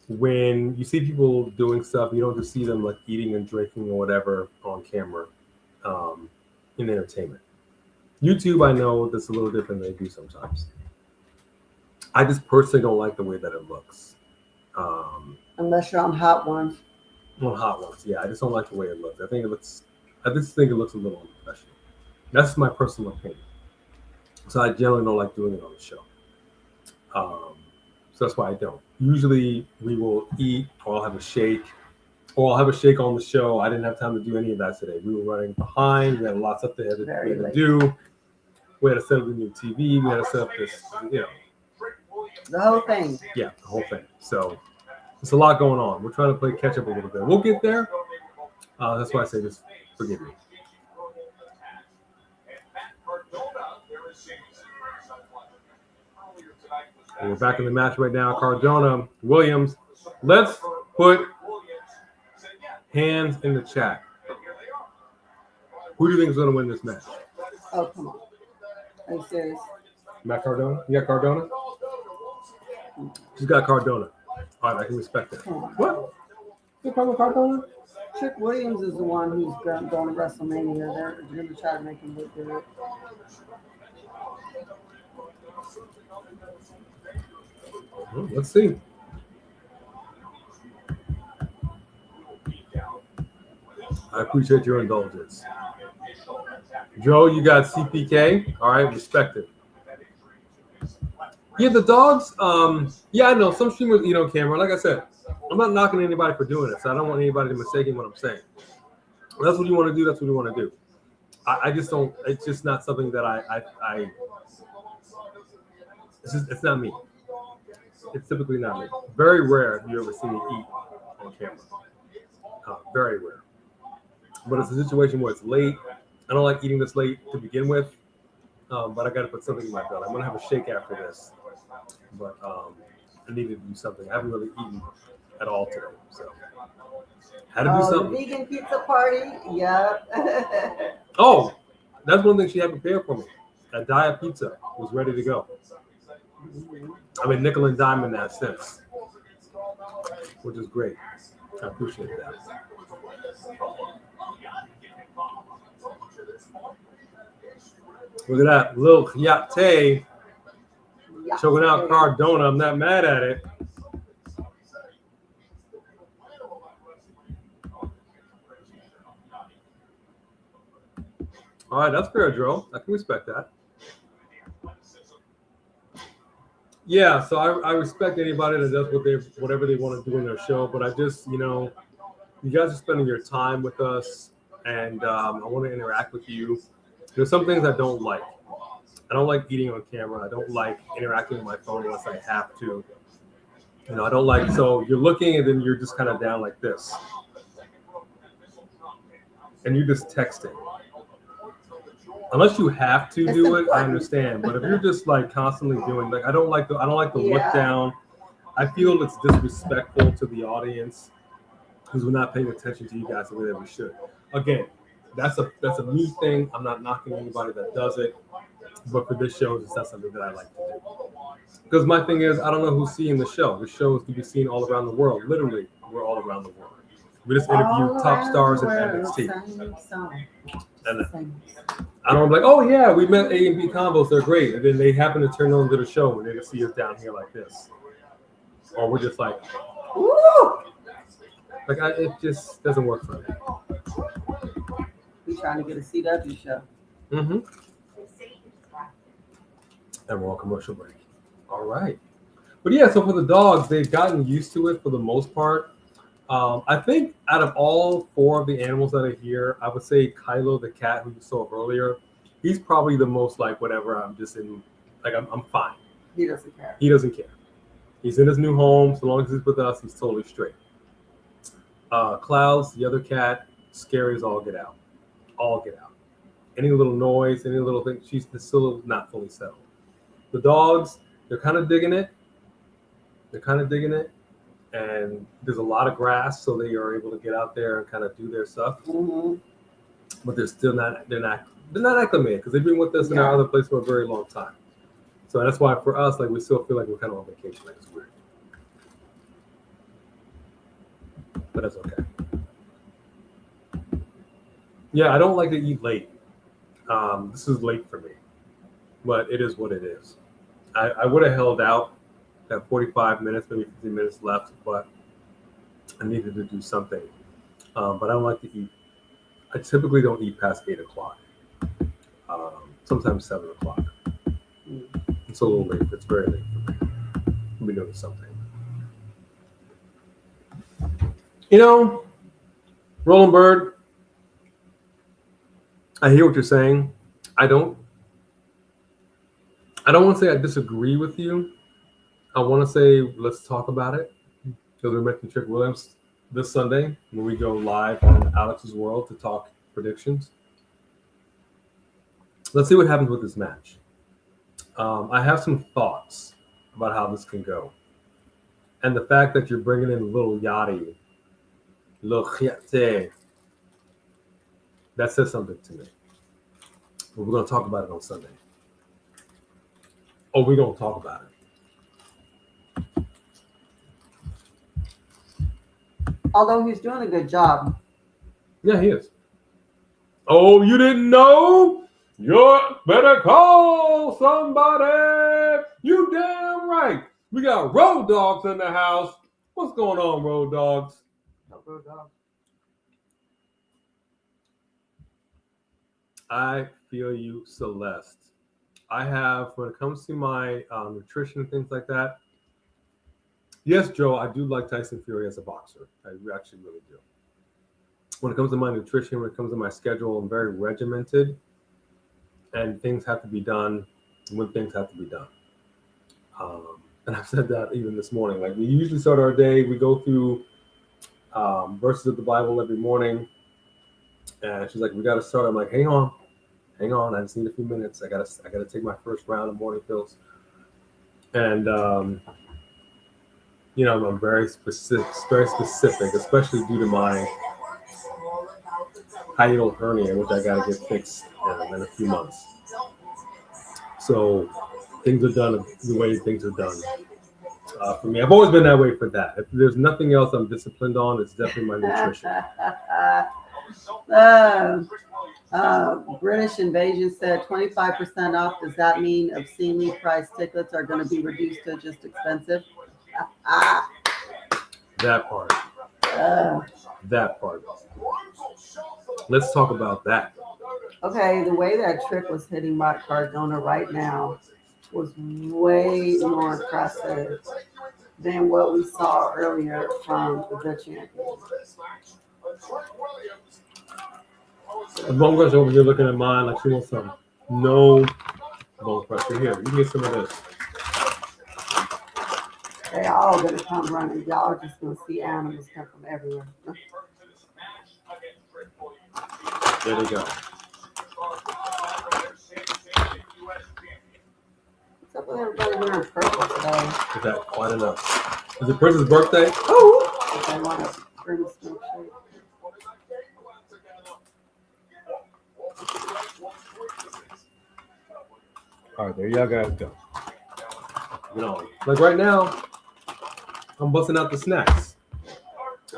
When you see people doing stuff, you don't just see them like eating and drinking or whatever on camera in entertainment. YouTube, I know that's a little different than they do sometimes. I just personally don't like the way that it looks. Unless you're on Hot Ones. On Hot Ones, yeah, I just don't like the way it looks. I just think it looks a little unprofessional. That's my personal opinion. So I generally don't like doing it on the show. So that's why I don't. Usually we will eat, or I'll have a shake, or I'll have a shake on the show. I didn't have time to do any of that today. We were running behind. We had a lot of stuff we had to do. We had to set up the new TV. We had to set up this, The whole thing. Yeah, the whole thing. So it's a lot going on. We're trying to play catch up a little bit. We'll get there. That's why I say just forgive me. And we're back in the match right now. Cardona, Williams. Let's put hands in the chat. Who do you think is going to win this match? Oh, come on. Are you serious? Matt Cardona? You got Cardona? She's got Cardona. All right, I can respect that. What? You talking about Cardona? Trick Williams is the one who's going to WrestleMania. They're going to try to make him look good. Let's see. I appreciate your indulgence. Joe, you got CPK. All right, respect it. Yeah, the dogs. Yeah, I know some streamers eat on camera. Like I said, I'm not knocking anybody for doing it, so I don't want anybody to mistake what I'm saying. If that's what you want to do. That's what you want to do. I just don't. It's just not something that I it's not me. It's typically not me. Very rare if you ever see me eat on camera. Very rare. But it's a situation where it's late. I don't like eating this late to begin with, but I got to put something in my belly. I'm going to have a shake after this. But I needed to do something. I haven't really eaten at all today. So had to do something. The vegan pizza party. Yep. Oh, that's one thing she had prepared for me. A diet pizza was ready to go. I've been nickel and dime in that since, which is great. I appreciate that. Look at that. Lil Yachty choking out Cardona. I'm not mad at it. All right, that's fair, Joe. I can respect that. Yeah, so I respect anybody that does whatever they want to do in their show, but I just, you guys are spending your time with us, and I want to interact with you. There's some things I don't like. I don't like eating on camera. I don't like interacting with my phone unless I have to. I don't like, so you're looking and then you're just kind of down like this. And you're just texting. Unless you have to do it, I understand. But if you're just like constantly doing, like I don't like the look down. I feel it's disrespectful to the audience because we're not paying attention to you guys the way that we should. Again, that's a me thing. I'm not knocking anybody that does it, but for this show, it's not something that I like to do. Because my thing is, I don't know who's seeing the show. The show is to be seen all around the world. Literally, we're all around the world. We just interview top stars in NXT. And I don't be like, oh yeah, we met A&B Convos, they're great. And then they happen to turn on to the show and they see us down here like this. Or we're just like, Woo! like it just doesn't work for me. We're trying to get a CW show. Mm-hmm. And we're on commercial break. All right. But yeah, so for the dogs, they've gotten used to it for the most part. I think out of all four of the animals that are here, I would say Kylo, the cat who you saw earlier, he's probably the most like whatever. I'm just in, like I'm fine. He doesn't care. He doesn't care. He's in his new home. So long as he's with us, he's totally straight. Clouds, the other cat, scary as all get out. All get out. Any little noise, any little thing, she's still not fully settled. The dogs, they're kind of digging it. And there's a lot of grass, so they are able to get out there and kind of do their stuff. Mm-hmm. But they're still not they're not acclimated because they've been with us in our other place for a very long time. So that's why for us, like we still feel like we're kind of on vacation. Like it's weird, but that's okay. Yeah, I don't like to eat late. This is late for me, but it is what it is. I would have held out at 45 minutes, maybe 15 minutes left, but I needed to do something. But I don't like to eat. I typically don't eat past 8 o'clock. Sometimes 7 o'clock. It's a little late. It's very late for me. I'll be doing something. You know, Roland Bird, I hear what you're saying. I don't want to say I disagree with you. I want to say let's talk about it. Because we're making Trick Williams this Sunday when we go live on Alex's World to talk predictions. Let's see what happens with this match. I have some thoughts about how this can go. And the fact that you're bringing in Lil Yachty, that says something to me. But we're going to talk about it on Sunday. Oh, we're going to talk about it. Although he's doing a good job. Yeah, he is. Oh, you didn't know? You better call somebody. You damn right. We got Road Dogs in the house. What's going on, Road Dogs? Road Dogs. I feel you, Celeste. I have, when it comes to my nutrition and things like that, yes, Joe, I do like Tyson Fury as a boxer. I actually really do. When it comes to my nutrition, when it comes to my schedule, I'm very regimented. And things have to be done when things have to be done. And I've said that even this morning. Like we usually start our day, we go through verses of the Bible every morning. And she's like, we got to start. I'm like, hang on. I just need a few minutes. I gotta take my first round of morning pills. And you know, I'm very specific, especially due to my hiatal hernia, which I gotta get fixed in a few months. So things are done the way things are done for me. I've always been that way for that. If there's nothing else I'm disciplined on, it's definitely my nutrition. British Invasion said 25% off. Does that mean obscenely priced tickets are going to be reduced to just expensive? That part. That part. Let's talk about that. Okay, the way that Trick was hitting Matt Cardona right now was way more impressive than what we saw earlier from the champion. The bone crusher over here looking at mine like she wants some. No bone crusher. Here, you can get some of this. They all gonna come running. Y'all are just gonna see animals come from everywhere. There they go. What's up with everybody wearing purple today? Is that quite enough? Is it Prince's birthday? Oh! They want to bring the smoke shake. All right, there y'all guys go. You know, like right now, I'm busting out the snacks.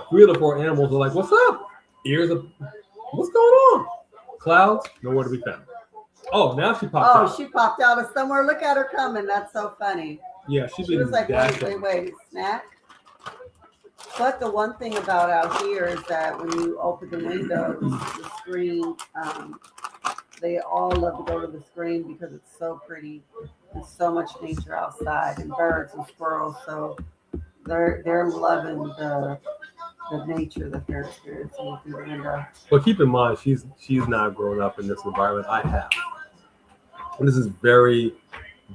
3 of the 4 animals are like, "What's up?" Ears of, "What's going on?" Clouds, nowhere to be found. Oh, now she popped out. Oh, she popped out of somewhere. Look at her coming. That's so funny. Yeah, She was like, wait, snack? But the one thing about out here is that when you open the windows, the screen, they all love to go to the screen because it's so pretty. There's so much nature outside and birds and squirrels. So they're loving the nature that they're experiencing through the window. But keep in mind, she's not grown up in this environment. I have. And this is very,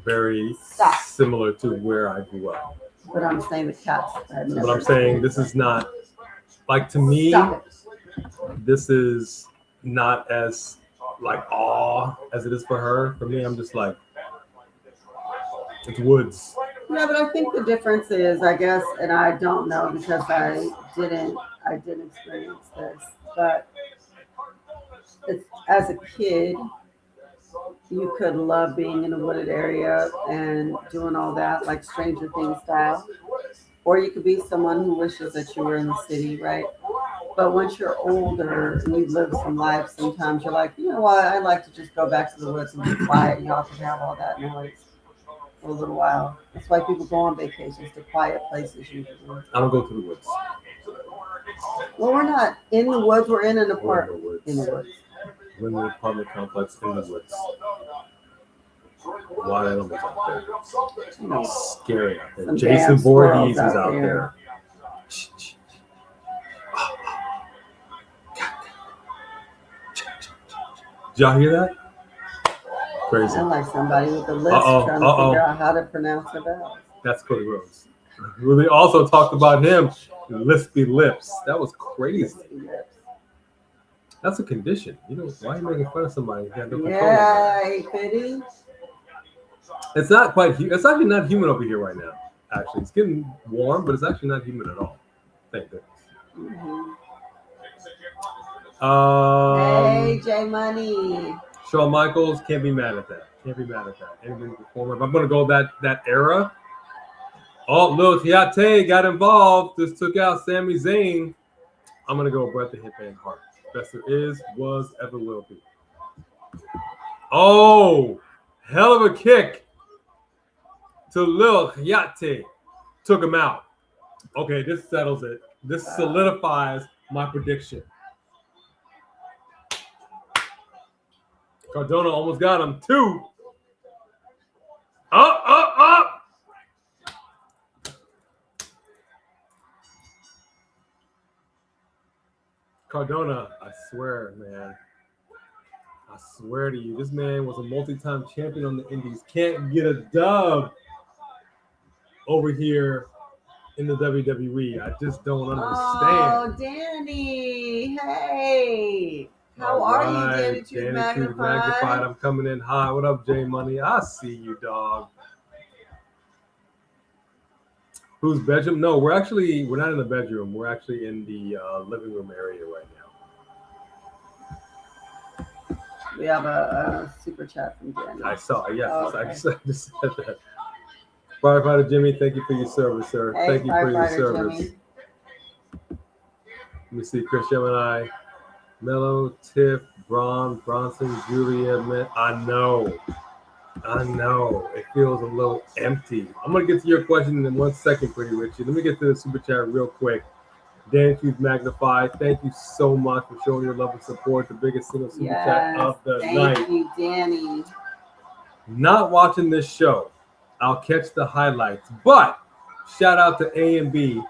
very similar to where I grew up. But I'm saying the cats. But I'm saying this is not, like, to me, this is not as like awe as it is for her. For me, I'm just like, it's woods. Yeah, but I think the difference is, I guess, and I don't know because I didn't experience this, but it's, as a kid, You could love being in a wooded area and doing all that, like Stranger Things style. Or you could be someone who wishes that you were in the city, right? But once you're older and you've lived some life, sometimes you're like, you know what, I'd like to just go back to the woods and be quiet. Y'all can have all that noise for a little while. That's why people go on vacations to quiet places usually. I don't go to the woods. Well, we're not in the woods. We're in an We're in apartment. the woods. In the woods. We're in the apartment complex in the woods. Wild animals out there. You know, Scary out there. some Jason damn Voorhees is squirrels out there. Did y'all hear that? Crazy. Sound like somebody with a list trying to figure out how to pronounce the vowels. That's Cody Rhodes. We also talked about him, lispy lips. That was crazy. That's a condition. You know, why are you making fun of somebody? You got no control over that. Yeah, Fitty. It's not quite. It's actually not humid over here right now. Actually, it's getting warm, but it's actually not humid at all. Thank goodness. Mm-hmm. Hey, Hey, J Money. Shawn Michaels, can't be mad at that. Can't be mad at that. Anybody performer. If I'm gonna go that era. Oh, Lil Yachty got involved. Just took out Sami Zayn. I'm gonna go Bret the Hitman Hart. Best there is, was, ever will be. Oh, hell of a kick to Lil Yachty. Took him out. Okay, this settles it. This solidifies my prediction. Cardona almost got him. 2. Up. Cardona, I swear, man. I swear to you, this man was a multi-time champion on the Indies. Can't get a dub over here in the WWE. I just don't understand. Oh, Danny. Hey. How are you, Danny Truth Magnified? I'm coming in hot. What up, J Money? I see you, dog. Who's bedroom? No, we're not in the bedroom. We're actually in the living room area right now. We have a super chat from Danny. I saw, yes. Oh, okay. I just said that. Firefighter Jimmy, thank you for your service, sir. Hey, thank you for your Firefighter service. Jimmy. Let me see, Chris Gemini, Mello, Tiff, Bronson, Julia, I know. It feels a little empty. I'm going to get to your question in 1 second, Pretty Richie. Let me get to the super chat real quick. Danny Truth Magnified, thank you so much for showing your love and support. The biggest single super chat of the night. Thank you, Danny. Not watching this show. I'll catch the highlights. But shout out to A and B.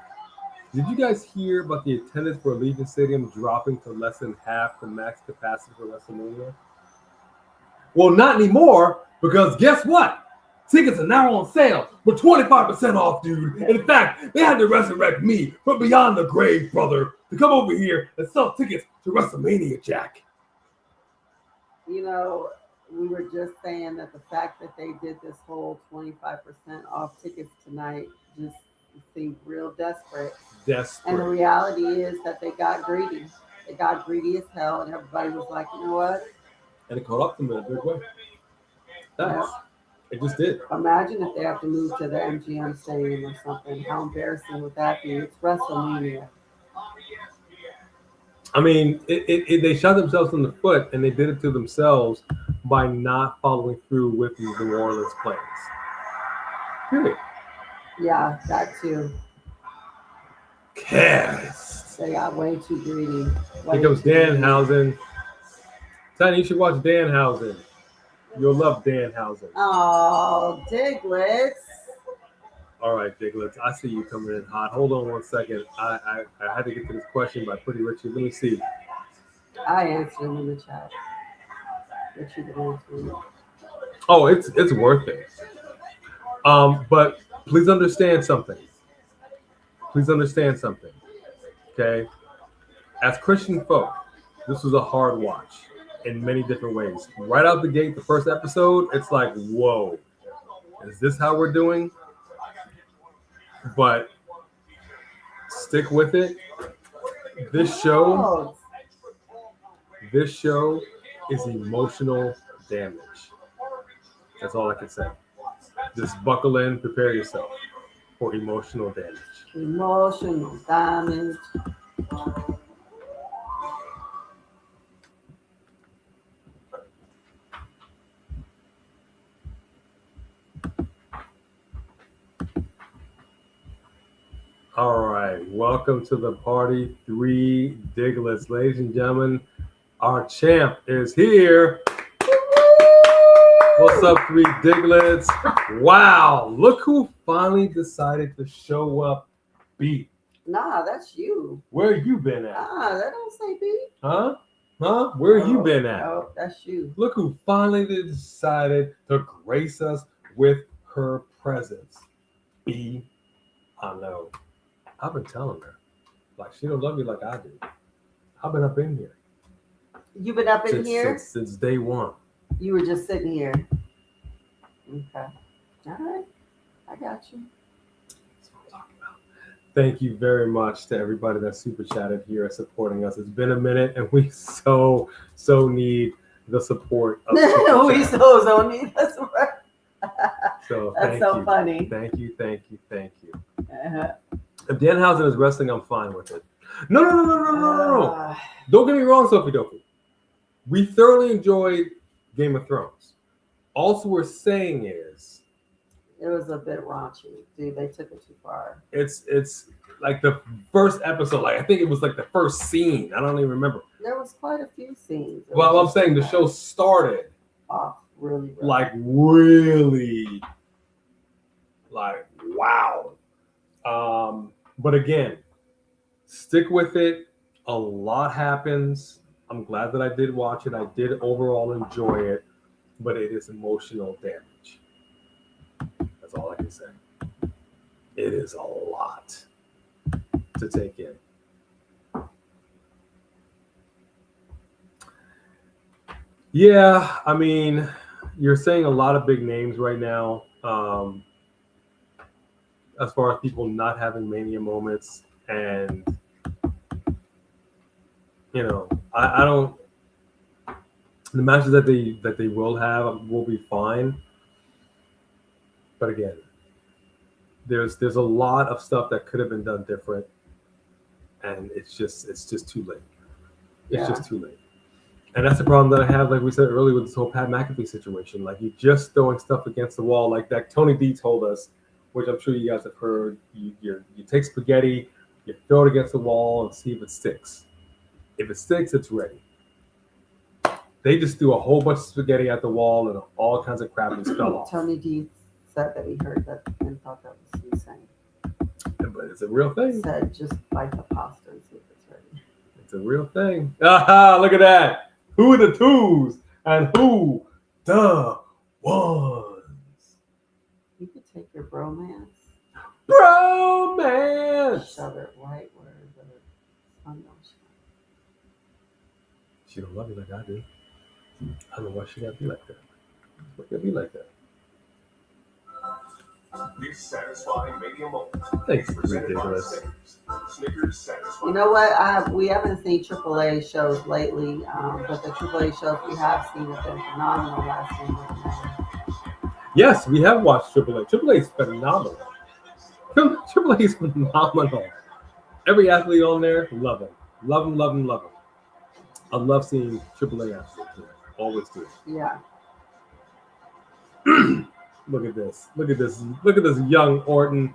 Did you guys hear about the attendance for Allegiant Stadium dropping to less than half the max capacity for Wrestlemania? Well, not anymore, because guess what? Tickets are now on sale for 25% off, dude. In fact, they had to resurrect me from beyond the grave, brother, to come over here and sell tickets to WrestleMania, Jack. You know, we were just saying that the fact that they did this whole 25% off tickets tonight just seemed real desperate. And the reality is that they got greedy. They got greedy as hell, and everybody was like, you know what? And it caught up to them in a big way. It just did. Imagine if they have to move to the MGM Stadium or something. How embarrassing would that be? It's WrestleMania. I mean, they shot themselves in the foot, and they did it to themselves by not following through with the New Orleans plans. Period. Yeah, that too. Cast. They got way too greedy. Here comes Danhausen. Tiny, you should watch Danhausen. You'll love Danhausen. Oh, Diglets. All right, Diglets. I see you coming in hot. Hold on 1 second. I had to get to this question by Pretty Richie. Let me see. I answered him in the chat. Richie didn't answer me. Oh, it's worth it. But please understand something. Okay? As Christian folk, this was a hard watch in many different ways. Right out the gate, the first episode, it's like, whoa, is this how we're doing? But stick with it. This show is emotional damage. That's all I can say. Just buckle in, prepare yourself for emotional damage. Emotional damage. All right, welcome to the party, Three Diglets. Ladies and gentlemen, our champ is here. What's up, Three Diglets? Wow, look who finally decided to show up, B. Nah, that's you. Where you been at? Ah, that don't say B. Huh? Where you been at? Oh, that's you. Look who finally decided to grace us with her presence. B, I know. I've been telling her, like, she don't love you like I do. I've been up in here. You been up in here? Since day one. You were just sitting here. Okay. All right. I got you. That's what I'm talking about. Thank you very much to everybody that super chatted here and supporting us. It's been a minute, and we so need the support of super We chat. so need the support. So That's thank so you. funny. Thank you. Uh-huh. If Danhausen is wrestling, I'm fine with it. No. Don't get me wrong, Sophie Doku. We thoroughly enjoyed Game of Thrones. All we're saying is It was a bit raunchy, dude. They took it too far. it's like the first episode. Like I think it was like the first scene. I don't even remember. There was quite a few scenes. It Well, was I'm saying the just show started off really rough. like really like wow. But again, stick with it. A lot happens. I'm glad that I did watch it. I did overall enjoy it, but it is emotional damage. That's all I can say. It is a lot to take in. Yeah, I mean, you're saying a lot of big names right now. As far as people not having mania moments, and you know, I don't. The matches that they will have will be fine, but again, there's a lot of stuff that could have been done different, and it's just too late. It's just too late. And that's the problem that I have, like we said earlier, with this whole Pat McAfee situation. Like, you're just throwing stuff against the wall, like that Tony D told us, which I'm sure you guys have heard. You take spaghetti, you throw it against the wall, and see if it sticks. If it sticks, it's ready. They just threw a whole bunch of spaghetti at the wall, and all kinds of crap just fell off. Tony D said that he heard that and thought that was insane. But it's a real thing. He said, just bite the pasta and see if it's ready. It's a real thing. Aha! Look at that. Who are the twos and who the ones? You could take your bromance, Bromance. shove it right where the sun don't shine. She don't love me like I do. I don't know why she gotta be like that. Why gotta be like that? These satisfying medium moments. Thanks, Presented by ridiculous. Snickers. Snickers satisfying. You know what? We haven't seen AAA shows lately, but the AAA shows we have seen have been phenomenal last year. Yes, we have watched AAA. AAA is phenomenal. AAA is phenomenal. Every athlete on there, love him. Love him, love him, love him. I love seeing AAA athletes. Always do. Yeah. Look at this. Look at this. Look at this young Orton,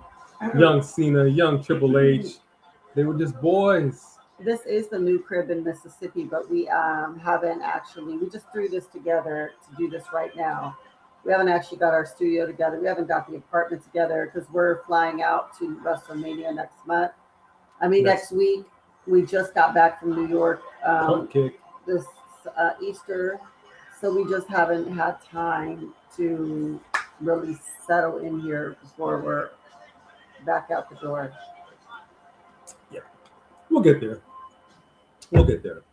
young Cena, young Triple H. They were just boys. This is the new crib in Mississippi, but we haven't actually, we just threw this together to do this right now. We haven't actually got our studio together. We haven't got the apartment together because we're flying out to WrestleMania next month. Next week. We just got back from New York Kick. this Easter. So we just haven't had time to really settle in here before we're back out the door. Yeah, we'll get there. We'll get there.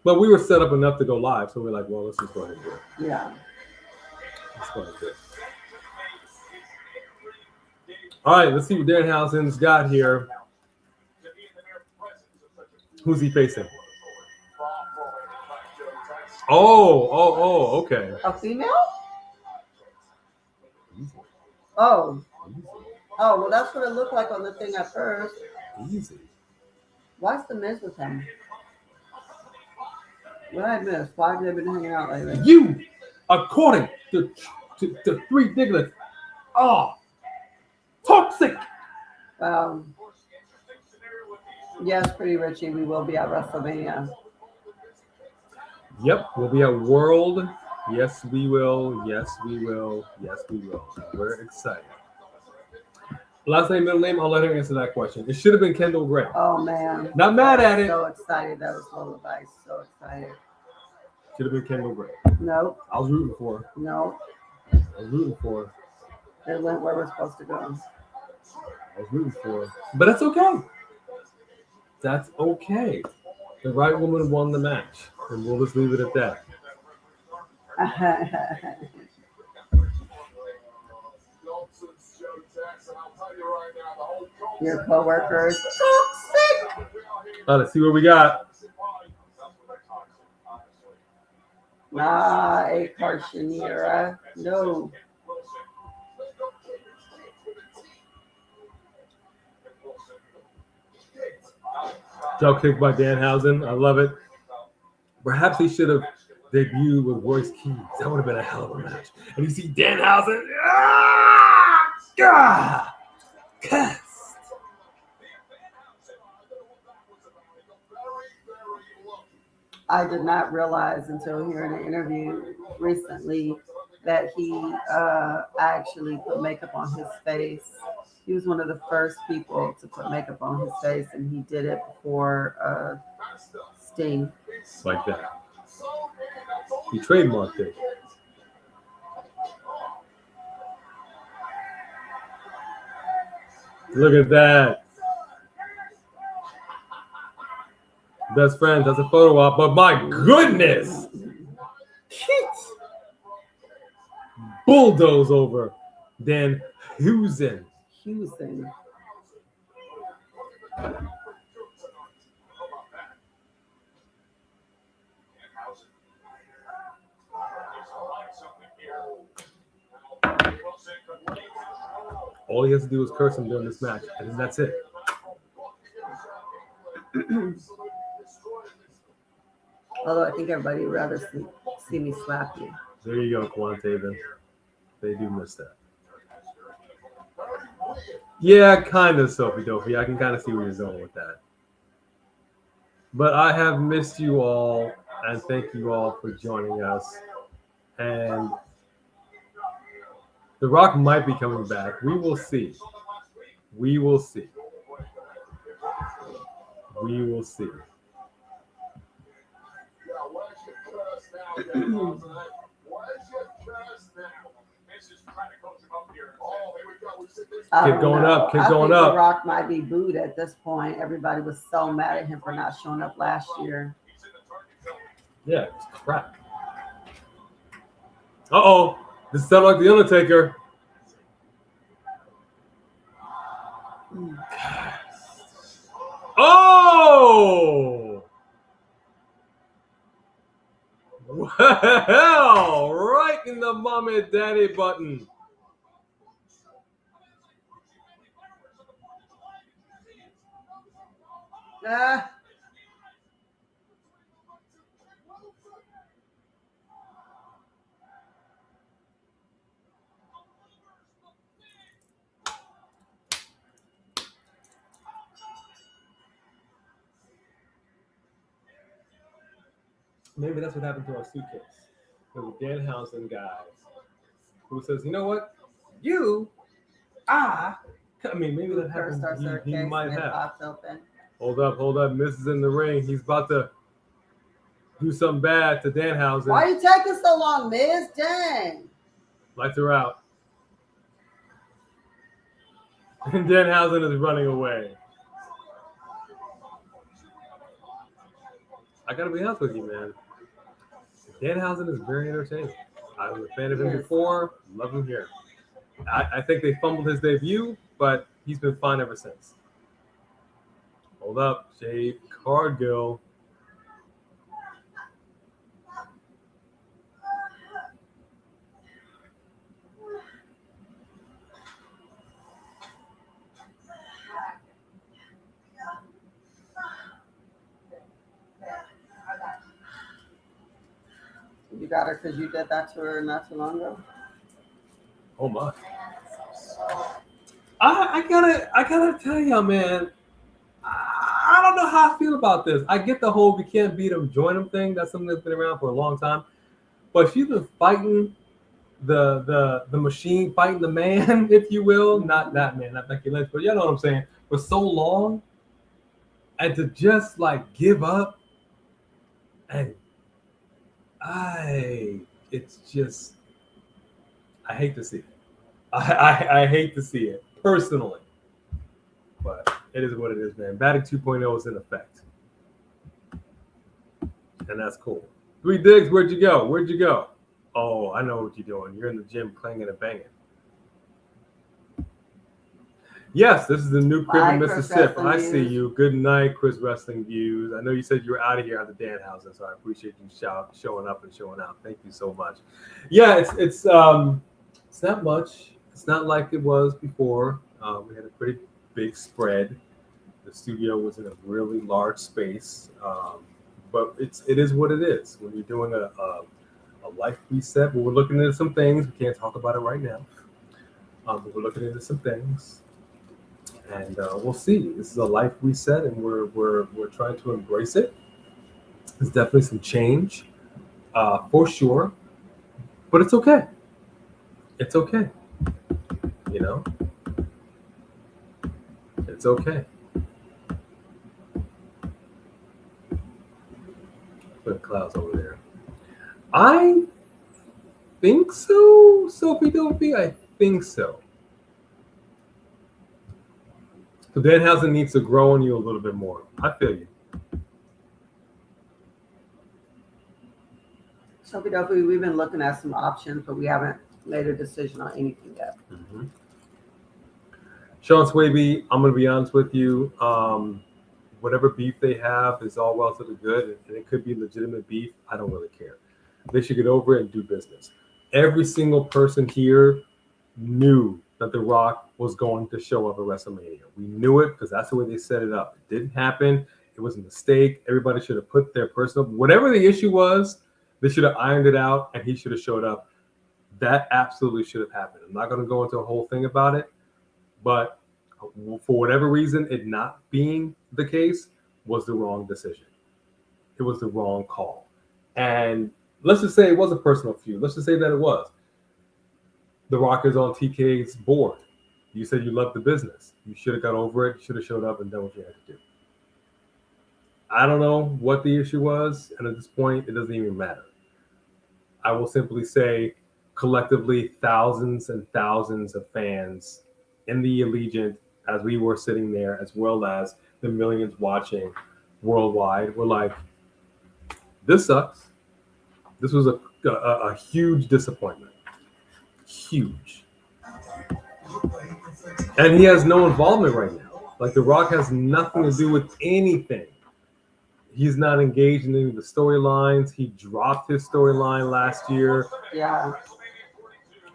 But we were set up enough to go live, so we're like, well, let's just go ahead and do it. Yeah. Let's go ahead and do it. All right, let's see what Danhausen's got here. Who's he facing? Oh, okay. A female? Oh. Oh, well, that's what it looked like on the thing at first. Easy. Why's the Miz with him? What I missed? Why have they been hanging out lately? You, according to Three Diglets, are toxic. Yes, Pretty Richie, we will be at WrestleMania. Yep, we'll be at World. Yes, we will. Yes, we will. Yes, we will. We're excited. Last name, middle name, I'll let her answer that question. It should have been Kendall Gray. Oh, man. Not mad at it. So excited. That was Lola Vice. So excited. Should have been Kendall Gray. Nope. I was rooting for her. Nope. I was rooting for her. They went where we're supposed to go. I was rooting for her. But that's okay. That's okay. The right woman won the match. And we'll just leave it at that. Your coworkers. Toxic. Let's see what we got. Nah, a Carshiniera. No. Joe kick by Danhausen. I love it. Perhaps he should have debuted with Royce Keys. That would have been a hell of a match. And you see Danhausen. Cast. I did not realize until hearing an interview recently that he actually put makeup on his face. He was one of the first people to put makeup on his face, and he did it before Sting. Like that. He trademarked it. Look at that. Best friends, that's a photo op, but my goodness! Bulldoze over Danhausen. Houston. All he has to do is curse him during this match, and then that's it. Although I think everybody would rather see me slap you. There you go, Quantaven. They do miss that. Yeah, kind of, Sophie Dopey. I can kind of see where you're going with that. But I have missed you all, and thank you all for joining us. And The Rock might be coming back. We will see. We will see. We will see. Keep going up. Keep going I think up. The Rock might be booed at this point. Everybody was so mad at him for not showing up last year. Yeah, it's crap. Uh-oh. This sounds like The Undertaker. Oh! Well, right in the mommy daddy button. Maybe that's what happened to our suitcase. There's a Danhausen guy who says, you know what? I mean, maybe that happened. He might have. Hold up. Miz is in the ring. He's about to do something bad to Danhausen. Why are you taking so long, Miz? Dang. Lights are out. And Danhausen is running away. I gotta be honest with you, man. Danhausen is very entertaining. I was a fan of him before. Love him here. I think they fumbled his debut, but he's been fine ever since. Hold up, Jade Cargill. got her because you did that to her not too long ago? Oh my! I gotta tell y'all, man. I don't know how I feel about this. I get the whole "we can't beat them, join them" thing. That's something that's been around for a long time. But she's been fighting the machine, fighting the man, if you will. Not that man, not Becky Lynch, but you know what I'm saying. For so long, and to just like give up, and it's just, I hate to see it. I hate to see it personally, but it is what it is, man. Batting 2.0 is in effect, and that's cool. 3 Digs, where'd you go? Where'd you go? Oh, I know what you're doing. You're in the gym clanging and banging. Yes, this is the new crib in Mississippi. I see you. Good night, Chris Wrestling Views. I know you said you were out of here at the Danhausen, so I appreciate you showing up and showing out. Thank you so much. Yeah, it's not much. It's not like it was before. We had a pretty big spread. The studio was in a really large space, but it is what it is. When you're doing a life reset, we're looking into some things. We can't talk about it right now, but we're looking into some things. And we'll see. This is a life reset, and we're trying to embrace it. There's definitely some change, for sure, but it's okay. It's okay. You know, it's okay. Put clouds over there. I think so, Sophie Dopey. I think so. So Danhausen needs to grow on you a little bit more. I feel you. So we've been looking at some options, but we haven't made a decision on anything yet. Mm-hmm. Sean Swaby, I'm going to be honest with you. Whatever beef they have is all well to the good, and it could be legitimate beef. I don't really care. They should get over it and do business. Every single person here knew that The Rock was going to show up at WrestleMania. We knew it because that's the way they set it up. It didn't happen. It was a mistake. Everybody should have put their personal, whatever the issue was, they should have ironed it out, and he should have showed up. That absolutely should have happened. I'm not going to go into a whole thing about it, but for whatever reason, it not being the case was the wrong decision. It was the wrong call. And let's just say it was a personal feud. Let's just say that it was. The Rock is on TK's board. You said you loved the business. You should have got over it. You should have showed up and done what you had to do. I don't know what the issue was, and at this point, it doesn't even matter. I will simply say, collectively, thousands and thousands of fans in the Allegiant, as we were sitting there, as well as the millions watching worldwide, were like, this sucks. This was a huge disappointment. Huge. And he has no involvement right now. Like, The Rock has nothing to do with anything. He's not engaged in any of the storylines. He dropped his storyline last year. Yeah.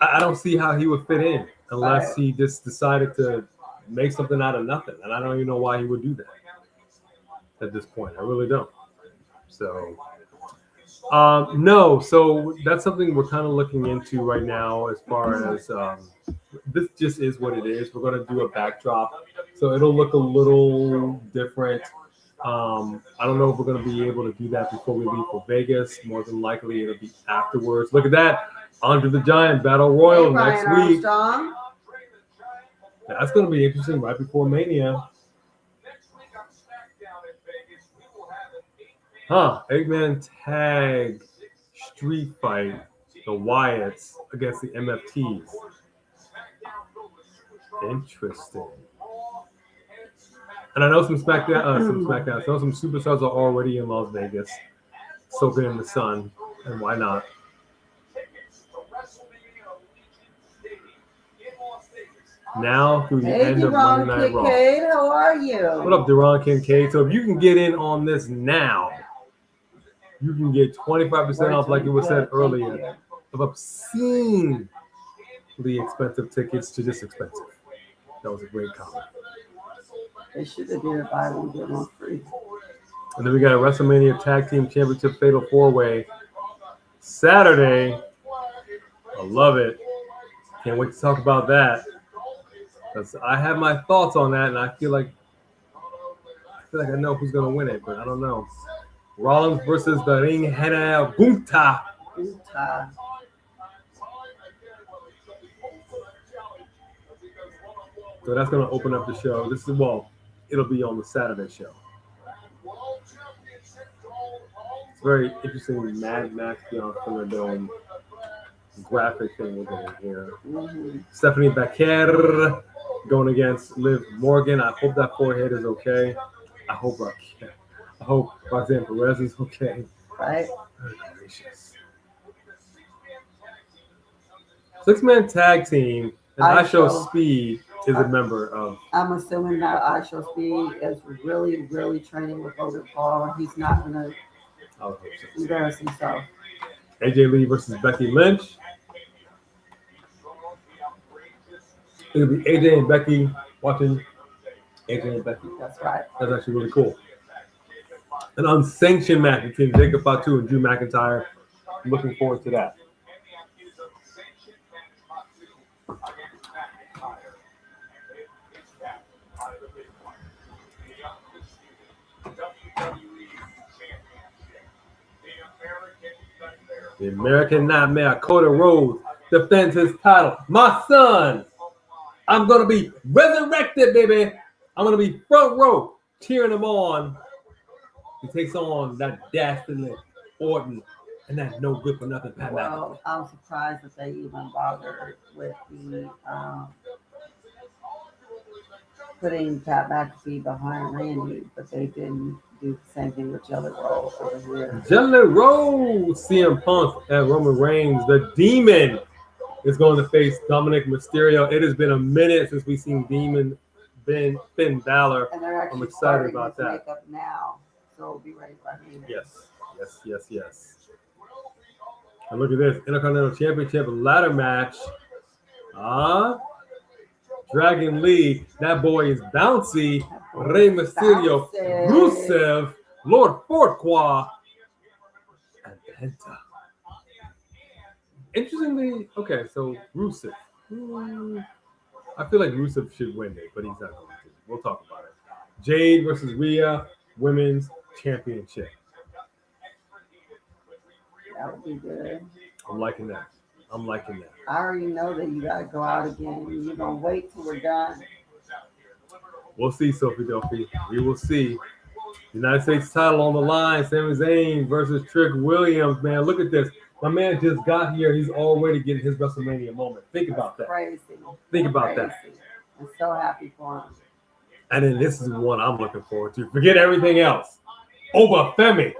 I don't see how he would fit in unless he just decided to make something out of nothing. And I don't even know why he would do that at this point. I really don't. So, no. So that's something we're kind of looking into right now as far as this just is what it is. We're going to do a backdrop. So it'll look a little different. I don't know if we're going to be able to do that before we leave for Vegas. More than likely, it'll be afterwards. Look at that. Andre the Giant Battle Royal next week. Armstrong. That's going to be interesting right before Mania. Huh. 8-man tag street fight. The Wyatts against the MFTs. Interesting. And I know some SmackDown. I know some superstars are already in Las Vegas, soaking in the sun. And why not? Now through the end of Monday Night Raw. How are you? What up, Deron Kincaid? So if you can get in on this now, you can get 25% off, like it was said earlier, of obscenely expensive tickets to just expensive. That was a great comment. They should have did buy one, get one free. And then we got a WrestleMania Tag Team Championship Fatal 4-Way. Saturday. I love it. Can't wait to talk about that. Because I have my thoughts on that, and I feel like I know who's gonna win it, but I don't know. Rollins versus the Ring Hana Bunta. So that's gonna open up the show. It'll be on the Saturday show. It's very interesting. Mad Max Beyond Thunderdome graphic thing we're doing here. Mm-hmm. Stephanie Becker going against Liv Morgan. I hope that forehead is okay. I hope Roxanne Perez is okay. Right. Oh, gracious. 6-man tag team, and IYO Speed is a member of. I'm assuming that IYO Speed is really, really training with Logan Paul. He's not going to embarrass himself. AJ Lee versus Becky Lynch. It'll be AJ and Becky watching AJ and Becky. That's right. That's actually really cool. An unsanctioned match between Jacob Fatu and Drew McIntyre. I'm looking forward to that. The American Nightmare, Cody Rhodes, defends his title. My son, I'm going to be resurrected, baby. I'm going to be front row, cheering him on. He takes on that dastardly Orton and that no good for nothing Pat McAfee. Well, I'm surprised that they even bothered with the putting Pat McAfee behind Randy, but they didn't do the same thing with Jelly Roll over here. Jelly Roll, CM Punk and Roman Reigns. The Demon is going to face Dominic Mysterio. It has been a minute since we've seen Finn Balor. And they're actually I'm excited about that. Makeup now, so it'll be ready by me. Yes. And look at this Intercontinental Championship ladder match. Dragon Lee, that boy is bouncy. Rey Mysterio, Rusev, Lord Fortqua, and Penta. Interestingly, okay, so Rusev. I feel like Rusev should win it, but he's not going to. We'll talk about it. Jade versus Rhea, Women's Championship. That would be good. I'm liking that. I already know that you got to go out again. You're going to wait till we're done. We'll see, Sophie Delphi. We will see. United States title on the line. Sami Zayn versus Trick Williams. Man, look at this. My man just got here. He's already getting his WrestleMania moment. Think about that. Crazy. Think about that. I'm so happy for him. And then this is one I'm looking forward to. Forget everything else. Over Femi.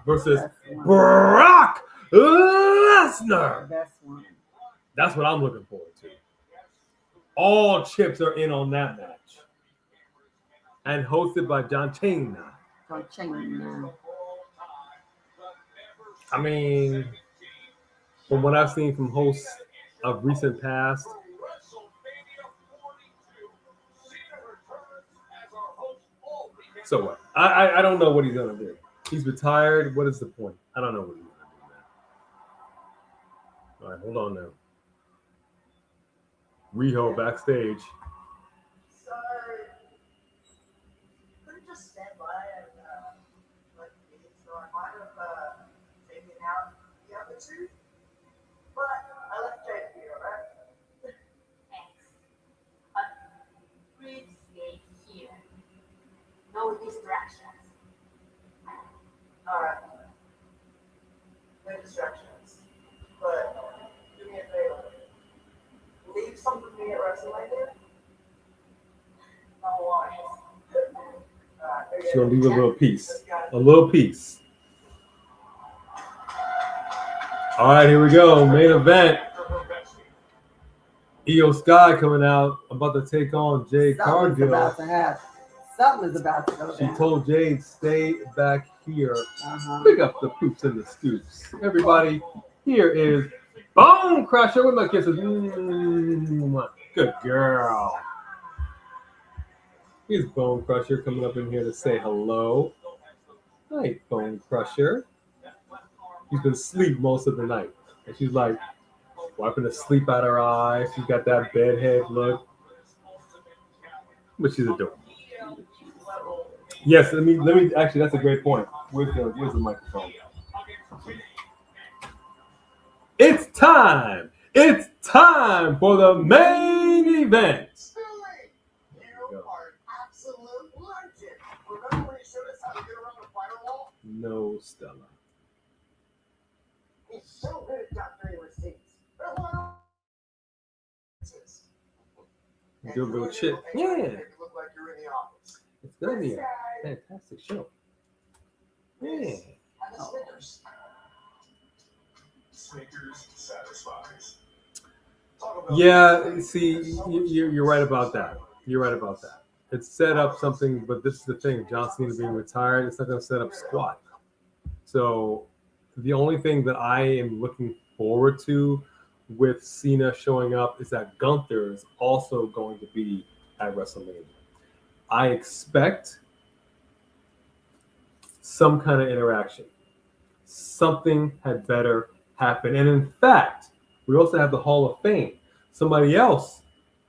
Versus Brock Lesnar. Best one. That's what I'm looking forward to. All chips are in on that match. And hosted by John Cena. I mean, from what I've seen from hosts of recent past, so what? I don't know what he's gonna do. He's retired. What is the point? I don't know what he's gonna do now. All right, hold on now. Riho backstage. So, couldn't just stand by and let the meeting, so I might have taken out the other two, but I left Jade here, right? Thanks. But please stay here. No distractions. Alright. No distractions. But do me a favor. Leave some for me at Wrestlemania. No worries. She's gonna leave a little piece. A little piece. All right, here we go. Main event. IYO SKY coming out, about to take on Jade Cargill. Something is about to go down. She told Jade, stay back here. Pick up the poops and the scoops. Everybody, here is Bone Crusher with my kisses. Good girl. Here's Bone Crusher coming up in here to say hello. Hi, Bone Crusher. She's been asleep most of the night. And she's like wiping the sleep out of her eyes. She's got that bedhead look. But she's adorable. Yes, let me actually, that's a great point. Where's the microphone? It's time! It's time for the main event! You are an absolute legend. Remember when he showed us how to get around the firewall? No, Stella. He's so good at doctoring receipts. That's what Do a little chit. Make Yeah. it look like you're in the office. It's gonna be a fantastic show. Yeah. And the Snickers. Snickers satisfies. Talk about Yeah, see, you're right about that. You're right about that. It's set up something, but this is the thing. John Cena being retired, it's not going to set up squat. So the only thing that I am looking forward to with Cena showing up is that Gunther is also going to be at WrestleMania. I expect some kind of interaction. Something had better happen. And in fact, we also have the Hall of Fame. Somebody else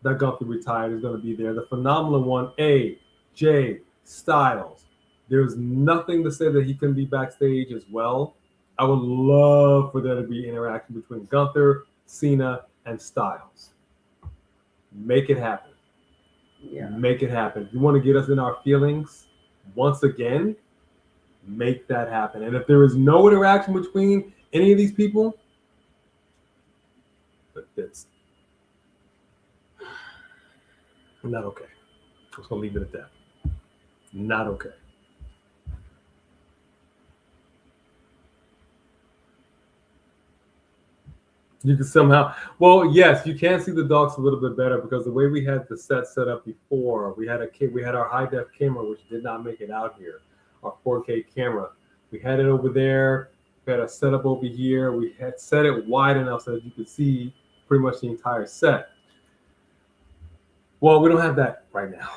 that Gunther retired is going to be there. The phenomenal one, AJ Styles. There's nothing to say that he can be backstage as well. I would love for there to be interaction between Gunther, Cena, and Styles. Make it happen. Yeah. Make it happen. If you want to get us in our feelings, once again, make that happen. And if there is no interaction between any of these people, it's not okay. I'm just going to leave it at that. Not okay. You can somehow, well, yes, you can see the dogs a little bit better because the way we had the set up before, we had our high def camera, which did not make it out here, our 4K camera. We had it over there. We had a setup over here. We had set it wide enough so that you could see pretty much the entire set. Well, we don't have that right now.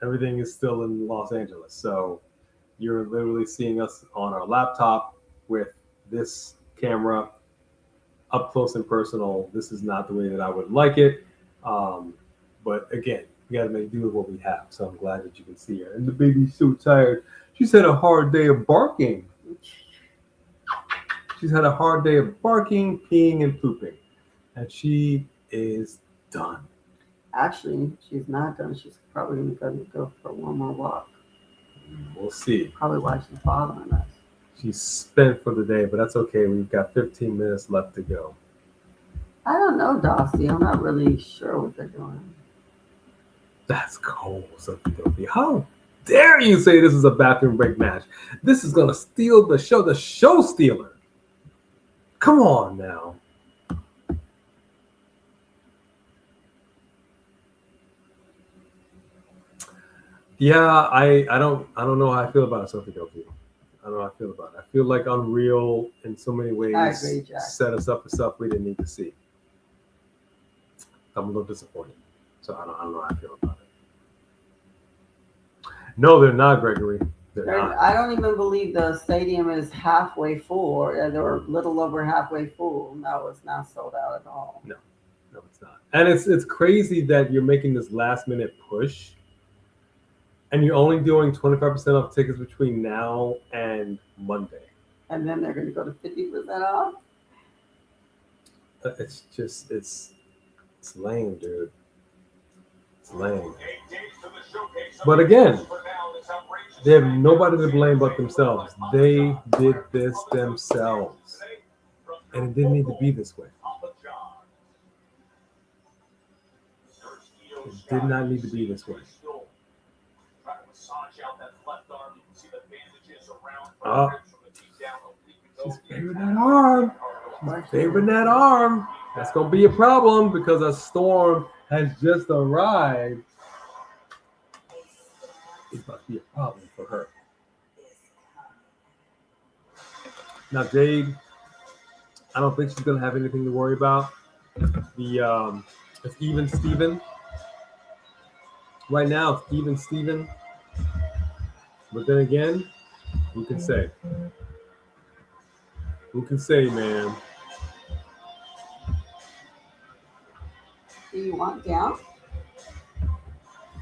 Everything is still in Los Angeles. So you're literally seeing us on our laptop with this camera up close and personal. This is not the way that I would like it. But again, we got to make do with what we have. So I'm glad that you can see her. And the baby's so tired. She's had a hard day of barking. She's had a hard day of barking, peeing, and pooping. And she is done. Actually, she's not done. She's probably going to go for one more walk. We'll see. Probably why she's bothering us. She's spent for the day, but that's okay. We've got 15 minutes left to go. I don't know, Dossie. I'm not really sure what they're doing. That's cold, Sophie. How dare you say this is a bathroom break match? This is going to steal the show stealer. Come on now. Yeah, I don't know how I feel about it, Sophie Dophie. I don't know how I feel about it. I feel like Unreal in so many ways I agree, Jack. set us up for stuff we didn't need to see. I'm a little disappointed. So I don't know how I feel about it. No, they're not, Gregory. They're not. I don't even believe the stadium is halfway full. They're a little over halfway full. No, it's not sold out at all. No, it's not. And it's crazy that you're making this last minute push. And you're only doing 25% off tickets between now and Monday. And then they're going to go to 50% off? It's just, it's lame, dude. It's lame. But again, they have nobody to blame but themselves. They did this themselves. And it didn't need to be this way. It did not need to be this way. She's favoring that arm. She's favoring that arm. That's going to be a problem because a storm has just arrived. It's about to be a problem for her. Now, Jade, I don't think she's going to have anything to worry about. It's even Steven. Right now, it's even Steven. But then again, who can say? Who can say, man? Do you want down?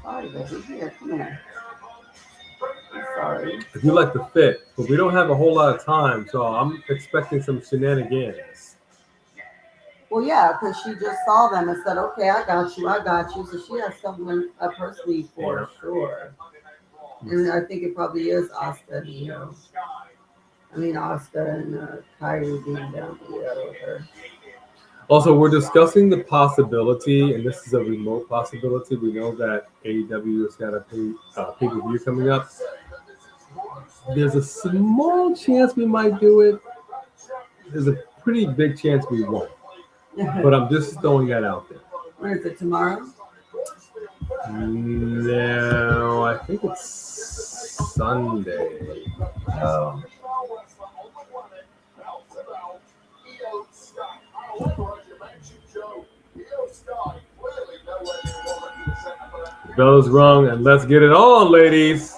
Sorry, baby. Here, come here. I'm sorry. If you like the fit, but we don't have a whole lot of time, so I'm expecting some shenanigans. Well, yeah, because she just saw them and said, okay, I got you. So she has someone up her sleeve for sure. And I think it probably is Asuka, Asuka and Kyrie being down together with her. Also, we're discussing the possibility, and this is a remote possibility. We know that AEW has got a pay-per-view coming up. There's a small chance we might do it. There's a pretty big chance we won't. But I'm just throwing that out there. Where is it, tomorrow? No, I think it's Sunday. Oh. The bell is rung, and let's get it on, ladies.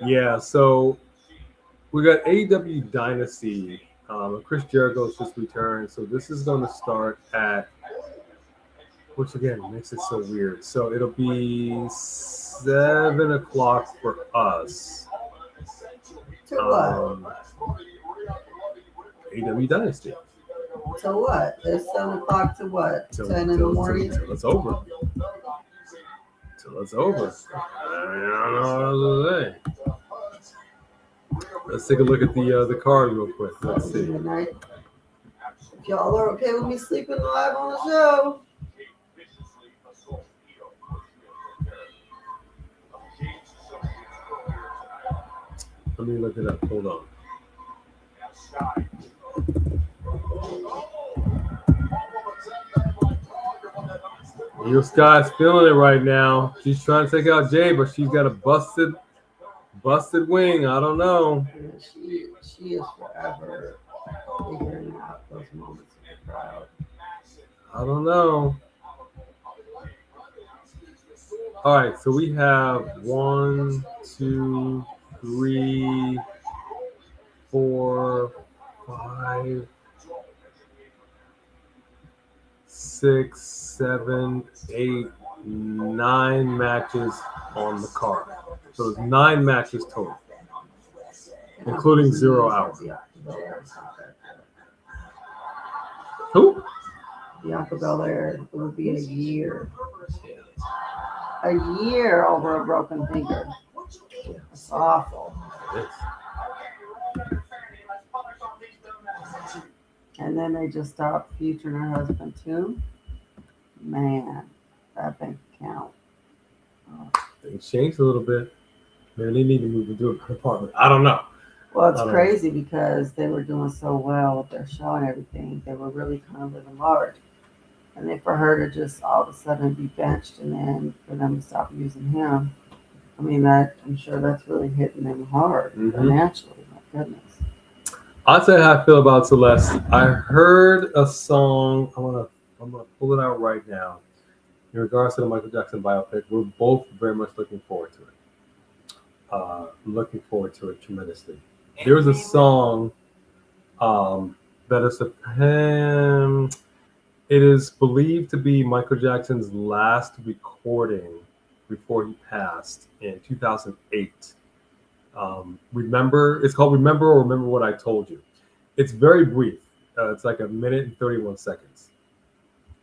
Yeah, so we got AEW Dynasty. Chris Jericho's just returned, so this is going to start at, which again makes it so weird. So it'll be 7 o'clock for us. To what? AEW Dynasty. To what? It's 7 o'clock to what? 10 in the morning? Till it's over. Till it's over. I don't know what else to say. Let's take a look at the card real quick. Let's see. Good night. If y'all are okay with me sleeping live on the show. Let me look it up. Hold on. IYO SKY's feeling it right now. She's trying to take out Jade, but she's got a busted wing. I don't know. Yeah, she is forever figuring out those moments of the crowd. I don't know. All right, so we have 1, 2, 3, 4, 5, 6, 7, 8, 9 matches on the card. So it's 9 matches total, including 0 hours. Who? Bianca Belair, it would be a year. A year over a broken finger. It's awful. And then they just stopped featuring her husband too. Man, that bank account. Oh. Things changed a little bit. Maybe they need to move into an apartment. I don't know. Well, it's crazy because they were doing so well with their show and everything. They were really kind of living large. And then for her to just all of a sudden be benched and then for them to stop using him, I mean, I'm sure that's really hitting them hard financially. My goodness. I'll tell you how I feel about Celeste. I heard a song. I'm gonna pull it out right now. In regards to the Michael Jackson biopic, we're both very much looking forward to it. Looking forward to it tremendously. There's a song that is it is believed to be Michael Jackson's last recording before he passed in 2008. It's called Remember or Remember What I Told You. It's very brief. It's like 1 minute and 31 seconds.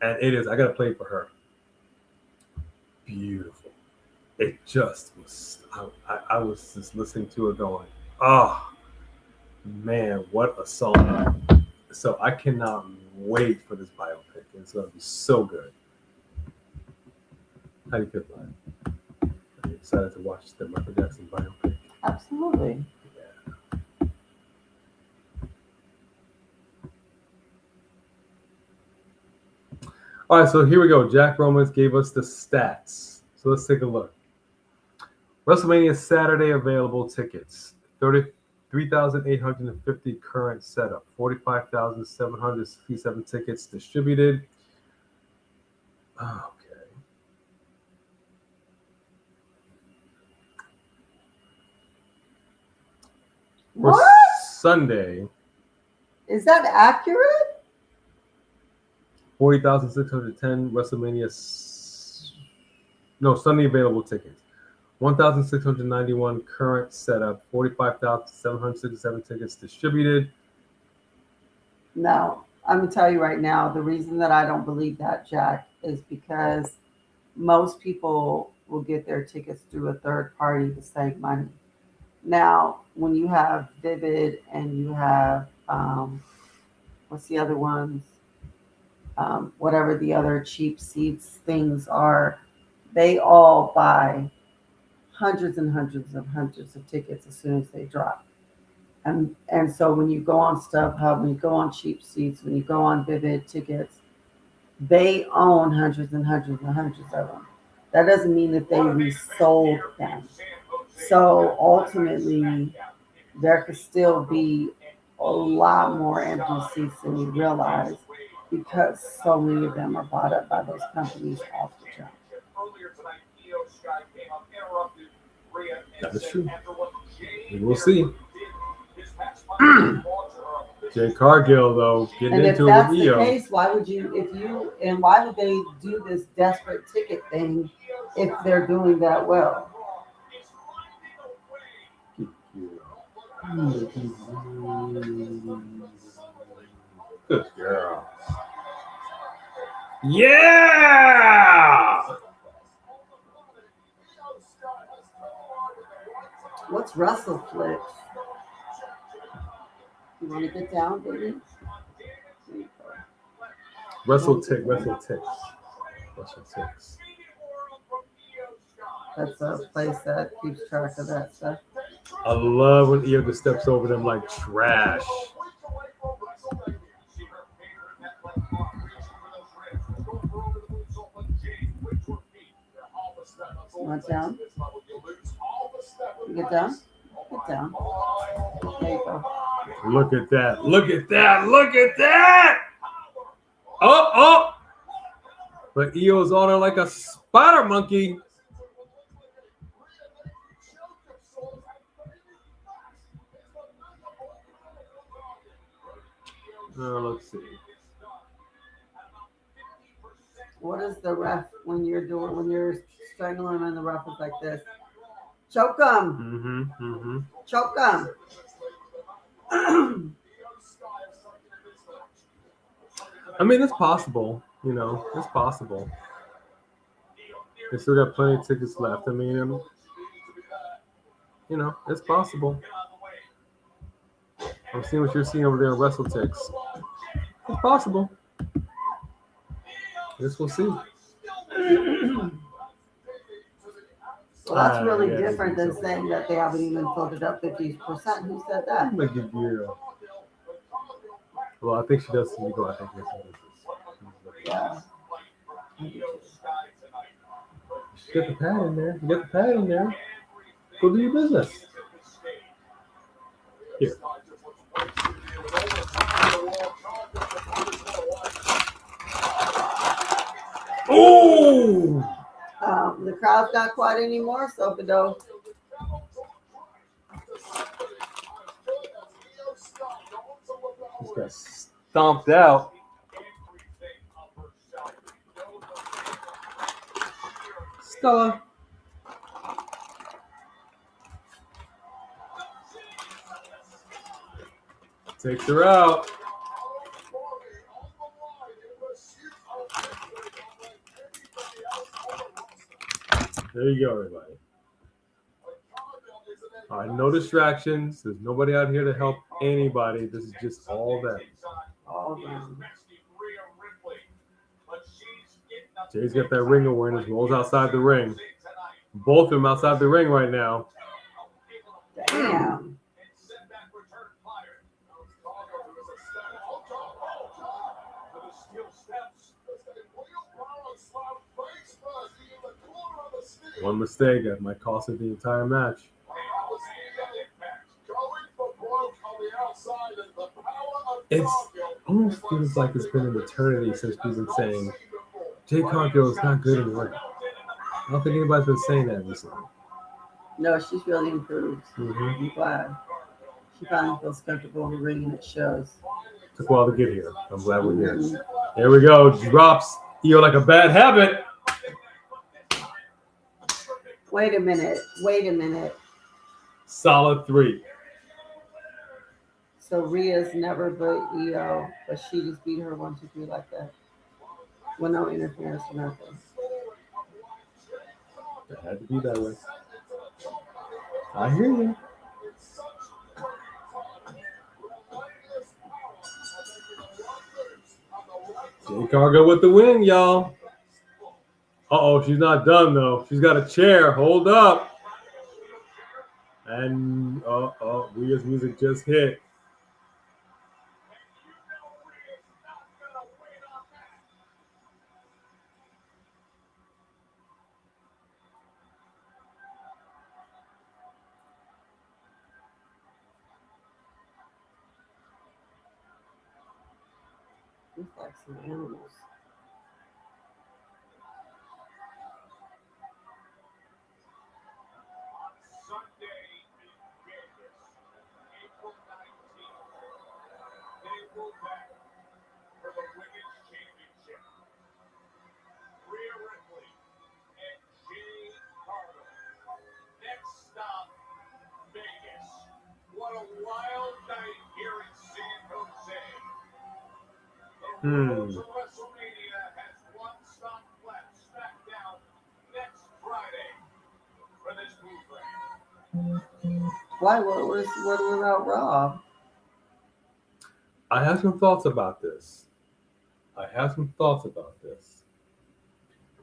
And it is, I got to play it for her. Beautiful. It just was, I was just listening to it going, oh, man, what a song. So I cannot wait for this biopic. It's going to be so good. How do you feel about it? Are you excited to watch the Michael Jackson biopic? Absolutely. Yeah. All right, so here we go. Jack Romans gave us the stats. So let's take a look. WrestleMania Saturday available tickets. 33,850 current setup. 45,767 tickets distributed. Okay. for What? Sunday. Is that accurate? 40,610 WrestleMania. No, Sunday available tickets. 1,691 current setup. 45,767 tickets distributed. No, I'm gonna tell you right now, the reason that I don't believe that, Jack, is because most people will get their tickets through a third party to save money. Now, when you have Vivid and you have what's the other ones? Whatever the other cheap seats things are, they all buy hundreds of tickets as soon as they drop. And so when you go on StubHub, when you go on cheap seats, when you go on Vivid tickets, they own hundreds of them. That doesn't mean that they resold them. So ultimately, there could still be a lot more empty seats than you realize because so many of them are bought up by those companies off the jump. That is true. We will see. Jade Cargill, though, getting And if into it that's with the EO. case, why would they do this desperate ticket thing if they're doing that well? Good girl. Yeah! What's WrestleFlix? You want to get down, baby? WrestleTix. That's a place that keeps track of that stuff. I love when EO just steps over them like trash. Want down? You get down? Get down. There you go. Look at that. Look at that. Look at that. Oh. But EO's on her like a spider monkey. Let's see. What is the ref when you're strangling them and the ref is like this? Choke them. Choke them. I mean, it's possible. You know, it's possible. They still got plenty of tickets left. I mean, you know, it's possible. I'm seeing what you're seeing over there in WrestleTix. It's possible. Guess we'll see. Well, that's really different than saying that they haven't even filled it up 50%. Who said that? Look at you. Well, I think she does see you go. I think Yeah. Get the pad in there. Get the pad in there. Go do your business. Here. Oh! The crowd's not quiet anymore, so Bedo. Just got stomped out. Stella. Takes her out. There you go, everybody. All right, no distractions. There's nobody out here to help anybody. This is just all them. All them. Jay's got that ring awareness. Rolls outside the ring. Both of them outside the ring right now. Damn. One mistake that might cost it the entire match. It almost feels like it's been an eternity since we've been saying Jade Cargill is not good in the ring. I don't think anybody's been saying that recently. No, she's really improved. Mm-hmm. I'm glad. She finally feels comfortable in the ring and it shows. Took a while to get here. I'm glad we're here. There we go. Drops Io like a bad habit. Wait a minute. Solid 3. So Rhea's never beat Io, but she just beat her 1, 2, 3 like that. With no interference or nothing. It had to be that way. I hear you. Jade Cargill with the win, y'all. Uh-oh, she's not done, though. She's got a chair. Hold up. And, Rhea's music just hit. It's like some animals. Sunday in Vegas, April 19th, they will back for the Women's Championship. Rhea Ripley and Jade Cargill. Next stop, Vegas. What a wild night here in San Jose. The road to WrestleMania has one stop left. Smackdown next Friday for this movement. Why? What about Raw? I have some thoughts about this.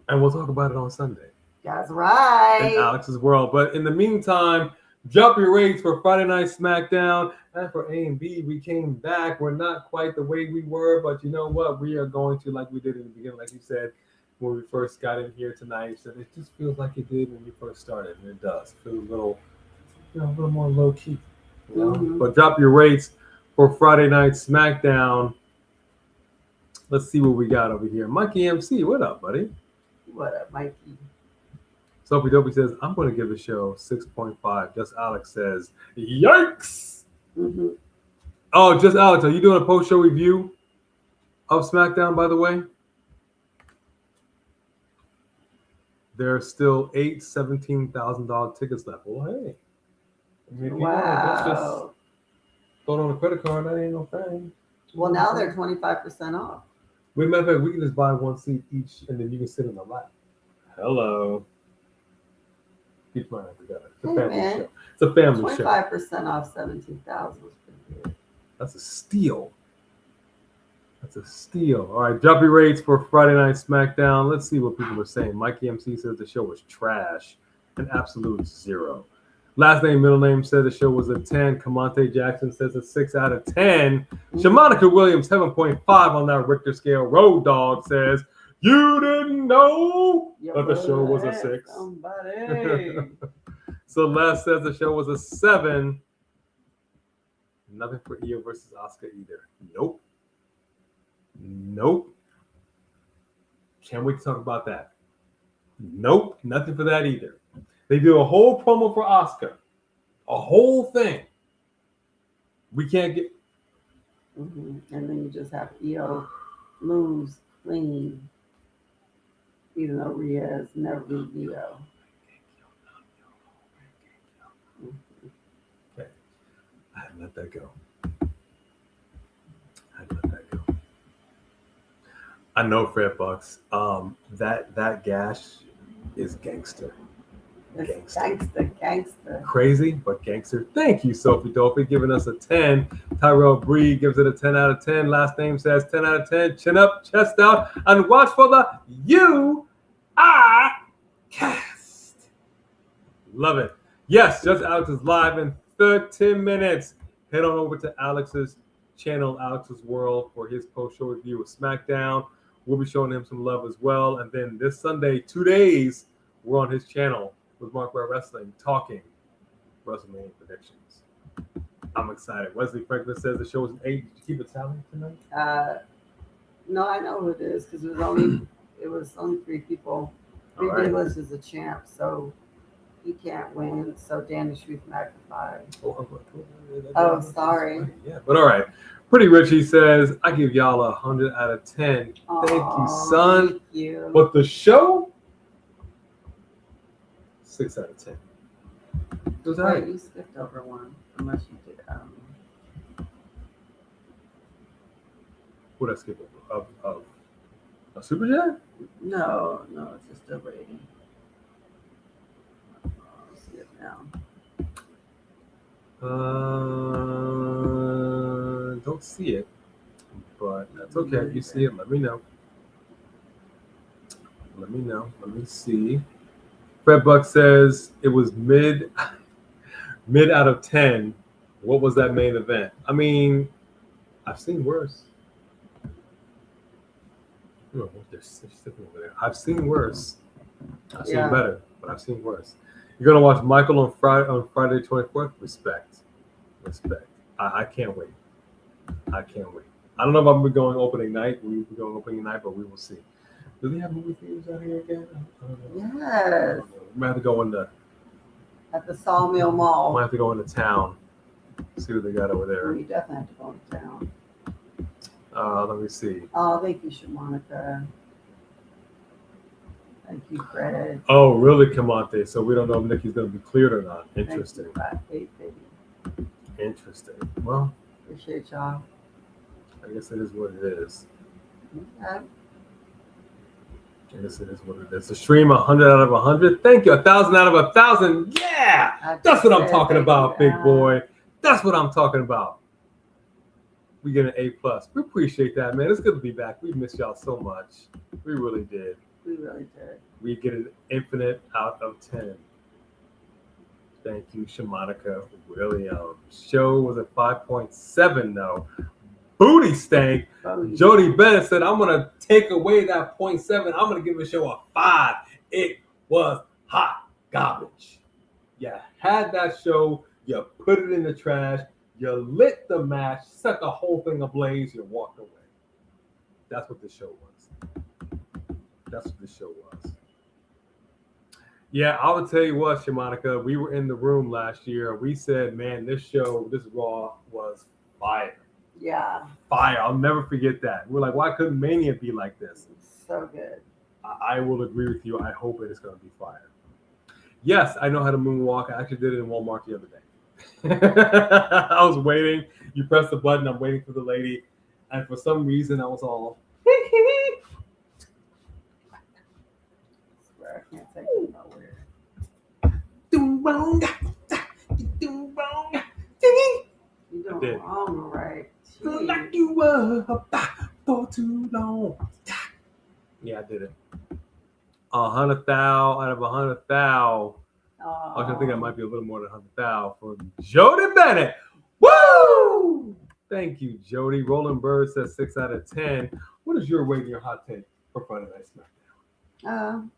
And we'll talk about it on Sunday. That's right. In Alex's world. But in the meantime, drop your rates for Friday Night Smackdown. And for A and B, we came back. We're not quite the way we were, but you know what? We are going to, like we did in the beginning, like you said, when we first got in here tonight, so it just feels like it did when we first started, and it does. It feels a little more low key. You know? Mm-hmm. But drop your rates for Friday Night Smackdown. Let's see what we got over here. Mikey MC, what up, buddy? What up, Mikey? Sophie Dopey says, I'm going to give the show 6.5. Just Alex says, yikes! Mm-hmm. Oh, just Alex, are you doing a post-show review of SmackDown, by the way? There are still 8 $17,000 tickets left. Well, hey. I mean, if you want to just throw it on a credit card, that ain't no thing. Well, now they're 25% off. Matter of fact, we can just buy one seat each, and then you can sit in the lap. Hello. Keep mine together. It's a family show. It's a family show. 25% off 17,000 was pretty good. That's a steal. All right, drop your rates for Friday Night Smackdown. Let's see what people are saying. Mikey MC says the show was trash. An absolute 0. Last name, middle name said the show was a 10. Kamante Jackson says a 6 out of 10. Shamanica Williams, 7.5 on that Richter scale. Road Dog says, you didn't know that the show was a 6. Somebody. Celeste says the show was a 7. Nothing for Io versus Asuka either. Nope. Can't wait to talk about that. Nope. Nothing for that either. They do a whole promo for Asuka. A whole thing. We can't get... Mm-hmm. And then you just have Io lose clean. Even though Rhea has never beat Io. Okay. I had to let that go. I know, Fred Bucks. That gash is gangster. It's gangster. Crazy, but gangster. Thank you, Sophie Dolphy, giving us a 10. Tyrell Bree gives it a 10 out of 10. Last name says 10 out of 10. Chin up, chest out, and watch for the UI cast. Love it. Yes, Just Alex is live in 13 minutes. Head on over to Alex's channel, Alex's World, for his post-show review of SmackDown. We'll be showing him some love as well. And then this Sunday, 2 days, we're on his channel with Mark Red Wrestling talking WrestleMania predictions. I'm excited. Wesley Franklin says the show was an 8. Did you keep a tally tonight? No, I know who it is because it was only 3 people. Three Davis is a champ, so He can't win, so Dan is Truth McAfee. Oh, Oh, sorry. Yeah, but all right. Pretty Richie says, I give y'all 100 out of 10. Thank you, son. Thank you. But the show, 6 out of 10. It was all Wait, right. you skipped over one, unless you did. What did I skip over? Of a Super Chat? No, it's just a rating. I'll see it now. Don't see it, but that's okay. If you see it, let me know. Let me know. Let me see. Fred Buck says it was mid out of 10. What was that main event? I mean, I've seen worse. Oh, they're sitting over there. I've seen worse. I've seen better, but I've seen worse. You're gonna watch Michael on Friday 24th. Respect. I can't wait. I can't wait. I don't know if I'm gonna be going opening night. We will be going opening night, but we will see. Do they have movie theaters out here again? Yes. We might have to go At the Sawmill Mall. might have to go into town. See what they got over there. We definitely have to go into town. Let me see. Oh, thank you, Shamonica. Thank you, Fred. Oh, really, Kamante? So we don't know if Nikki's gonna be cleared or not. Interesting. Thank you, baby. Interesting. Well, Appreciate y'all. I guess it is what it is. Okay. I guess it is what it is. The stream 100 out of 100. Thank you. 1,000 out of 1,000. Yeah, that's what I'm talking about, big boy. That's what I'm talking about. We get an A+. We appreciate that, man. It's good to be back. We missed y'all so much. We really did. We really did. We get an infinite out of 10. Thank you, Shamanica Williams. Show was at 5.7 though. Booty stank. Jody Bennett said, I'm going to take away that 0.7. I'm going to give the show a 5. It was hot garbage. You had that show. You put it in the trash. You lit the match, set the whole thing ablaze. You walked away. That's what this show was. That's what this show was. Yeah, I would tell you what, Shamanica, we were in the room last year. We said, man, this show, this Raw was fire. Yeah. Fire. I'll never forget that. We're like, why couldn't Mania be like this? So good. I will agree with you. I hope it is going to be fire. Yes, I know how to moonwalk. I actually did it in Walmart the other day. I was waiting. You press the button. I'm waiting for the lady. And for some reason, I was all... I can't take it nowhere. You doing wrong, right? Like you were for too long. Yeah, I did it. 100,000 out of 100,000. I think I might be a little more than 100,000 for Jody Bennett. Woo! Thank you, Jody. Roland Bird says 6 out of 10. What is your weight and your hot take for Friday Night Smackdown?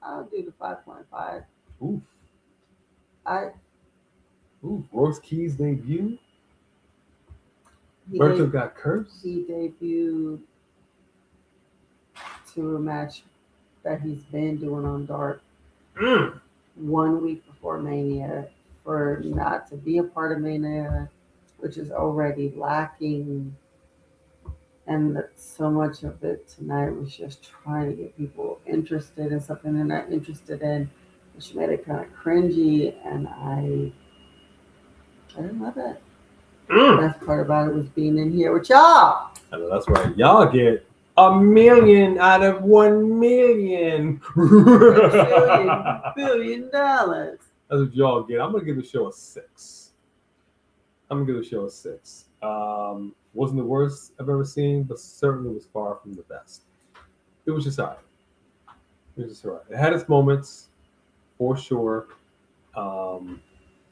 I'll do the 5.5. Oof. Royce Keys debut. Bertha got cursed. He debuted to a match that he's been doing on Dark 1 week before Mania. For not to be a part of Mania, which is already lacking, and that so much of it tonight was just trying to get people interested in something they're not interested in, which made it kind of cringy, and I didn't love it. Best part about it was being in here with y'all. I know that's right. Y'all get 1 million out of 1 million. $1 billion. That's what y'all get. I'm gonna give the show a 6. Wasn't the worst I've ever seen, but certainly was far from the best. It was just alright. It had its moments, for sure.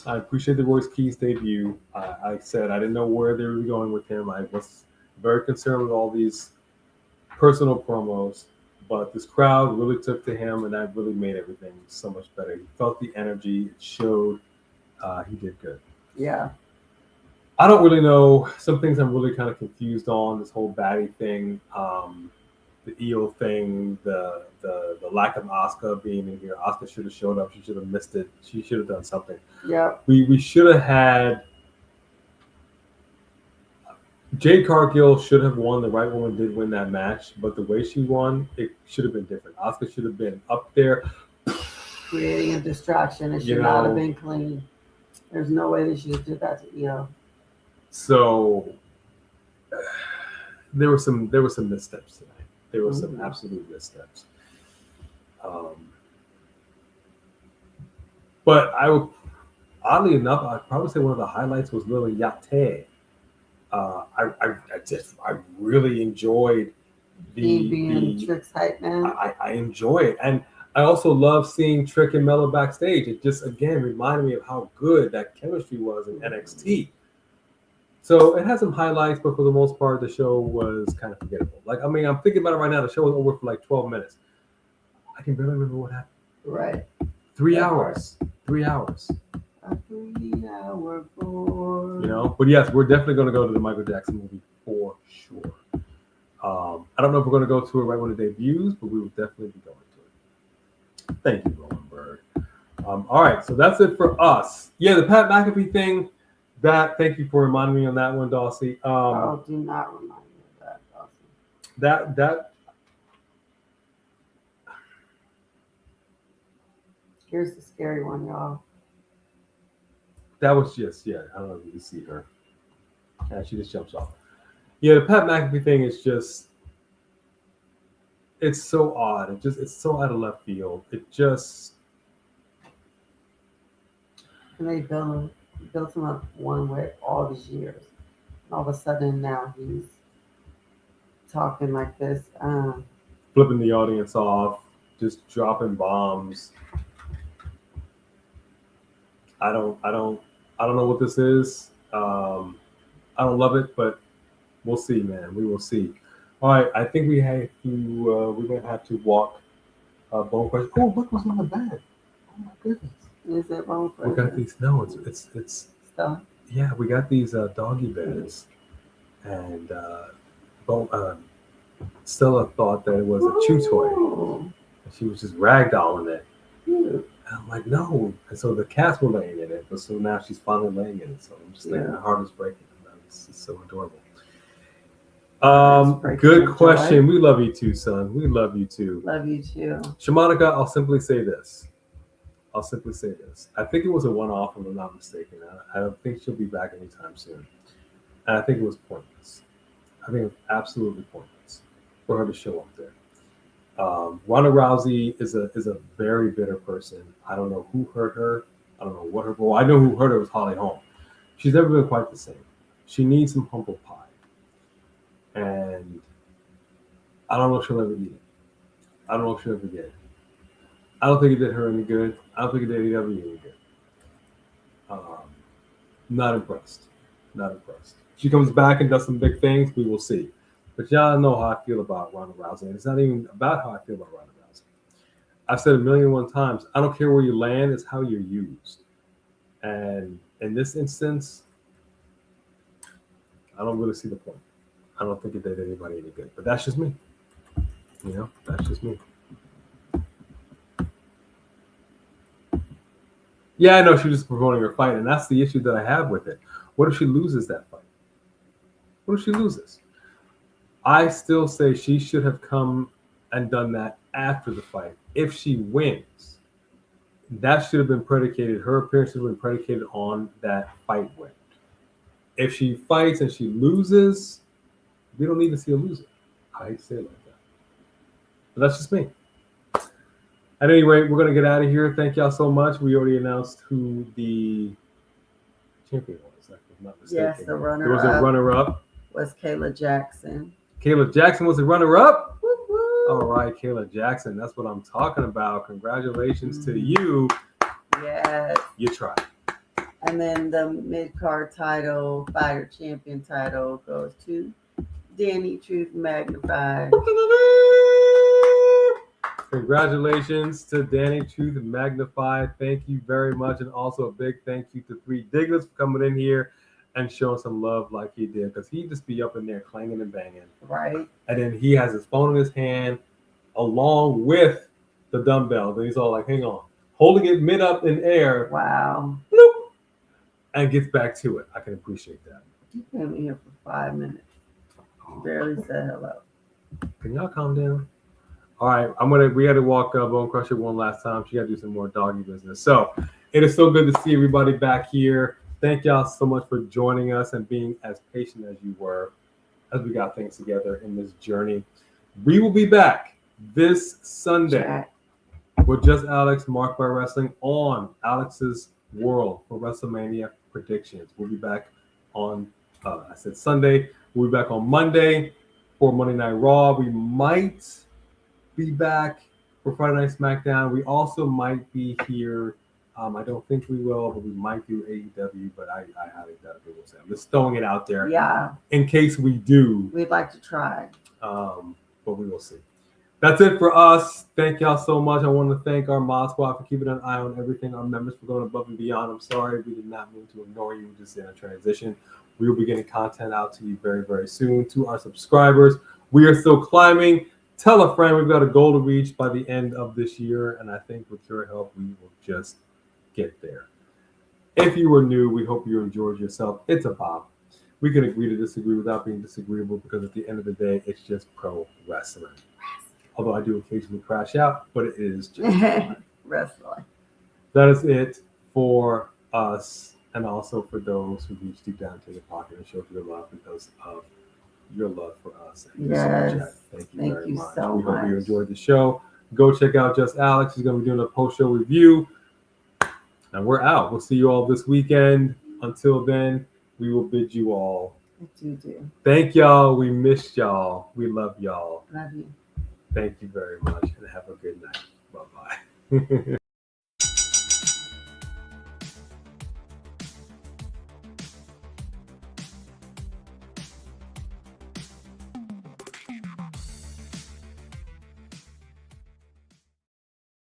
I appreciate the Royce Keys debut. I said I didn't know where they were going with him. I was very concerned with all these personal promos, but this crowd really took to him, and that really made everything so much better. He felt the energy. It showed. He did good. Yeah. I don't really know. Some things I'm really kind of confused on, this whole baddie thing. EO thing, the lack of Asuka being in here. Asuka should have showed up. She should have missed it. She should have done something. Yeah. We should have had. Jade Cargill should have won. The right woman did win that match, but the way she won, it should have been different. Asuka should have been up there. Creating a distraction. It should not have been clean. There's no way they should have did that to EO. So there were some missteps tonight. There were some absolute missteps. But oddly enough, I'd probably say one of the highlights was Lil Yachty. I really enjoyed being Trick's hype man. I enjoy it, and I also love seeing Trick and Mello backstage. It just again reminded me of how good that chemistry was in NXT. So it had some highlights, but for the most part, the show was kind of forgettable. Like, I mean, I'm thinking about it right now. The show was over for like 12 minutes. I can barely remember what happened. Right. 3 hours. 3 hours. A 3-hour board. You know, but yes, we're definitely going to go to the Michael Jackson movie for sure. I don't know if we're going to go to it right when it debuts, but we will definitely be going to it. Thank you, Roland Berg. All right, so that's it for us. Yeah, the Pat McAfee thing. Thank you for reminding me on that one, Dawsey. Do not remind me of that, Dawsey. That. Here's the scary one, y'all. That was just, I don't know if you can see her. Yeah, she just jumps off. Yeah, the Pat McAfee thing is just, it's so odd. It's so out of left field. It just. And they built him up one way all these years. And all of a sudden now he's talking like this. Flipping the audience off, just dropping bombs. I don't know what this is. I don't love it, but we'll see, man. We will see. All right, I think we're gonna have to walk Bone Crush. Oh, look what's on the bag. Oh my goodness. Is it Bone Crush? We got these. No, it's stuff. Yeah, we got these doggy beds, and Stella thought that it was a chew toy. And she was just ragdolling it. And I'm like, no. And so the cats were laying in it, but so now she's finally laying in it. So I'm just thinking the heart is breaking. It's so adorable. Good question. We love you too, son. We love you too. Love you too. Shamanica, I'll simply say this. I think it was a one-off, if I'm not mistaken. I don't think she'll be back anytime soon. And I think it was pointless. I think it was absolutely pointless for her to show up there. Ronda Rousey is a very bitter person. I don't know who hurt her. I don't know what her. Well, I know who hurt her was Holly Holm. She's never been quite the same. She needs some humble pie. And I don't know if she'll ever eat it. I don't know if she'll ever get it. I don't think it did her any good. I don't think it did AEW any good. Not impressed. She comes back and does some big things, we will see. But y'all know how I feel about Ronda Rousey. And it's not even about how I feel about Ronda Rousey. I've said 1,000,001 times, I don't care where you land, it's how you're used. And in this instance, I don't really see the point. I don't think it did anybody any good. But that's just me. That's just me. Yeah, I know she was just promoting her fight, and that's the issue that I have with it. What if she loses that fight? What if she loses? I still say she should have come and done that after the fight. If she wins, that should have been predicated, her appearance should have been predicated on that fight win. If she fights and she loses, we don't need to see a loser. I hate to say it like that. But that's just me. At any rate, we're going to get out of here. Thank y'all so much. We already announced who the champion was, if I'm not mistaken. Yes, the runner-up. There was a runner-up. Was Kayla Jackson. Kayla Jackson was the runner-up? Woo-woo. All right, Kayla Jackson. That's what I'm talking about. Congratulations to you. Yes. You tried. And then the mid-card title, Fire Champion title, goes to Danny Truth Magnified. Congratulations to Danny Truth Magnified. Thank you very much. And also a big thank you to Three Diglets for coming in here and showing some love like he did, because he'd just be up in there clanging and banging. Right. And then he has his phone in his hand along with the dumbbells. And he's all like, hang on, holding it mid up in air. Wow. Bloop, and gets back to it. I can appreciate that. You came in here for 5 minutes. Barely said hello. Can y'all calm down? All right, we had to walk Bone Crusher one last time. She got to do some more doggy business. So it is so good to see everybody back here. Thank y'all so much for joining us and being as patient as you were as we got things together in this journey. We will be back this Sunday with Just Alex, Marked by Wrestling, on Alex's World for WrestleMania predictions. We'll be back on, I said Sunday. We'll be back on Monday for Monday Night Raw. We might be back for Friday Night Smackdown. We also might be here. I don't think we will, but we might do AEW, but I highly doubt it will. I'm just throwing it out there. Yeah. In case we do. We'd like to try. But we will see. That's it for us. Thank y'all so much. I want to thank our mod squad for keeping an eye on everything. Our members for going above and beyond. I'm sorry we did not mean to ignore you. Just in a transition. We will be getting content out to you very, very soon. To our subscribers, we are still climbing. Tell a friend. We've got a goal to reach by the end of this year, and I think with your help, we will just get there. If you were new, we hope you enjoyed yourself. It's a pop. We can agree to disagree without being disagreeable, because at the end of the day, it's just pro wrestling. Although I do occasionally crash out, but it is just wrestling. That is it for us, and also for those who reach deep down into your pocket and showed your love because of your love for us. And yes. Thank you very much. So we much. hope you enjoyed the show. Go check out Just Alex. He's going to be doing a post-show review. And we're out. We'll see you all this weekend. Until then, we will bid you all. Thank y'all. We missed y'all. We love y'all. Love you. Thank you very much. And have a good night. Bye-bye.